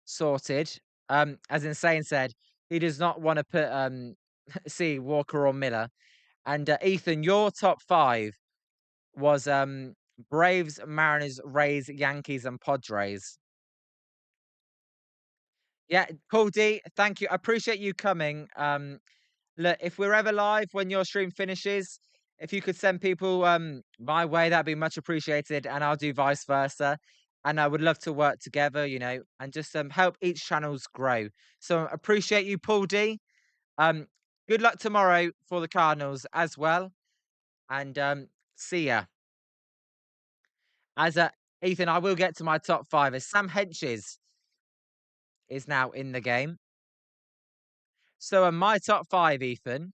sorted. As Insane said, he does not want to put see Walker or Miller. And Ethan, your top five was Braves, Mariners, Rays, Yankees, and Padres. Yeah, Paul D, thank you. I appreciate you coming. Look, if we're ever live when your stream finishes, if you could send people my way, that'd be much appreciated, and I'll do vice versa. And I would love to work together, and just help each channels grow. So appreciate you, Paul D. Um, Good luck tomorrow for the Cardinals as well, and see ya. As Ethan, I will get to my top five as Sam Henches is now in the game. So my top five, Ethan.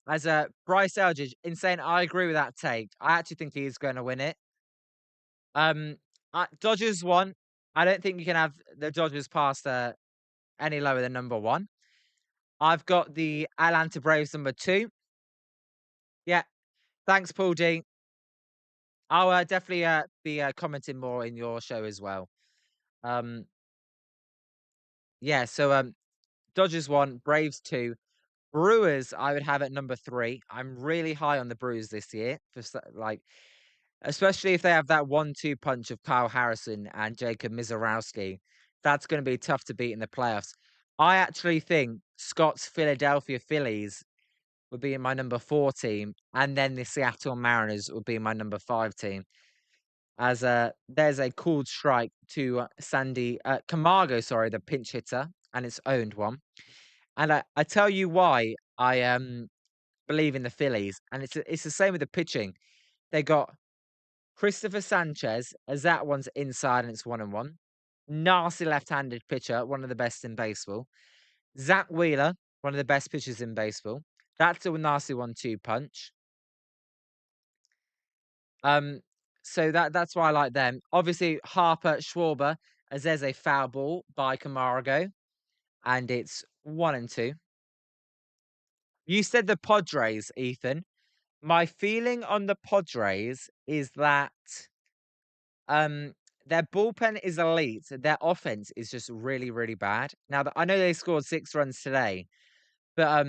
As Bryce Eldridge, insane. I agree with that take. I actually think he's going to win it. Um, Dodgers one. I don't think you can have the Dodgers past any lower than number one. I've got the Atlanta Braves number two. Yeah, thanks, Paul D. I'll definitely be commenting more in your show as well. Um, yeah. So Dodgers one, Braves two, Brewers. I would have at number three. I'm really high on the Brewers this year for like. Especially if they have that 1-2 punch of Kyle Harrison and Jacob Mizorowski. That's going to be tough to beat in the playoffs. I actually think Scott's Philadelphia Phillies would be in my number four team, and then the Seattle Mariners would be my number five team. As there's a called strike to Sandy Camargo, sorry, the pinch hitter, and it's owned one. And I tell you why I believe in the Phillies, and it's the same with the pitching. They got Christopher Sanchez, as that one's inside and it's 1-1. Nasty left-handed pitcher, one of the best in baseball. Zach Wheeler, one of the best pitchers in baseball. That's a nasty 1-2 punch. Um, so that's why I like them. Obviously, Harper Schwarber, as there's a foul ball by Camargo, and it's 1-2. You said the Padres, Ethan. My feeling on the Padres is that Um, their bullpen is elite. Their offense is just really, really bad. Now, I know they scored 6 runs today, but,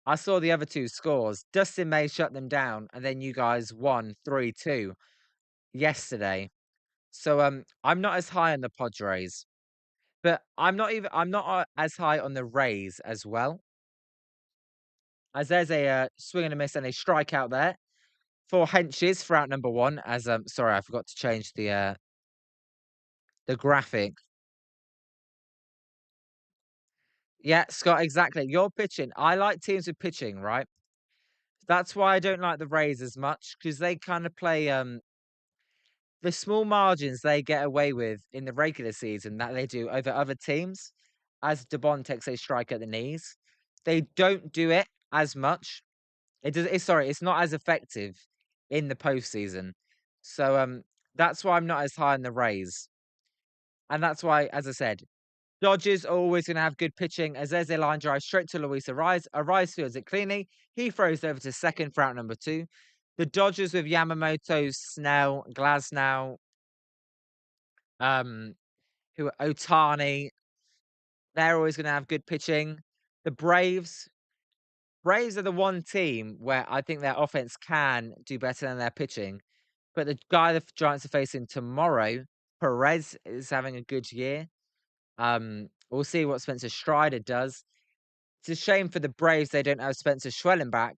I saw the other 2 scores. Dustin May shut them down, and then you guys won 3-2 yesterday. So, I'm not as high on the Padres, but I'm not, as high on the Rays as well, as there's a, swing and a miss and a strikeout there for Henches for out number 1 as, sorry, I forgot to change the graphic. Yeah, Scott, exactly. You're pitching. I like teams with pitching, right? That's why I don't like the Rays as much because they kind of play, the small margins they get away with in the regular season that they do over other teams, as DeBon takes a strike at the knees. They don't do it as much. It's not as effective in the postseason. So that's why I'm not as high on the Rays. And that's why, as I said, Dodgers are always going to have good pitching as there's a line drive straight to Luis Ariz. Ariz fields it cleanly. He throws over to second for out number 2. The Dodgers with Yamamoto, Snell, Glasnow, um, who are Otani, they're always going to have good pitching. The Braves are the one team where I think their offense can do better than their pitching. But the guy the Giants are facing tomorrow, Perez, is having a good year. We'll see what Spencer Strider does. It's a shame for the Braves they don't have Spencer Schwellen back.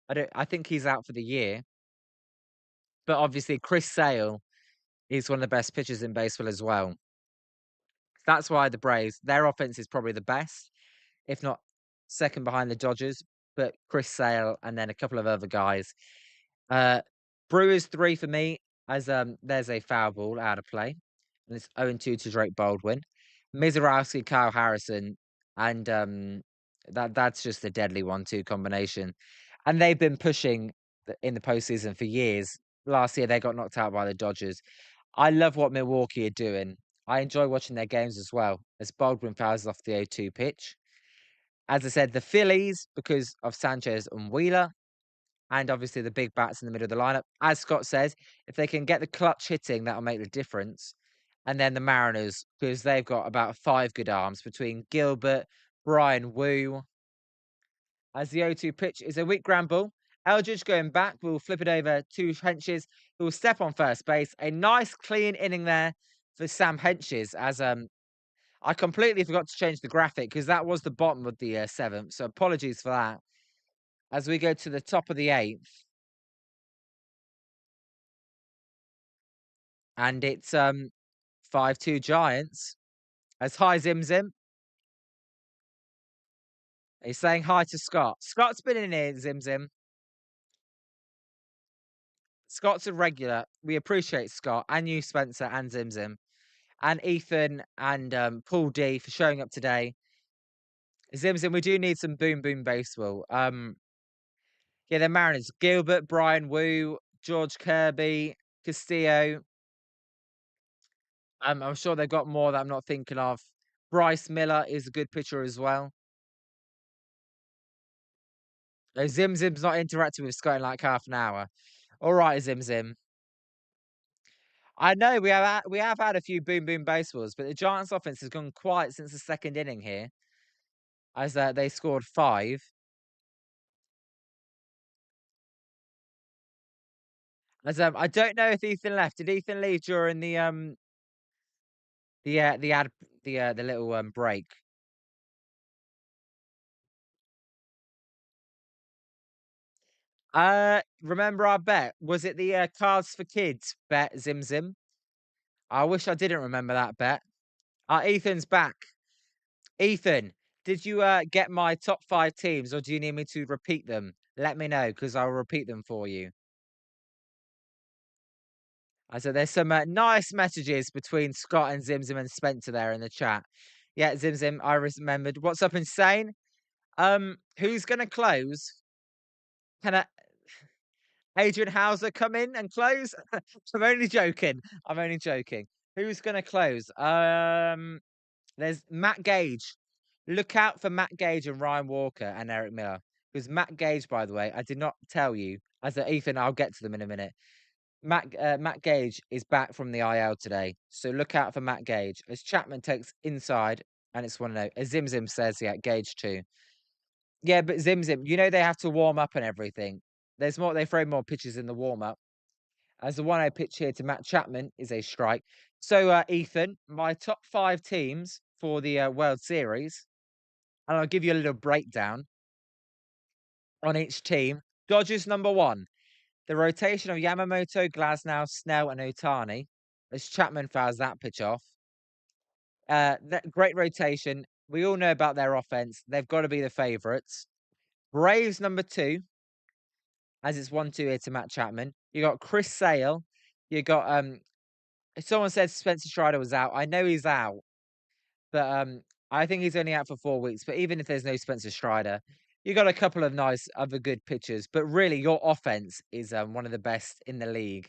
I think he's out for the year. But obviously Chris Sale is one of the best pitchers in baseball as well. That's why the Braves, their offense is probably the best, if not second behind the Dodgers, but Chris Sale and then a couple of other guys. Uh, Brewers 3 for me, as there's a foul ball out of play, and it's 0-2 to Drake Baldwin. Mizorowski, Kyle Harrison, and that's just a deadly 1-2 combination. And they've been pushing in the postseason for years. Last year they got knocked out by the Dodgers. I love what Milwaukee are doing. I enjoy watching their games as well, as Baldwin fouls off the 0-2 pitch. As I said, the Phillies, because of Sanchez and Wheeler, and obviously the big bats in the middle of the lineup. As Scott says, if they can get the clutch hitting, that'll make the difference. And then the Mariners, because they've got about 5 good arms between Gilbert, Brian Wu. As the 0-2 pitch is a weak ground ball. Eldridge going back will flip it over to Henches, who will step on first base. A nice clean inning there for Sam Henches, as I completely forgot to change the graphic because that was the bottom of the 7th. So apologies for that. As we go to the top of the 8th, and it's 5-2 Giants. As hi Zim Zim. He's saying hi to Scott. Scott's been in here, Zim Zim. Scott's a regular. We appreciate Scott and you, Spencer, and Zim Zim. And Ethan and Paul D for showing up today. Zim Zim, we do need some boom boom baseball. Yeah, the Mariners. Gilbert, Brian Wu, George Kirby, Castillo. I'm sure they've got more that I'm not thinking of. Bryce Miller is a good pitcher as well. Zim Zim's not interacting with Scott in like half an hour. All right, Zim Zim. I know we have had a few boom boom baseballs, but the Giants' offense has gone quiet since the second inning here, as they scored 5. As I don't know if Ethan left. Did Ethan leave during the ad the little break? Remember our bet? Was it the Cards for Kids bet, Zim Zim? I wish I didn't remember that bet. Ethan's back. Ethan, did you get my top 5 teams, or do you need me to repeat them? Let me know because I'll repeat them for you. I said there's some nice messages between Scott and Zim Zim and Spencer there in the chat. Yeah, Zim Zim, I remembered. What's up, Insane? Who's gonna close? Can Adrian Houser come in and close? I'm only joking. I'm only joking. Who's gonna close? There's Matt Gage. Look out for Matt Gage and Ryan Walker and Eric Miller. Because Matt Gage, by the way, I did not tell you. As Ethan, I'll get to them in a minute. Matt Gage is back from the IL today, so look out for Matt Gage as Chapman takes inside, and it's 1-0. As Zim says, yeah, Gage too. Yeah, but Zim, they have to warm up and everything. There's more. They throw more pitches in the warm up. As the 1-0 pitch here to Matt Chapman is a strike. So, Ethan, my top 5 teams for the World Series, and I'll give you a little breakdown on each team. Dodgers number 1. The rotation of Yamamoto, Glasnow, Snell, and Otani, as Chapman fouls that pitch off. That great rotation. We all know about their offense. They've got to be the favourites. Braves number 2, as it's 1-2 here to Matt Chapman. You got Chris Sale. You got someone said Spencer Strider was out. I know he's out, but I think he's only out for 4 weeks. But even if there's no Spencer Strider, you got a couple of nice other good pitchers. But really, your offense is one of the best in the league.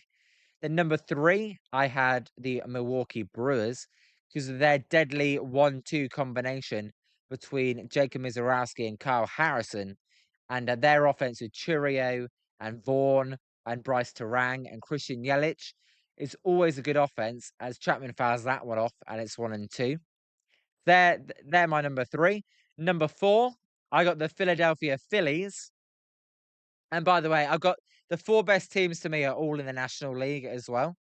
Then number 3, I had the Milwaukee Brewers because of their deadly 1-2 combination between Jacob Mizorowski and Kyle Harrison, and their offense with Churio and Vaughn and Bryce Terang and Christian Yelich is always a good offense. As Chapman fouls that one off, and it's 1-2. They're my number 3. Number 4, I got the Philadelphia Phillies. And by the way, I've got the 4 best teams to me are all in the National League as well.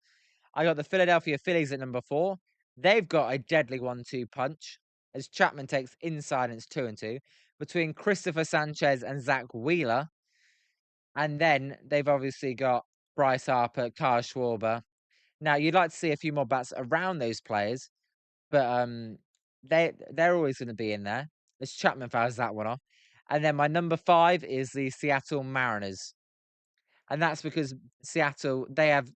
I got the Philadelphia Phillies at number 4. They've got a deadly 1-2 punch as Chapman takes inside and it's 2-2 between Christopher Sanchez and Zach Wheeler. And then they've obviously got Bryce Harper, Kyle Schwarber. Now you'd like to see a few more bats around those players, but they're always going to be in there. As Chapman fouls that one off. And then my number 5 is the Seattle Mariners. And that's because Seattle, they have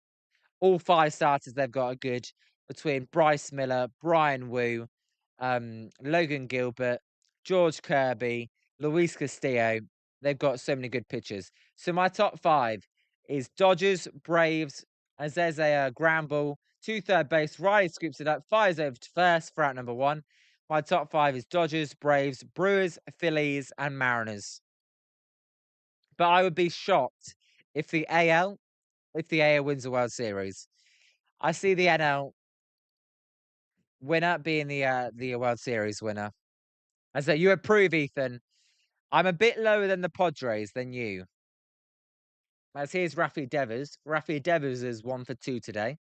all 5 starters they've got are good between Bryce Miller, Brian Wu, Logan Gilbert, George Kirby, Luis Castillo. They've got so many good pitchers. So my top 5 is Dodgers, Braves, as there's a ground ball to third base. Riley scoops it up, fires over to first for out number 1. My top 5 is Dodgers, Braves, Brewers, Phillies, and Mariners. But I would be shocked if the AL wins the World Series. I see the NL winner being the World Series winner. As that you approve, Ethan. I'm a bit lower than the Padres than you. As here's Rafi Devers. Rafi Devers is 1 for 2 today.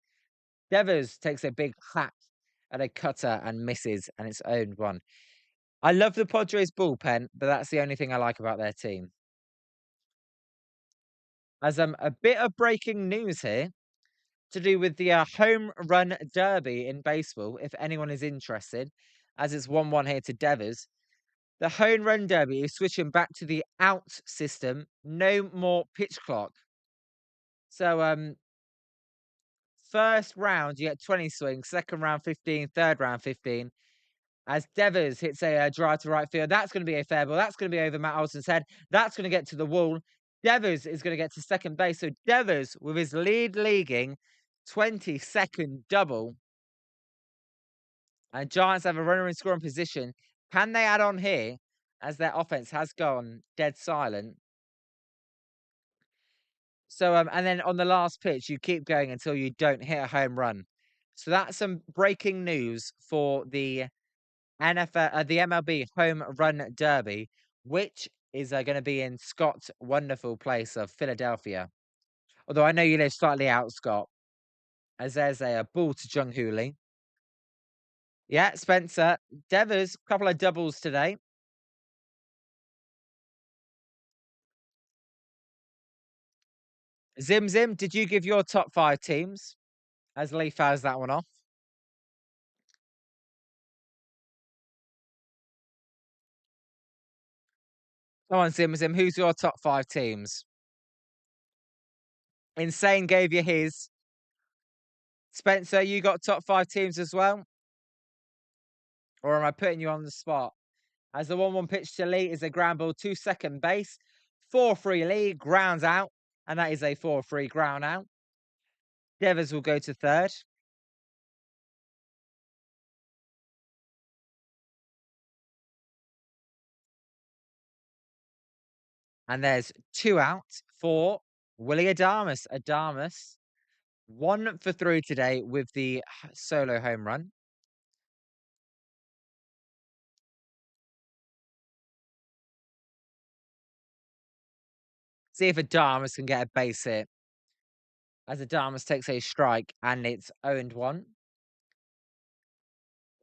Devers takes a big hack at a cutter and misses, and it's owned 1. I love the Padres bullpen, but that's the only thing I like about their team. As a bit of breaking news here to do with the home run derby in baseball, if anyone is interested, as it's 1-1 here to Devers. The home run derby is switching back to the out system. No more pitch clock. So, first round, you get 20 swings. Second round, 15. Third round, 15. As Devers hits a drive to right field, that's going to be a fair ball. That's going to be over Matt Olson's head. That's going to get to the wall. Devers is going to get to second base. So Devers, with his leaguing 22nd double, and Giants have a runner in scoring position. Can they add on here as their offense has gone dead silent? So, and then on the last pitch, you keep going until you don't hit a home run. So that's some breaking news for the NFL, the MLB Home Run Derby, which is going to be in Scott's wonderful place of Philadelphia. Although I know you live slightly out, Scott, as there's a ball to Jung Hoo Lee. Yeah, Spencer Devers, couple of doubles today. Zim, did you give your top 5 teams? As Lee fouls that one off. Come on, Zim, who's your top 5 teams? Insane gave you his. Spencer, you got top 5 teams as well? Or am I putting you on the spot? As the 1-1 pitch to Lee is a ground ball to second base. 4-3 Lee, grounds out. And that is a 4-3 ground out. Devers will go to third. And there's 2 out for Willie Adames. 1 for 3 today with the solo home run. See if Adamas can get a base hit. As Adamas takes a strike and it's 0 and 1.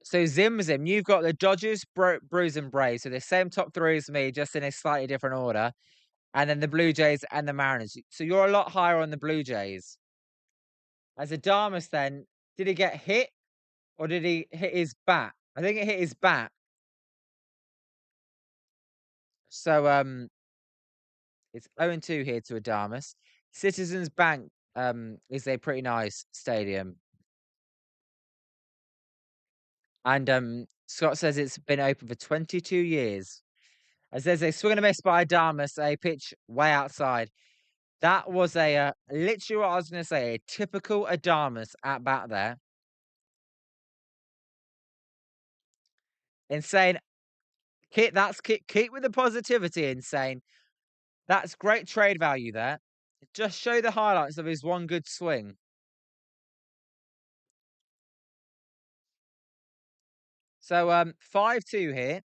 So Zim Zim, you've got the Dodgers, Brews and Braves. So the same top three as me, just in a slightly different order. And then the Blue Jays and the Mariners. So you're a lot higher on the Blue Jays. As Adamas then, did he get hit or did he hit his bat? I think it hit his bat. So it's 0 and 2 here to Adamas. Citizens Bank is a pretty nice stadium. And Scott says it's been open for 22 years. As there's a swing and a miss by Adamas, a pitch way outside. That was a literally what I was going to say, a typical Adamas at bat there. Insane. Keep with the positivity, Insane. That's great trade value there. Just show the highlights of his one good swing. So 5-2 here.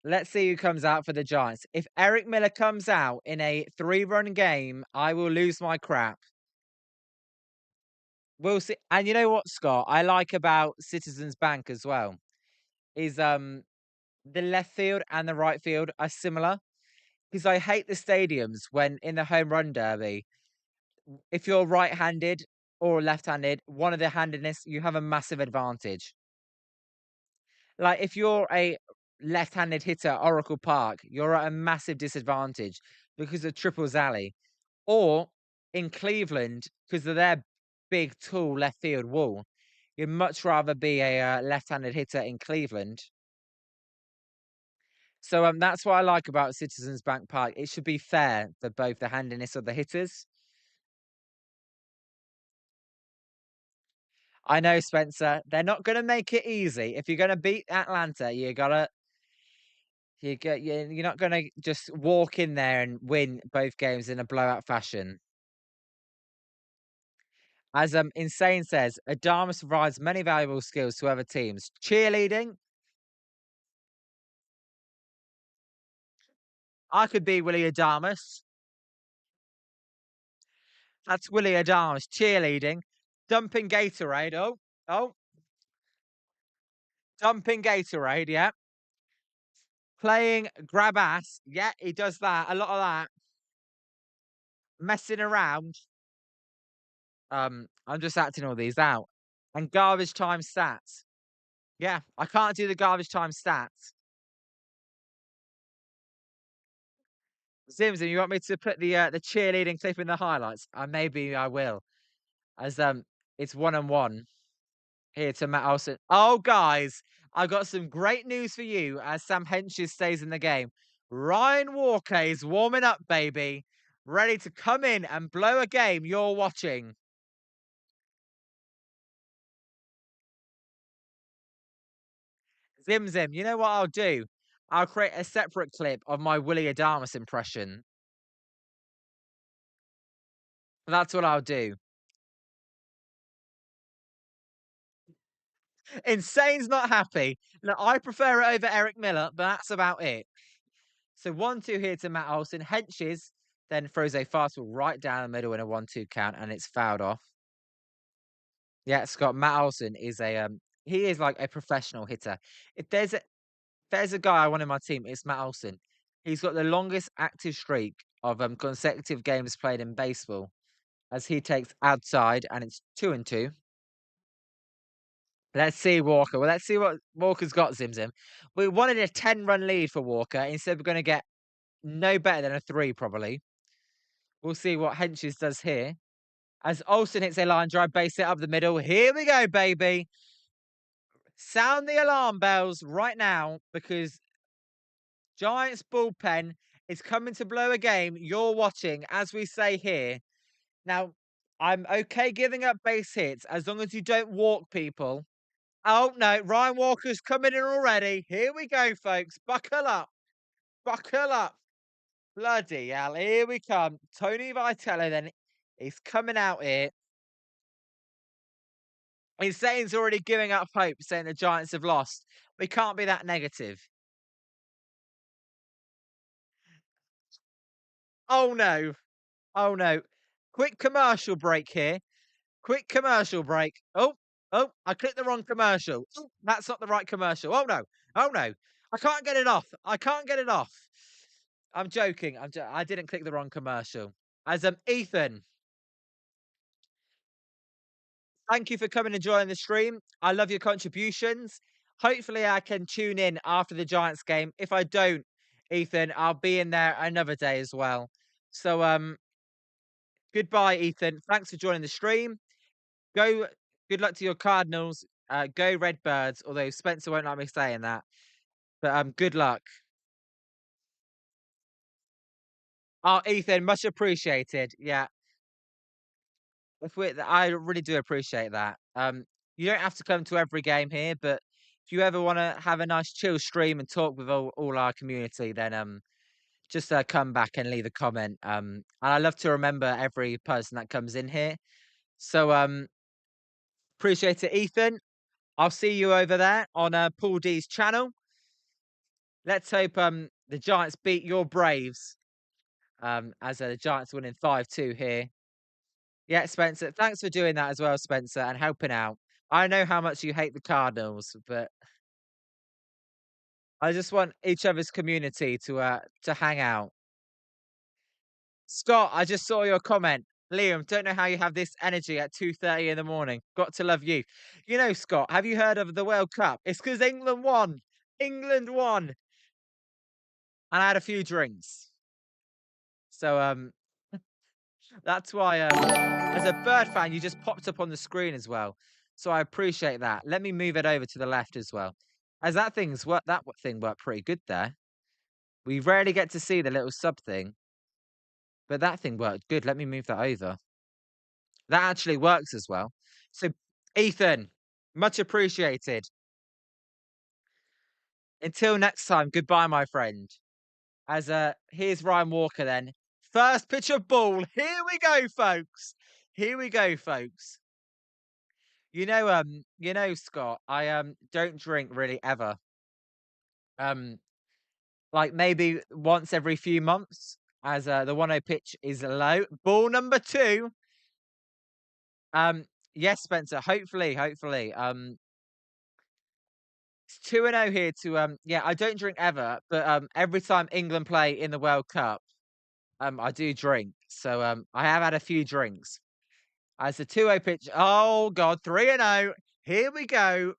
Let's see who comes out for the Giants. If Eric Miller comes out in a 3-run game, I will lose my crap. We'll see. And you know what, Scott, I like about Citizens Bank as well is the left field and the right field are similar. Because I hate the stadiums when in the home run derby, if you're right-handed or left-handed, one of the handedness, you have a massive advantage. Like if you're a left-handed hitter at Oracle Park, you're at a massive disadvantage because of Triples Alley. Or in Cleveland, because of their big, tall left field wall, you'd much rather be a left-handed hitter in Cleveland. So that's what I like about Citizens Bank Park. It should be fair for both the handiness of the hitters. I know, Spencer. They're not going to make it easy. If you're going to beat Atlanta, you're not going to just walk in there and win both games in a blowout fashion. As Insane says, Adamas provides many valuable skills to other teams. Cheerleading. I could be Willie Adamas. That's Willie Adamas. Cheerleading. Dumping Gatorade. Oh. Dumping Gatorade. Yeah. Playing grab ass. Yeah, he does that. A lot of that. Messing around. I'm just acting all these out. And garbage time stats. Yeah, I can't do the garbage time stats. Zimzim, you want me to put the cheerleading clip in the highlights? Maybe I will. As it's 1 and 1 here to Matt Olson. Oh, guys, I got some great news for you as Sam Henches stays in the game. Ryan Walker is warming up, baby, ready to come in and blow a game you're watching. Zim, you know what I'll do? I'll create a separate clip of my Willie Adamas impression. That's what I'll do. Insane's not happy. Look, I prefer it over Eric Miller, but that's about it. So 1-2 here to Matt Olson. Henches then throws a fastball right down the middle in a 1-2 count, and it's fouled off. Yeah, Scott, Matt Olson is he is like a professional hitter. If there's a guy I want in my team, it's Matt Olson. He's got the longest active streak of consecutive games played in baseball, as he takes outside, and it's 2 and 2. Let's see Walker. Well, let's see what Walker's got, Zim. We wanted a 10-run lead for Walker. Instead, we're going to get no better than a 3, probably. We'll see what Henches does here. As Olsen hits a line drive, base hit up the middle. Here we go, baby. Sound the alarm bells right now because Giants bullpen is coming to blow a game you're watching, as we say here. Now, I'm okay giving up base hits as long as you don't walk people. Oh, no, Ryan Walker's coming in already. Here we go, folks. Buckle up. Buckle up. Bloody hell, here we come. Tony Vitello then he's coming out here. He's saying he's already giving up hope, saying the Giants have lost. We can't be that negative. Oh no. Oh no. Quick commercial break here. Quick commercial break. Oh, oh, I clicked the wrong commercial. Oh, that's not the right commercial. Oh no. Oh no. I can't get it off. I can't get it off. I'm joking. I didn't click the wrong commercial. As Ethan, thank you for coming and joining the stream. I love your contributions. Hopefully, I can tune in after the Giants game. If I don't, Ethan, I'll be in there another day as well. So, goodbye, Ethan. Thanks for joining the stream. Go. Good luck to your Cardinals. Go Redbirds. Although Spencer won't like me saying that, but good luck. Oh, Ethan, much appreciated. Yeah, I really do appreciate that. You don't have to come to every game here, but if you ever want to have a nice chill stream and talk with all our community, then just come back and leave a comment. And I love to remember every person that comes in here. So appreciate it, Ethan. I'll see you over there on Paul D's channel. Let's hope the Giants beat your Braves. As the Giants winning 5-2 here. Yeah, Spencer. Thanks for doing that as well, Spencer, and helping out. I know how much you hate the Cardinals, but I just want each other's community to hang out. Scott, I just saw your comment. Liam, don't know how you have this energy at 2:30 in the morning. Got to love you. You know, Scott, have you heard of the World Cup? It's because England won. England won. And I had a few drinks. So that's why as a bird fan, you just popped up on the screen as well. So I appreciate that. Let me move it over to the left as well. As that thing worked pretty good there. We rarely get to see the little sub thing, but that thing worked good. Let me move that over. That actually works as well. So Ethan, much appreciated. Until next time, goodbye, my friend. As here's Ryan Walker then. First pitch of ball. Here we go, folks. Here we go, folks. Scott, I don't drink really ever. Um, like maybe once every few months, as the 1-0 pitch is low. Ball number two. Yes, Spencer. Hopefully. It's 2-0 here to yeah, I don't drink ever, but every time England play in the World Cup, I do drink. So I have had a few drinks. As the 2-0 pitch. Oh god, 3-0. Here we go.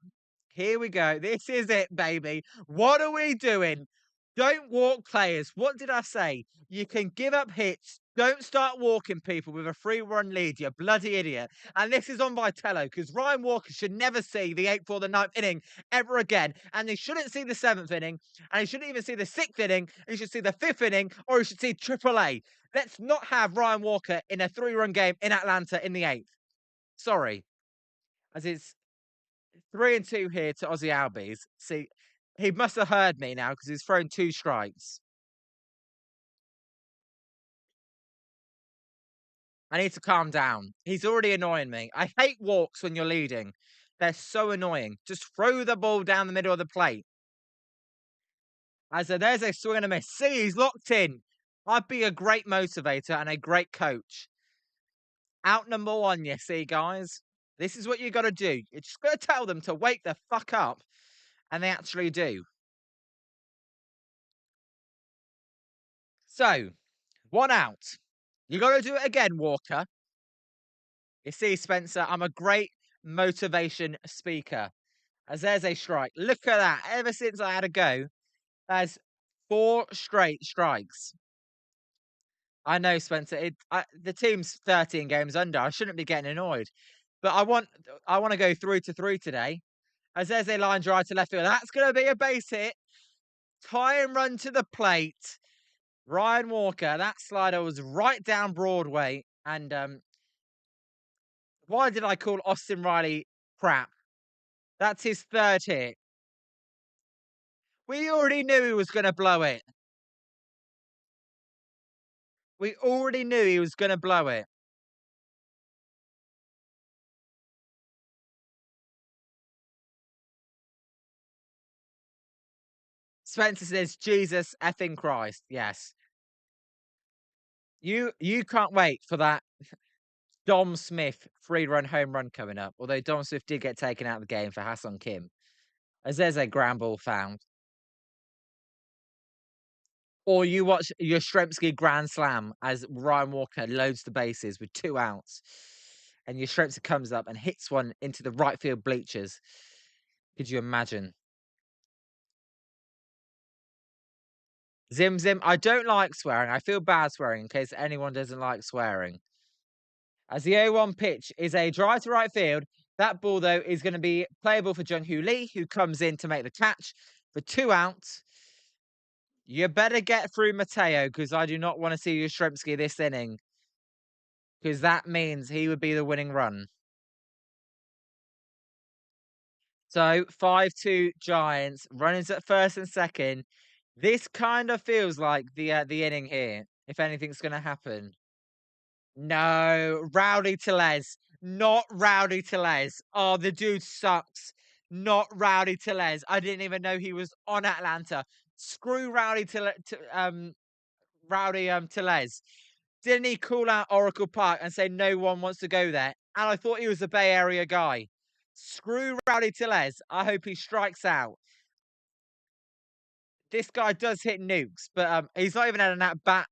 Here we go. This is it, baby. What are we doing? Don't walk players. What did I say? You can give up hits. Don't start walking people with a 3-run lead, you bloody idiot. And this is on Vitello because Ryan Walker should never see the 8th or the 9th inning ever again. And he shouldn't see the 7th inning. And he shouldn't even see the 6th inning. He should see the 5th inning or he should see Triple A. Let's not have Ryan Walker in a 3-run game in Atlanta in the 8th. Sorry. As it's 3-2 here to Aussie Albies. See, he must have heard me now because he's thrown 2 strikes. I need to calm down. He's already annoying me. I hate walks when you're leading. They're so annoying. Just throw the ball down the middle of the plate. As there's a swing and a miss. See, he's locked in. I'd be a great motivator and a great coach. Out number 1, you see, guys. This is what you got to do. You're just going to tell them to wake the fuck up. And they actually do. So, 1 out. You got to do it again, Walker. You see, Spencer, I'm a great motivation speaker. As there's a strike. Look at that. Ever since I had a go, there's 4 straight strikes. I know, Spencer. The team's 13 games under. I shouldn't be getting annoyed. But I want to go 3-3 today. As there's a line drive to left field. That's going to be a base hit. Tie and run to the plate. Ryan Walker. That slider was right down Broadway. And why did I call Austin Riley crap? That's his 3rd hit. We already knew he was going to blow it. We already knew he was gonna blow it. Spencer says, "Jesus effing Christ." Yes. You can't wait for that Dom Smith free run home run coming up. Although Dom Smith did get taken out of the game for Hassan Kim, as there's a ground ball found. Or you watch Yastrzemski grand slam as Ryan Walker loads the bases with 2 outs, and Yastrzemski comes up and hits one into the right field bleachers. Could you imagine? Zim Zim, I don't like swearing. I feel bad swearing in case anyone doesn't like swearing. As the 0-1 pitch is a drive to right field, that ball, though, is going to be playable for Jung-Hoo Lee, who comes in to make the catch for 2 outs. You better get through Mateo, because I do not want to see Yastrzemski this inning, because that means he would be the winning run. So 5-2 Giants, runners at first and second. This kind of feels like the inning here, if anything's going to happen. No, Rowdy Tellez. Not Rowdy Tellez. Oh, the dude sucks. Not Rowdy Tellez. I didn't even know he was on Atlanta. Screw Rowdy Tellez. Didn't he call out Oracle Park and say no one wants to go there? And I thought he was a Bay Area guy. Screw Rowdy Tellez. I hope he strikes out. This guy does hit nukes, but he's not even had an at bat.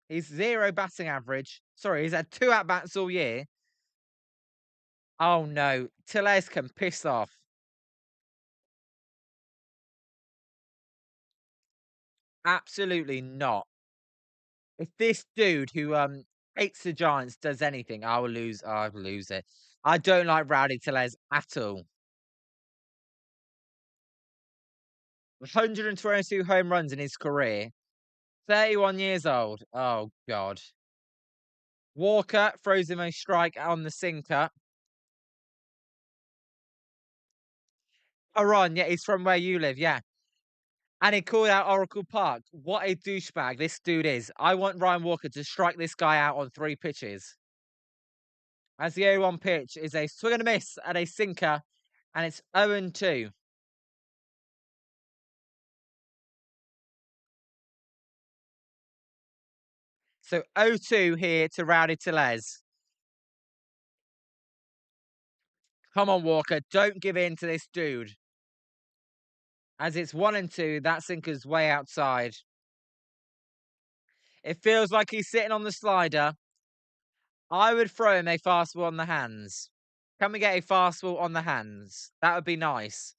He's 0 batting average. Sorry, he's had 2 at bats all year. Oh no, Tellez can piss off. Absolutely not. If this dude who hates the Giants does anything, I will lose. I will lose it. I don't like Rowdy Tellez at all. 122 home runs in his career. 31 years old. Oh God. Walker throws him a strike on the sinker. Oh, Ron, yeah, he's from where you live, yeah. And he called out Oracle Park. What a douchebag this dude is. I want Ryan Walker to strike this guy out on 3 pitches. As the 0-1 pitch is a swing and a miss at a sinker, and it's 0-2. So 0-2 here to Rowdy Tellez. Come on, Walker. Don't give in to this dude. As it's 1-2, that sinker's way outside. It feels like he's sitting on the slider. I would throw him a fastball on the hands. Can we get a fastball on the hands? That would be nice.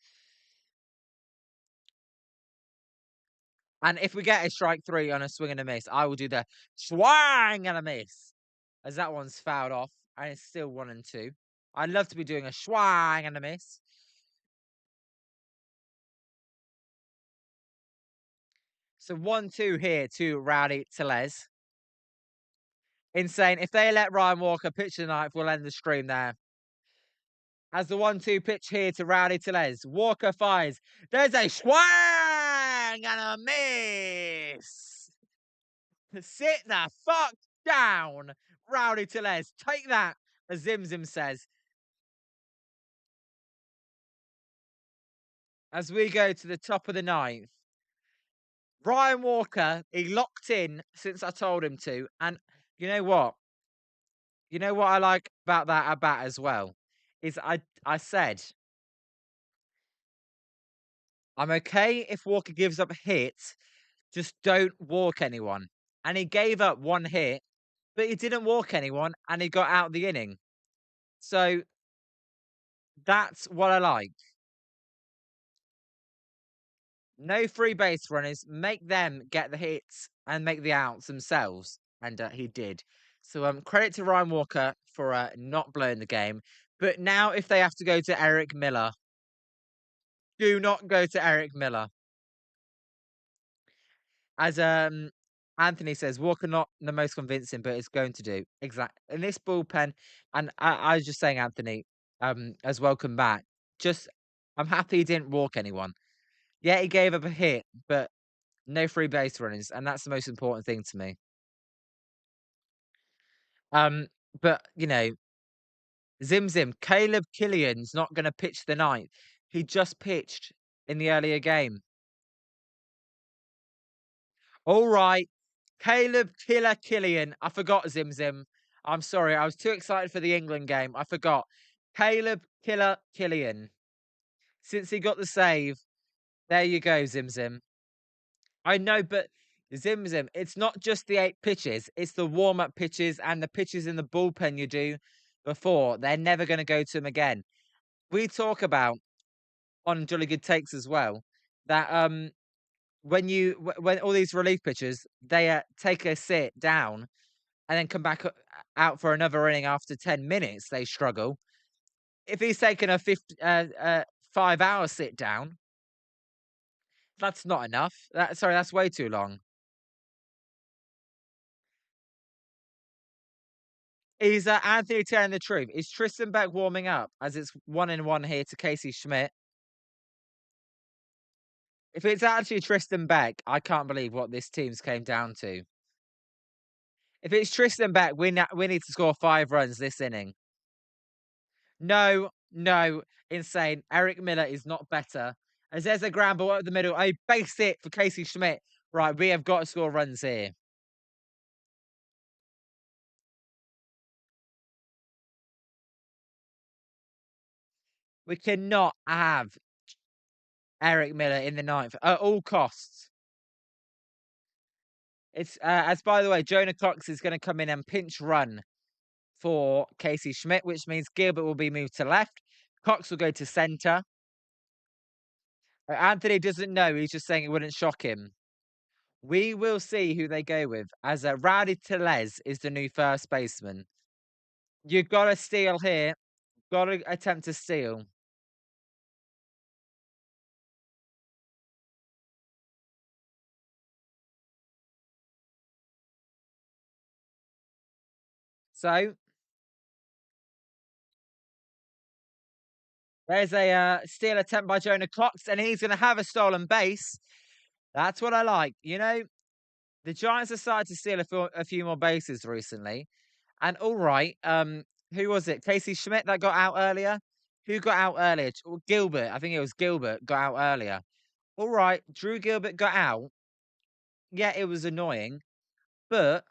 And if we get a strike 3 on a swing and a miss, I will do the swing and a miss. As that one's fouled off, and it's still 1-2. I'd love to be doing a swing and a miss. So 1-2 here to Rowdy Tellez. Insane. If they let Ryan Walker pitch tonight, we'll end the stream there. As the 1-2 pitch here to Rowdy Tellez. Walker fires. There's a swing and a miss. Sit the fuck down, Rowdy Tellez. Take that, as Zim Zim says. As we go to the top of the ninth. Ryan Walker, he locked in since I told him to. And you know what? You know what I like about that at bat as well? Is I said, I'm okay if Walker gives up a hit, just don't walk anyone. And he gave up 1 hit, but he didn't walk anyone and he got out of the inning. So that's what I like. No free base runners, make them get the hits and make the outs themselves. And he did. So credit to Ryan Walker for not blowing the game. But now if they have to go to Eric Miller, do not go to Eric Miller. As Anthony says, Walker not the most convincing, but it's going to do. Exactly. In this bullpen, and I was just saying, Anthony, as welcome back. Just I'm happy he didn't walk anyone. Yeah, he gave up a hit, but no free base runners, and that's the most important thing to me. Um, but Zim Zim, Caleb Killian's not going to pitch the ninth. He just pitched in the earlier game. All right, Caleb Killer Killian. I forgot Zim Zim. I'm sorry, I was too excited for the England game. I forgot. Caleb Killer Killian. Since he got the save, there you go, Zim Zim. I know, but Zim Zim, it's not just the 8 pitches, it's the warm up pitches and the pitches in the bullpen you do before. They're never going to go to him again. We talk about on Jolly Good Takes as well that when all these relief pitchers they take a sit down and then come back out for another inning after 10 minutes, they struggle. If he's taken a 5 hour sit down, that's not enough. Sorry, that's way too long. Is Anthony telling the truth? Is Tristan Beck warming up as it's 1-1 here to Casey Schmidt? If it's actually Tristan Beck, I can't believe what this team's came down to. If it's Tristan Beck, we need to score 5 runs this inning. No, no, insane. Eric Miller is not better. As there's a ground ball up the middle, a base hit for Casey Schmidt. Right, we have got to score runs here. We cannot have Eric Miller in the ninth at all costs. It's as by the way, Jonah Cox is going to come in and pinch run for Casey Schmidt, which means Gilbert will be moved to left. Cox will go to centre. Anthony doesn't know. He's just saying it wouldn't shock him. We will see who they go with, as Rowdy Tellez is the new first baseman. You've got to steal here. Got to attempt to steal. So there's a steal attempt by Jonah Cox, and he's going to have a stolen base. That's what I like. The Giants have started to steal a few more bases recently. And all right, who was it? Casey Schmidt that got out earlier? Who got out earlier? Gilbert. I think it was Gilbert got out earlier. All right, Drew Gilbert got out. Yeah, it was annoying, but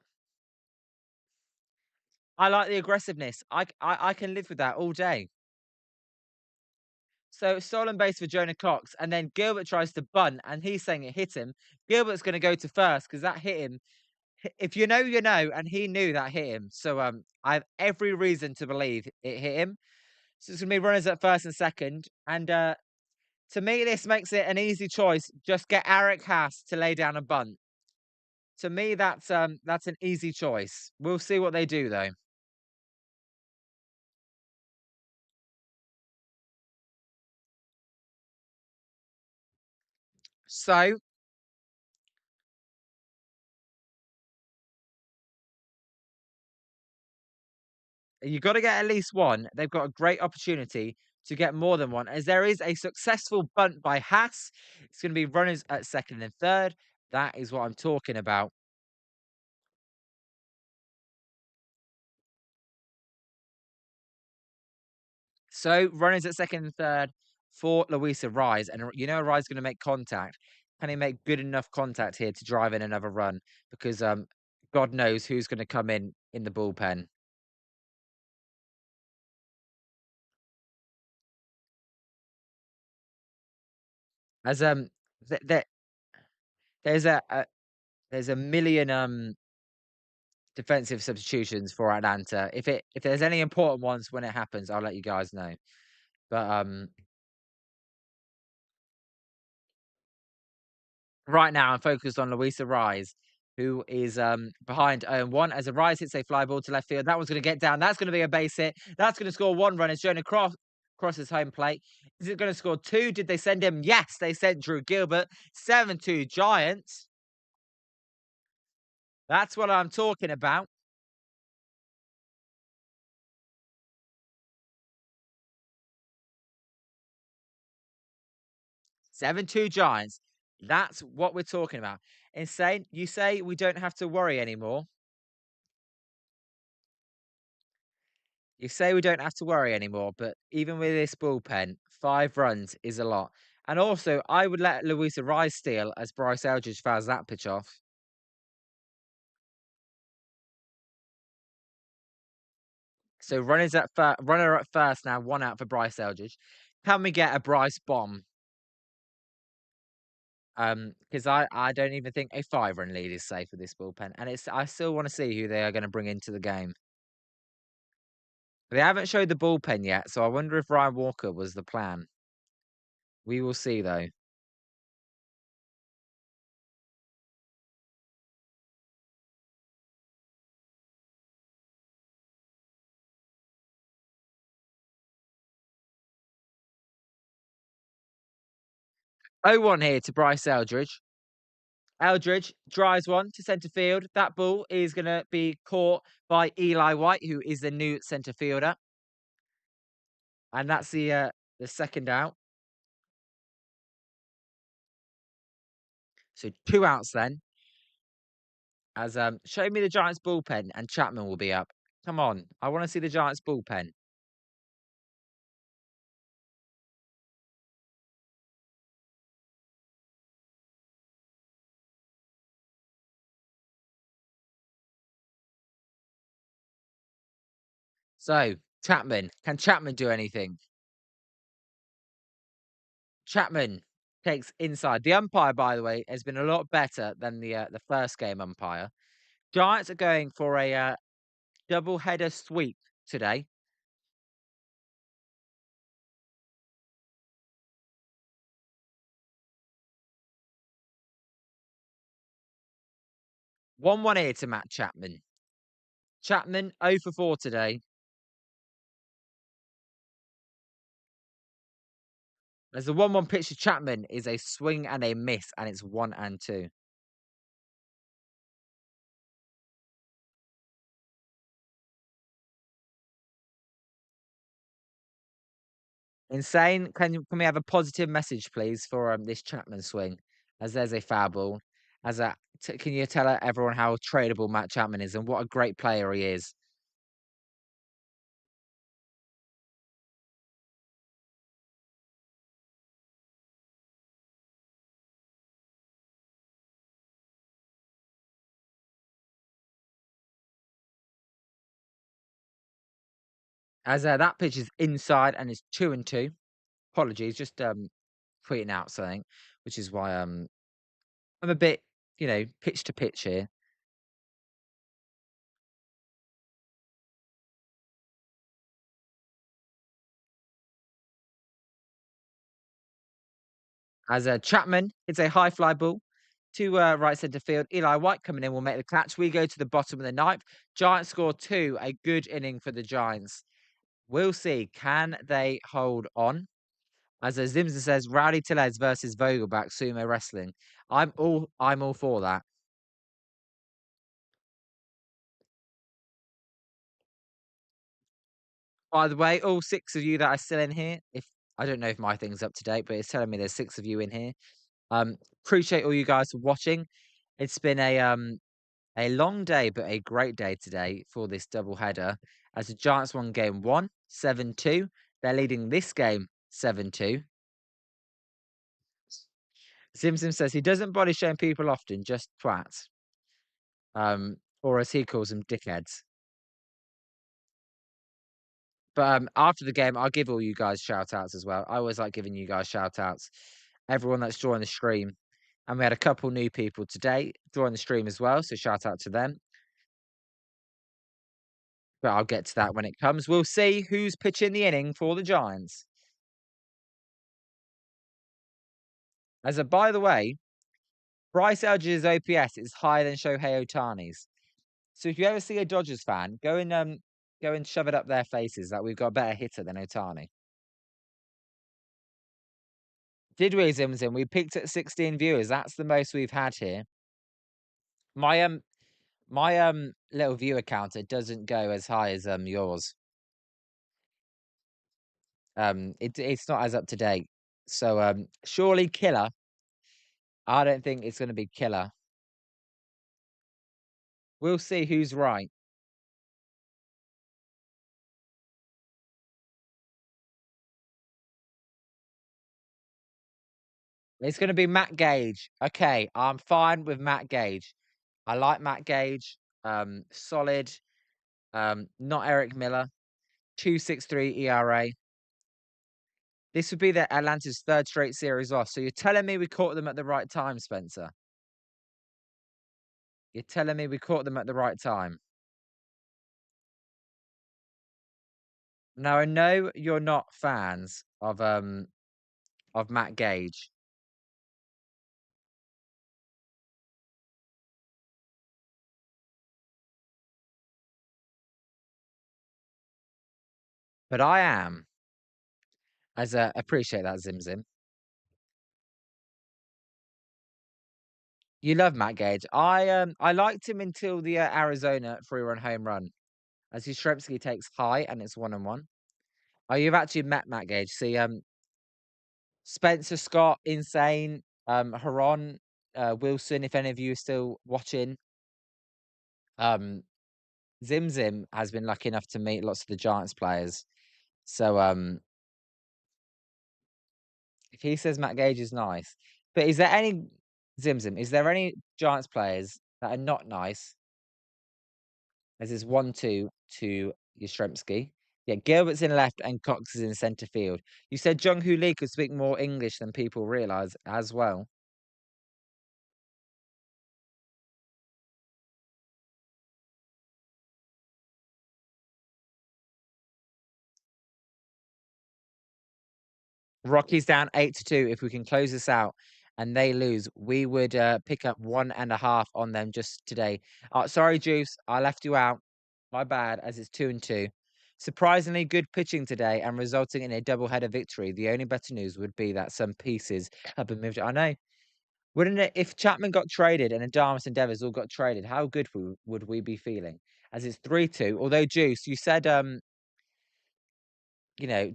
I like the aggressiveness. I can live with that all day. So stolen base for Jonah Cox, and then Gilbert tries to bunt, and he's saying it hit him. Gilbert's going to go to first because that hit him. If you know, you know, and he knew that hit him. So I have every reason to believe it hit him. So it's gonna be runners at first and second. And to me, this makes it an easy choice. Just get Eric Haas to lay down a bunt. To me, that's an easy choice. We'll see what they do though. So you've got to get at least one. They've got a great opportunity to get more than one, as there is a successful bunt by Haas. It's going to be runners at second and third. That is what I'm talking about. So runners at second and third for Luisa Rise. And Rise is going to make contact. Can he make good enough contact here to drive in another run? Because God knows who's going to come in the bullpen. As th- th- there's there's a million defensive substitutions for Atlanta. If there's any important ones when it happens, I'll let you guys know. But right now I'm focused on Luisa Rise, who is behind 0-1 as a Rise hits a fly ball to left field. That one's going to get down. That's going to be a base hit. That's going to score 1 run. It's Jonah crosses home plate. Is it going to score 2? Did they send him? Yes, they sent Drew Gilbert. 7-2 Giants. That's what I'm talking about. 7-2 Giants. That's what we're talking about. Insane. You say we don't have to worry anymore. You say we don't have to worry anymore, but even with this bullpen, 5 runs is a lot. And also, I would let Louisa Rise steal as Bryce Eldridge fouls that pitch off. So runner at first now, 1 out for Bryce Eldridge. Can we get a Bryce bomb? Because I don't even think a 5-run lead is safe with this bullpen, and I still wanna see who they are gonna bring into the game. They haven't showed the bullpen yet, so I wonder if Ryan Walker was the plan. We will see, though. 0-1 here to Bryce Eldridge. Eldridge drives one to centre field. That ball is gonna be caught by Eli White, who is the new centre fielder, and that's the second out. So 2 outs then, as, show me the Giants bullpen and Chapman will be up. Come on, I wanna see the Giants bullpen. So, Chapman, can Chapman do anything? Chapman takes inside. The umpire, by the way, has been a lot better than the first game umpire. Giants are going for a, double-header sweep today. 1-1 here to Matt Chapman. Chapman 0 for 4 today. As the 1-1 pitch to Chapman is a swing and a miss, and it's 1 and 2. Insane. Can we have a positive message, please, for this Chapman swing? As there's a foul ball. Can you tell everyone how tradable Matt Chapman is and what a great player he is? As that pitch is inside and it's 2 and 2. Apologies, just tweeting out something, which is why I'm a bit, pitch to pitch here. As Chapman hits a high fly ball to right centre field. Eli White coming in will make the catch. We go to the bottom of the ninth. Giants score 2. A good inning for the Giants. We'll see. Can they hold on? As Zimson says, Rowdy Tellez versus Vogelback sumo wrestling. I'm all for that. By the way, all 6 of you that are still in here, if I don't know if my thing's up to date, but it's telling me there's 6 of you in here. Appreciate all you guys for watching. It's been a long day, but a great day today for this double header. As the Giants won game 1, 7-2. They're leading this game 7-2. Simpson says he doesn't body shame people often, just twats. Or as he calls them, dickheads. But after the game, I'll give all you guys shout outs as well. I always like giving you guys shout outs. Everyone that's joined the stream. And we had a couple new people today join the stream as well. So shout out to them. But I'll get to that when it comes. We'll see who's pitching the inning for the Giants. By the way, Bryce Eldridge's OPS is higher than Shohei Ohtani's. So if you ever see a Dodgers fan, go and shove it up their faces that we've got a better hitter than Ohtani. Did we, Zimzim? We picked at 16 viewers. That's the most we've had here. My little viewer counter doesn't go as high as yours. It's not as up to date. So surely killer. I don't think it's gonna be killer. We'll see who's right. It's gonna be Matt Gage. Okay, I'm fine with Matt Gage. I like Matt Gage. Solid. Not Eric Miller. 2.63 ERA. This would be the Atlanta's third straight series loss. So you're telling me we caught them at the right time, Spencer? You're telling me we caught them at the right time? Now I know you're not fans of Matt Gage, but I am. As appreciate that, Zim Zim. You love Matt Gage. I liked him until the Arizona 3-run home run. As Yastrzemski takes high and it's 1-1. Oh, you've actually met Matt Gage. See, Spencer Scott, insane. Haron, Wilson, if any of you are still watching. Um, Zim Zim has been lucky enough to meet lots of the Giants players. So if he says Matt Gage is nice, but is there any Zim Zim? Is there any Giants players that are not nice? As is 1-2 to Yastrzemski. Yeah, Gilbert's in left and Cox is in centre field. You said Jung Hoo Lee could speak more English than people realise as well. Rockies down 8-2. If we can close this out and they lose, we would pick up 1.5 on them just today. Sorry, Juice, I left you out. My bad, as it's 2-2. Surprisingly good pitching today and resulting in a doubleheader victory. The only better news would be that some pieces have been moved. I know. Wouldn't it if Chapman got traded and Adames and Devers all got traded, how good would we be feeling? As it's 3-2. Although Juice, you said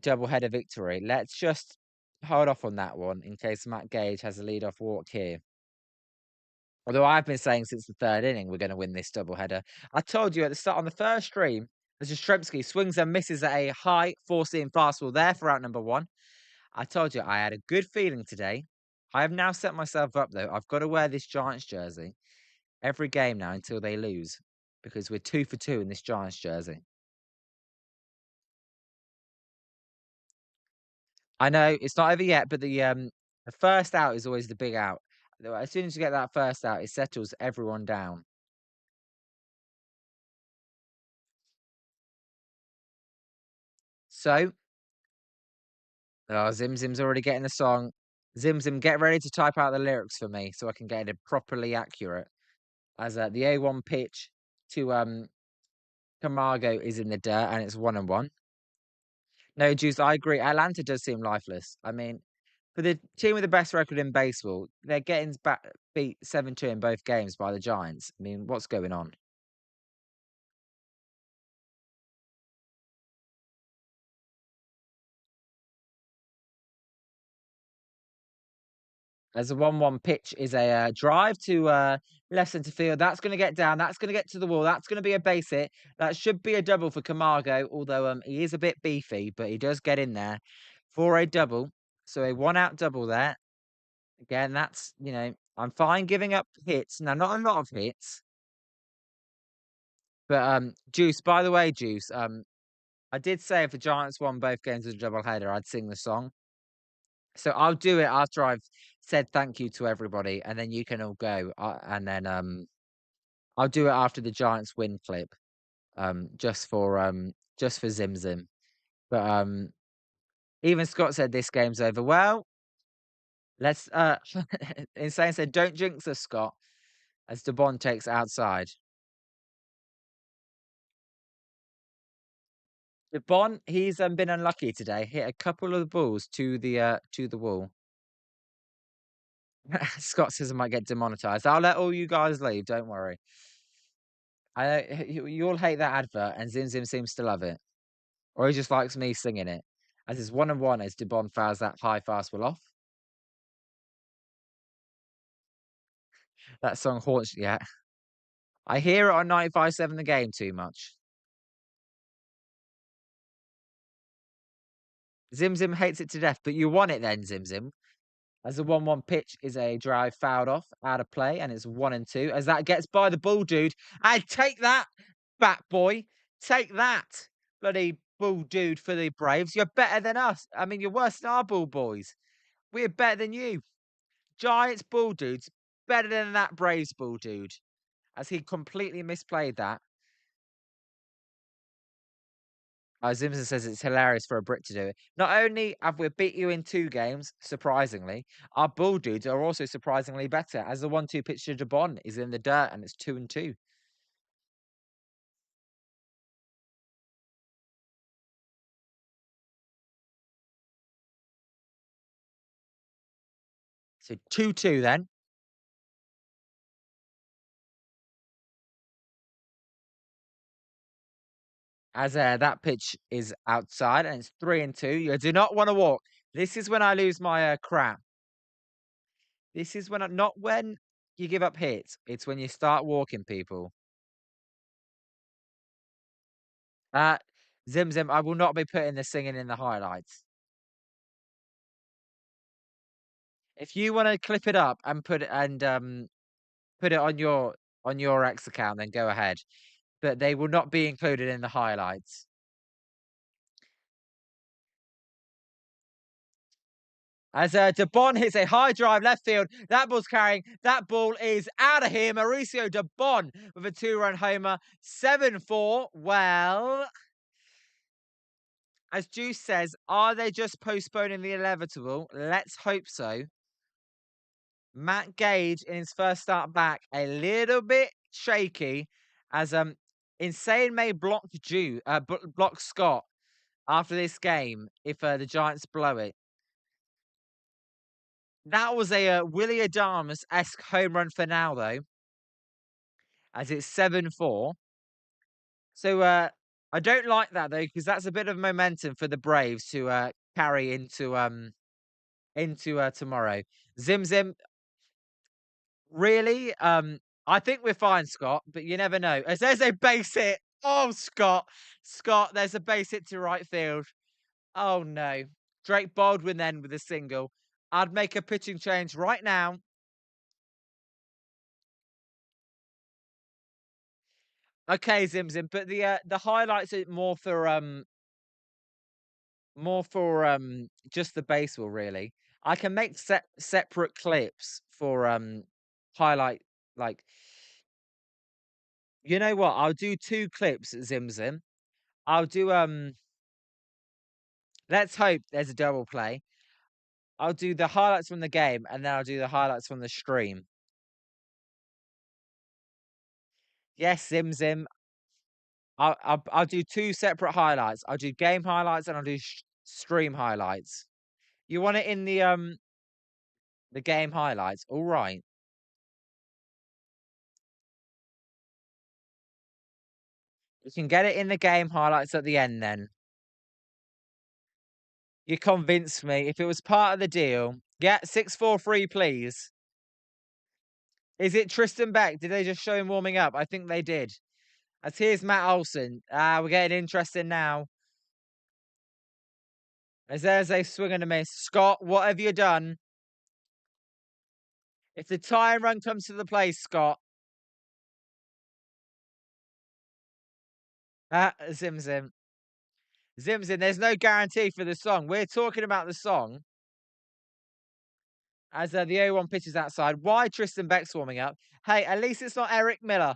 double header victory. Let's just hold off on that one in case Matt Gage has a lead-off walk here. Although I've been saying since the third inning we're going to win this double header. I told you at the start on the first stream, as Yastrzemski swings and misses at a high four-seam fastball there for out number one. I told you I had a good feeling today. I have now set myself up though. I've got to wear this Giants jersey every game now until they lose because we're 2 for 2 in this Giants jersey. I know it's not over yet, but the first out is always the big out. As soon as you get that first out, it settles everyone down. So, Zim Zim's already getting the song. Zim Zim, get ready to type out the lyrics for me so I can get it properly accurate. As the A1 pitch to Camargo is in the dirt and it's 1-1. No, Juice, I agree. Atlanta does seem lifeless. I mean, for the team with the best record in baseball, they're getting beat 7-2 in both games by the Giants. I mean, what's going on? As a 1-1 pitch is a drive to left centre field. That's going to get down. That's going to get to the wall. That's going to be a base hit. That should be a double for Camargo, although he is a bit beefy, but he does get in there for a double. So a one-out double there. Again, that's, I'm fine giving up hits. Now, not a lot of hits, but Juice, by the way, Juice, I did say if the Giants won both games as a double header, I'd sing the song. So I'll do it after I've said thank you to everybody, and then you can all go. And then I'll do it after the Giants win clip, just for Zim Zim. But even Scott said this game's over. Well, let's Insane said don't jinx us, Scott, as DeBon takes outside. DeBon, he's been unlucky today. Hit a couple of the balls to the wall. Scott says I might get demonetized. I'll let all you guys leave. Don't worry. I know you all hate that advert, and Zim Zim seems to love it, or he just likes me singing it. As it's 1-1 as DeBon fouls that high fastball off. That song haunts yeah. I hear it on 95.7 The Game too much. Zim Zim hates it to death, but you won it then, Zim Zim. As the 1-1 pitch is a drive fouled off, out of play, and it's 1-2. As that gets by the ball dude. And take that, bat boy. Take that, bloody bull dude for the Braves. You're better than us. I mean, you're worse than our bull boys. We're better than you. Giants bull dudes better than that Braves bull dude. As he completely misplayed that. Zimson says it's hilarious for a Brit to do it. Not only have we beat you in 2 games, surprisingly, our bull dudes are also surprisingly better. As the 1-2 pitch to Debon is in the dirt and it's 2-2. So 2-2 then. As that pitch is outside and it's 3-2. You do not want to walk. This is when I lose my crap. This is when not when you give up hits. It's when you start walking people. Uh, Zim Zim, I will not be putting the singing in the highlights. If you want to clip it up and put it on your X account, then go ahead. But they will not be included in the highlights. As DeBon hits a high drive left field, that ball's carrying. That ball is out of here. Mauricio DeBon with a 2-run homer, 7-4. Well, as Juice says, are they just postponing the inevitable? Let's hope so. Matt Gage in his first start back, a little bit shaky, as Insane may block block Scott after this game if the Giants blow it. That was a Willie Adames-esque home run for now, though, as it's 7-4. So I don't like that though, because that's a bit of momentum for the Braves to carry into tomorrow. Zim Zim, really? I think we're fine, Scott, but you never know. As there's a base hit. Oh, Scott, there's a base hit to right field. Oh no. Drake Baldwin then with a single. I'd make a pitching change right now. Okay, Zim Zim, but the highlights are more for just the baseball really. I can make separate clips for highlight like you know what? I'll do 2 clips, Zim Zim. I'll do let's hope there's a double play. I'll do the highlights from the game and then I'll do the highlights from the stream. Yes, Zim Zim. I'll do 2 separate highlights. I'll do game highlights and I'll do stream highlights. You want it in the game highlights? All right. You can get it in the game highlights at the end then. You convinced me. If it was part of the deal. Yeah, 643, please. Is it Tristan Beck? Did they just show him warming up? I think they did. As here's Matt Olson. We're getting interesting now. As there's a swing and a miss. Scott, what have you done? If the tie run comes to the play, Scott. Zim Zim. Zim Zim, there's no guarantee for the song. We're talking about the song. As the 0-1 pitch is outside. Why Tristan Beck's warming up? Hey, at least it's not Eric Miller.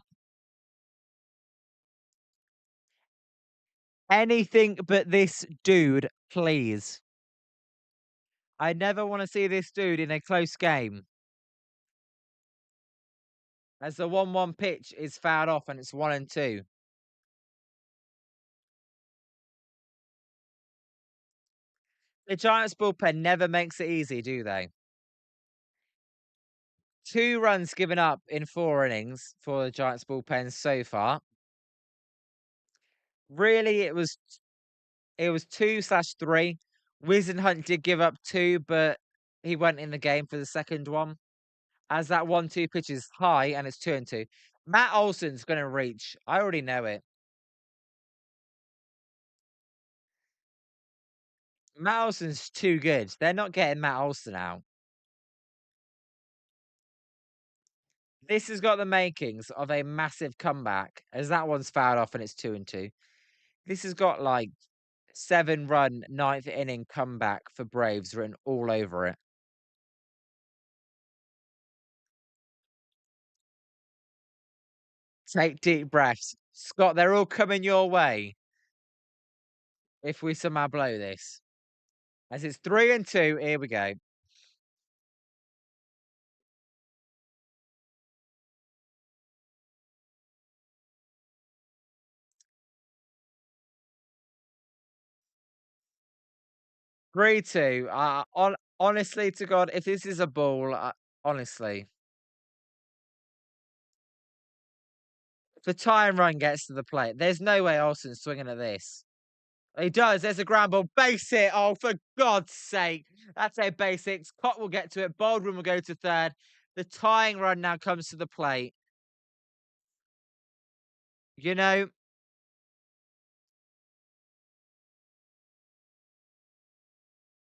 Anything but this dude, please. I never want to see this dude in a close game. As the 1-1 pitch is fouled off and it's 1-2. The Giants bullpen never makes it easy, do they? 2 runs given up in 4 innings for the Giants bullpen so far. Really, it was 2/3. Wizenhunt did give up 2, but he went in the game for the second one. As that 1-2 pitch is high and it's 2-2. Matt Olson's gonna reach. I already know it. Matt Olson's too good. They're not getting Matt Olson out. This has got the makings of a massive comeback, as that one's fouled off and it's 2-2. This has got like 7-run ninth inning comeback for Braves written all over it. Take deep breaths. Scott, they're all coming your way if we somehow blow this. As it's 3-2, here we go. 3-2. Honestly to God, if this is a ball, honestly, if the tie and run gets to the plate, there's no way Olsen's swinging at this. He does. There's a ground ball. Base hit. Oh, for God's sake. That's a base hit. Cott will get to it. Baldwin will go to third. The tying run now comes to the plate. You know,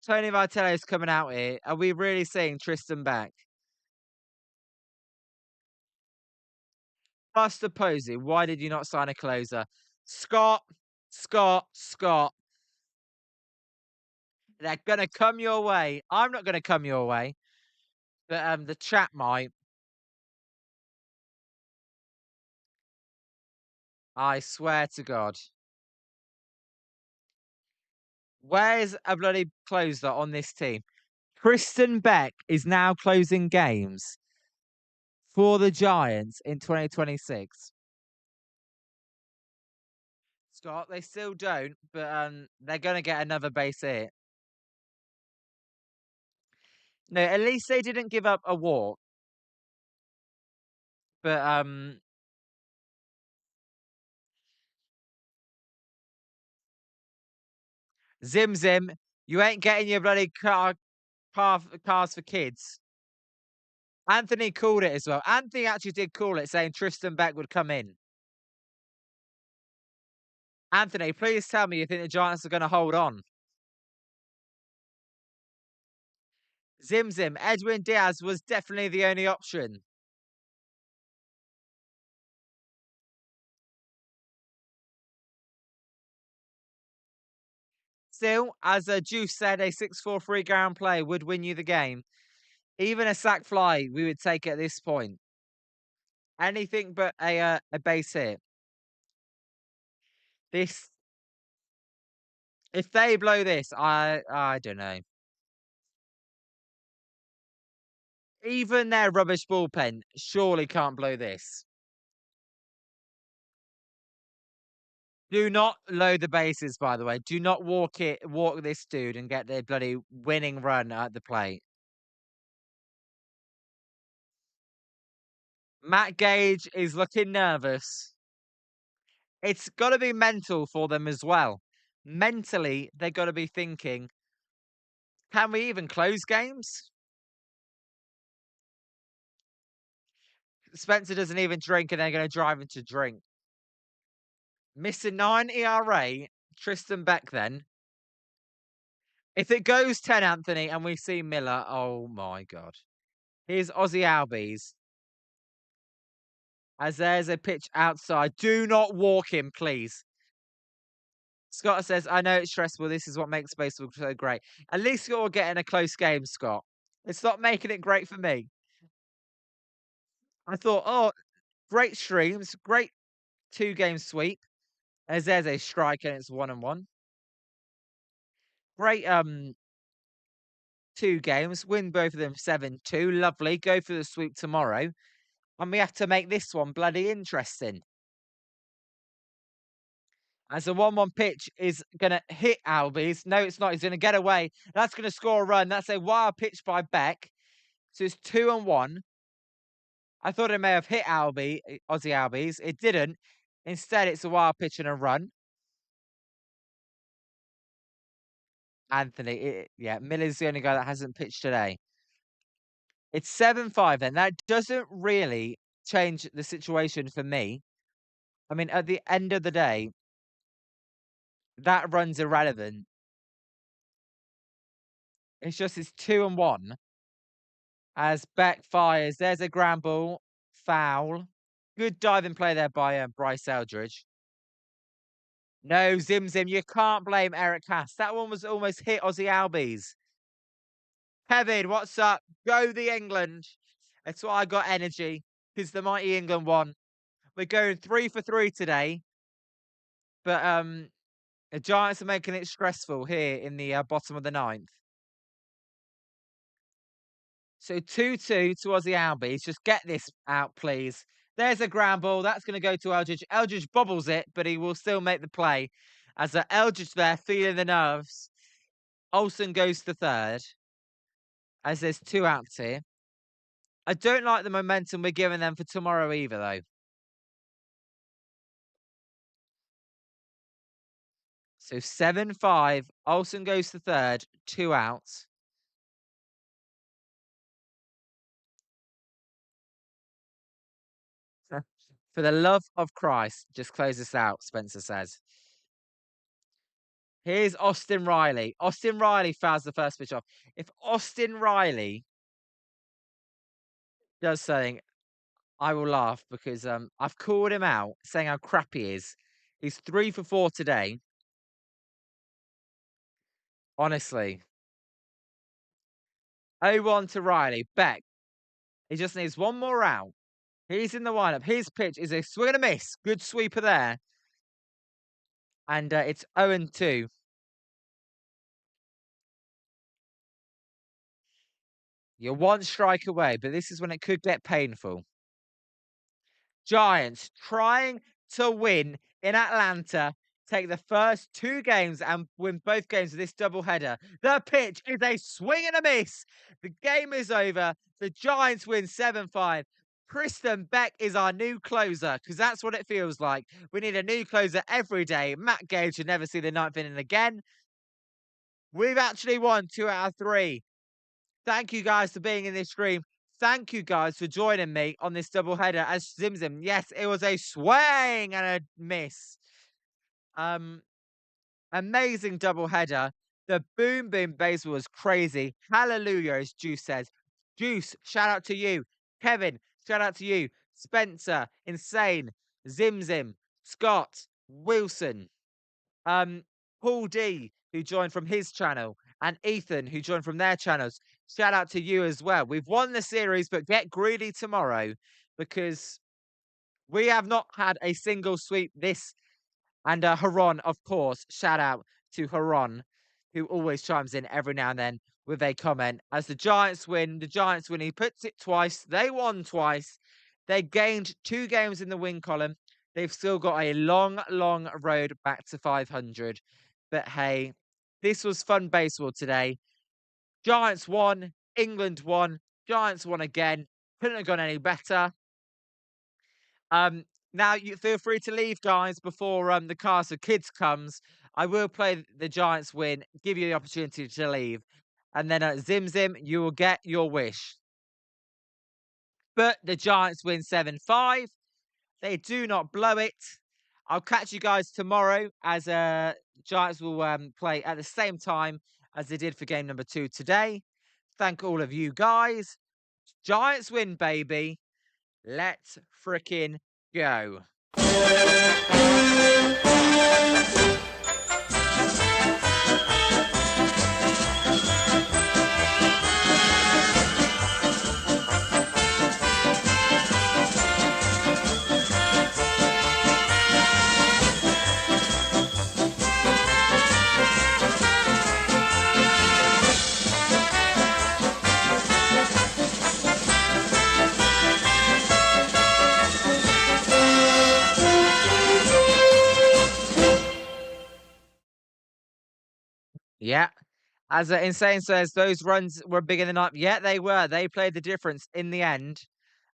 Tony Vitello is coming out here. Are we really seeing Tristan back? Buster Posey, why did you not sign a closer? Scott, Scott. They're gonna come your way. I'm not gonna come your way, but the chat might. I swear to God. Where's a bloody closer on this team? Kristen Beck is now closing games for the Giants in 2026. Scott, they still don't, but they're gonna get another base hit. No, at least they didn't give up a walk. But Zim Zim, you ain't getting your bloody cars for kids. Anthony called it as well. Anthony actually did call it, saying Tristan Beck would come in. Anthony, please tell me you think the Giants are going to hold on. Zim Zim, Edwin Diaz was definitely the only option. Still, as Juice said, a 6-4 ground play would win you the game. Even a sack fly, we would take at this point. Anything but a base hit. This, if they blow this, I don't know. Even their rubbish bullpen surely can't blow this. Do not load the bases, by the way. Do not walk this dude and get the bloody winning run at the plate. Matt Gage is looking nervous. It's got to be mental for them as well. Mentally, they got to be thinking, can we even close games? Spencer doesn't even drink and they're going to drive him to drink. Missing 9 ERA, Tristan Beck then. If it goes 10, Anthony, and we see Miller, oh my God. Here's Ozzy Albies. As there's a pitch outside. Do not walk him, please. Scott says, I know it's stressful. This is what makes baseball so great. At least you're getting a close game, Scott. It's not making it great for me. I thought, oh, great streams, great 2-game sweep. As there's a strike and it's 1-1. Great 2 games, win both of them 7-2. Lovely. Go for the sweep tomorrow. And we have to make this one bloody interesting. As the 1-1 pitch is going to hit Albies. No, it's not. He's going to get away. That's going to score a run. That's a wild pitch by Beck. So it's 2-1. I thought it may have hit Ozzy Albies. It didn't. Instead, it's a wild pitch and a run. Anthony, yeah, Miller's the only guy that hasn't pitched today. It's 7-5 then. That doesn't really change the situation for me. I mean, at the end of the day, that run's irrelevant. It's just it's 2-1. As Beck fires, there's a ground ball. foul. Good diving play there by Bryce Eldridge. No, Zim Zim, you can't blame Eric Haas. That one was almost hit Aussie Albies. Kevin, what's up? Go the England. That's why I got energy, because the mighty England won. We're going 3 for 3 today. But the Giants are making it stressful here in the bottom of the ninth. So 2-2 to Aussie Albies. Just get this out, please. There's a ground ball. That's going to go to Eldridge. Eldridge bobbles it, but he will still make the play. As Eldridge there, feeling the nerves. Olsen goes to third. As there's 2 outs here. I don't like the momentum we're giving them for tomorrow either, though. So 7-5. Olsen goes to third. 2 outs. For the love of Christ, just close this out, Spencer says. Here's Austin Riley. Austin Riley fouls the first pitch off. If Austin Riley does something, I will laugh because I've called him out saying how crap he is. He's 3 for 4 today. Honestly. 0-1 to Riley. Beck. He just needs one more out. He's in the lineup. His pitch is a swing and a miss. Good sweeper there. And it's 0-2. You're 1 strike away, but this is when it could get painful. Giants trying to win in Atlanta, take the first 2 games and win both games of this doubleheader. The pitch is a swing and a miss. The game is over. The Giants win 7-5. Kristen Beck is our new closer because that's what it feels like. We need a new closer every day. Matt Gage should never see the ninth inning again. We've actually won 2 out of 3. Thank you guys for being in this stream. Thank you guys for joining me on this doubleheader as Zim Zim. Yes, it was a swing and a miss. Amazing doubleheader. The boom boom baseball was crazy. Hallelujah, as Juice says. Juice, shout out to you. Kevin, shout out to you. Spencer, Insane, Zim Zim, Scott, Wilson, Paul D, who joined from his channel, and Ethan, who joined from their channels. Shout out to you as well. We've won the series, but get greedy tomorrow because we have not had a single sweep this. And Haron, of course, shout out to Haron, who always chimes in every now and then with a comment. As the Giants win, he puts it twice. They won twice. They gained 2 games in the win column. They've still got a long, long road back to 500. But hey, this was fun baseball today. Giants won, England won, Giants won again. Couldn't have gone any better. Now you feel free to leave, guys, before the cast of kids comes. I will play the Giants win, give you the opportunity to leave, and then Zim Zim, you will get your wish. But the Giants win 7-5. They do not blow it. I'll catch you guys tomorrow as Giants will play at the same time as they did for game number 2 today. Thank all of you guys. Giants win, baby. Let's frickin' go. Yeah. As Insane says, those runs were bigger than up. Yeah, they were. They played the difference in the end.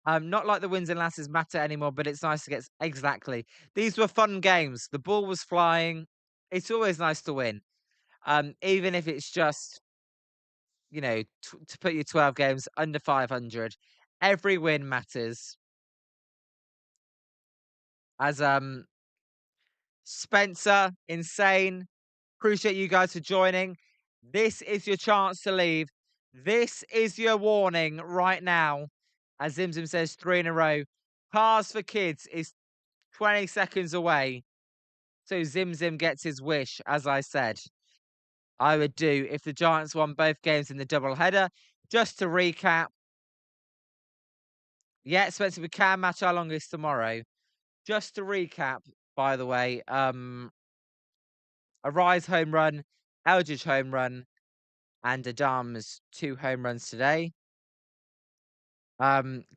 Not like the wins and losses matter anymore, but it's nice to get exactly. These were fun games. The ball was flying. It's always nice to win. Even if it's just, to put your 12 games under 500. Every win matters. As Spencer, Insane, appreciate you guys for joining. This is your chance to leave. This is your warning right now. As Zim Zim says, 3 in a row. Cars for Kids is 20 seconds away. So Zim Zim gets his wish, as I said I would do if the Giants won both games in the doubleheader. Just to recap, yeah, Spencer, we can match our longest tomorrow. Just to recap, by the way, a Rise home run, Eldridge home run, and Adam's 2 home runs today.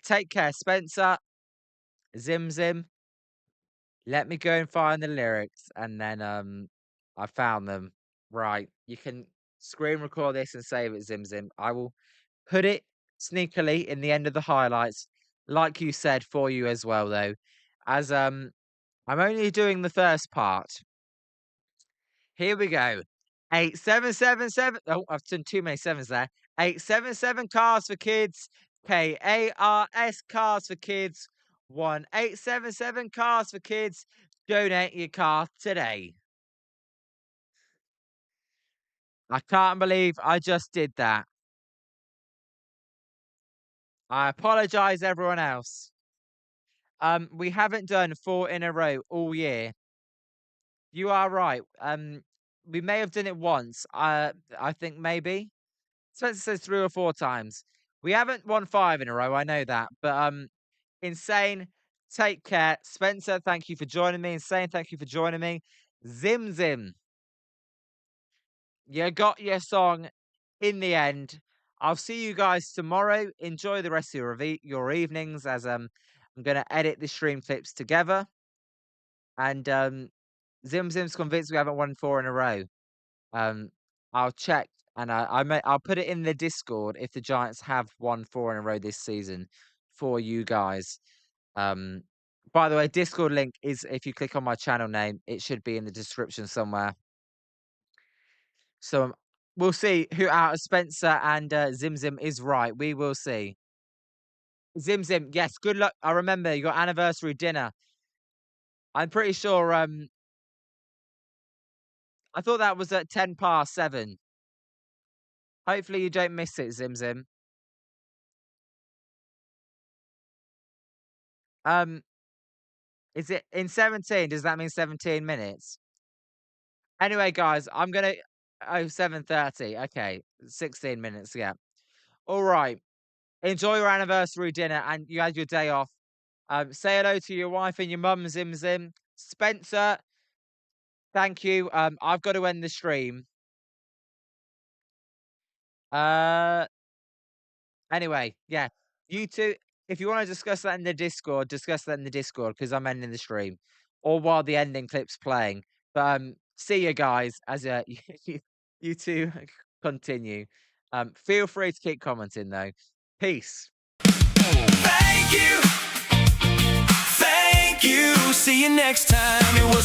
Take care, Spencer. Zim Zim. Let me go and find the lyrics, and then I found them. Right, you can screen record this and save it, Zim Zim. I will put it sneakily in the end of the highlights, like you said, for you as well, though, as I'm only doing the first part. Here we go. 8777. Oh, I've done too many sevens there. 877 Cars for Kids. KARS Cars for Kids. 1877 Cars for Kids. Donate your car today. I can't believe I just did that. I apologize, everyone else. We haven't done 4 in a row all year. You are right. We may have done it once. I think maybe. Spencer says 3 or 4 times. We haven't won 5 in a row, I know that. But Insane, take care. Spencer, thank you for joining me. Insane, thank you for joining me. Zim Zim, you got your song in the end. I'll see you guys tomorrow. Enjoy the rest of your evenings as I'm gonna edit the stream clips together. And Zim Zim's convinced we haven't won 4 in a row. Um, I'll check and I'll put it in the Discord if the Giants have won 4 in a row this season for you guys. By the way, Discord link is if you click on my channel name, it should be in the description somewhere. So we'll see who out of Spencer and Zim Zim is right. We will see. Zim Zim, yes, good luck. I remember your anniversary dinner. I'm pretty sure I thought that was at 7:10. Hopefully you don't miss it, Zim Zim. Um, is it in 17? Does that mean 17 minutes? Anyway, guys, I'm gonna 7:30. Okay, 16 minutes, yeah. All right. Enjoy your anniversary dinner and you had your day off. Say hello to your wife and your mum, Zim Zim. Spencer, thank you. I've got to end the stream. Uh Anyway, yeah. You two, if you want to discuss that in the Discord, discuss that in the Discord because I'm ending the stream. Or while the ending clip's playing. But see you guys as you two continue. Feel free to keep commenting though. Peace. Thank you. Thank you. See you next time. It was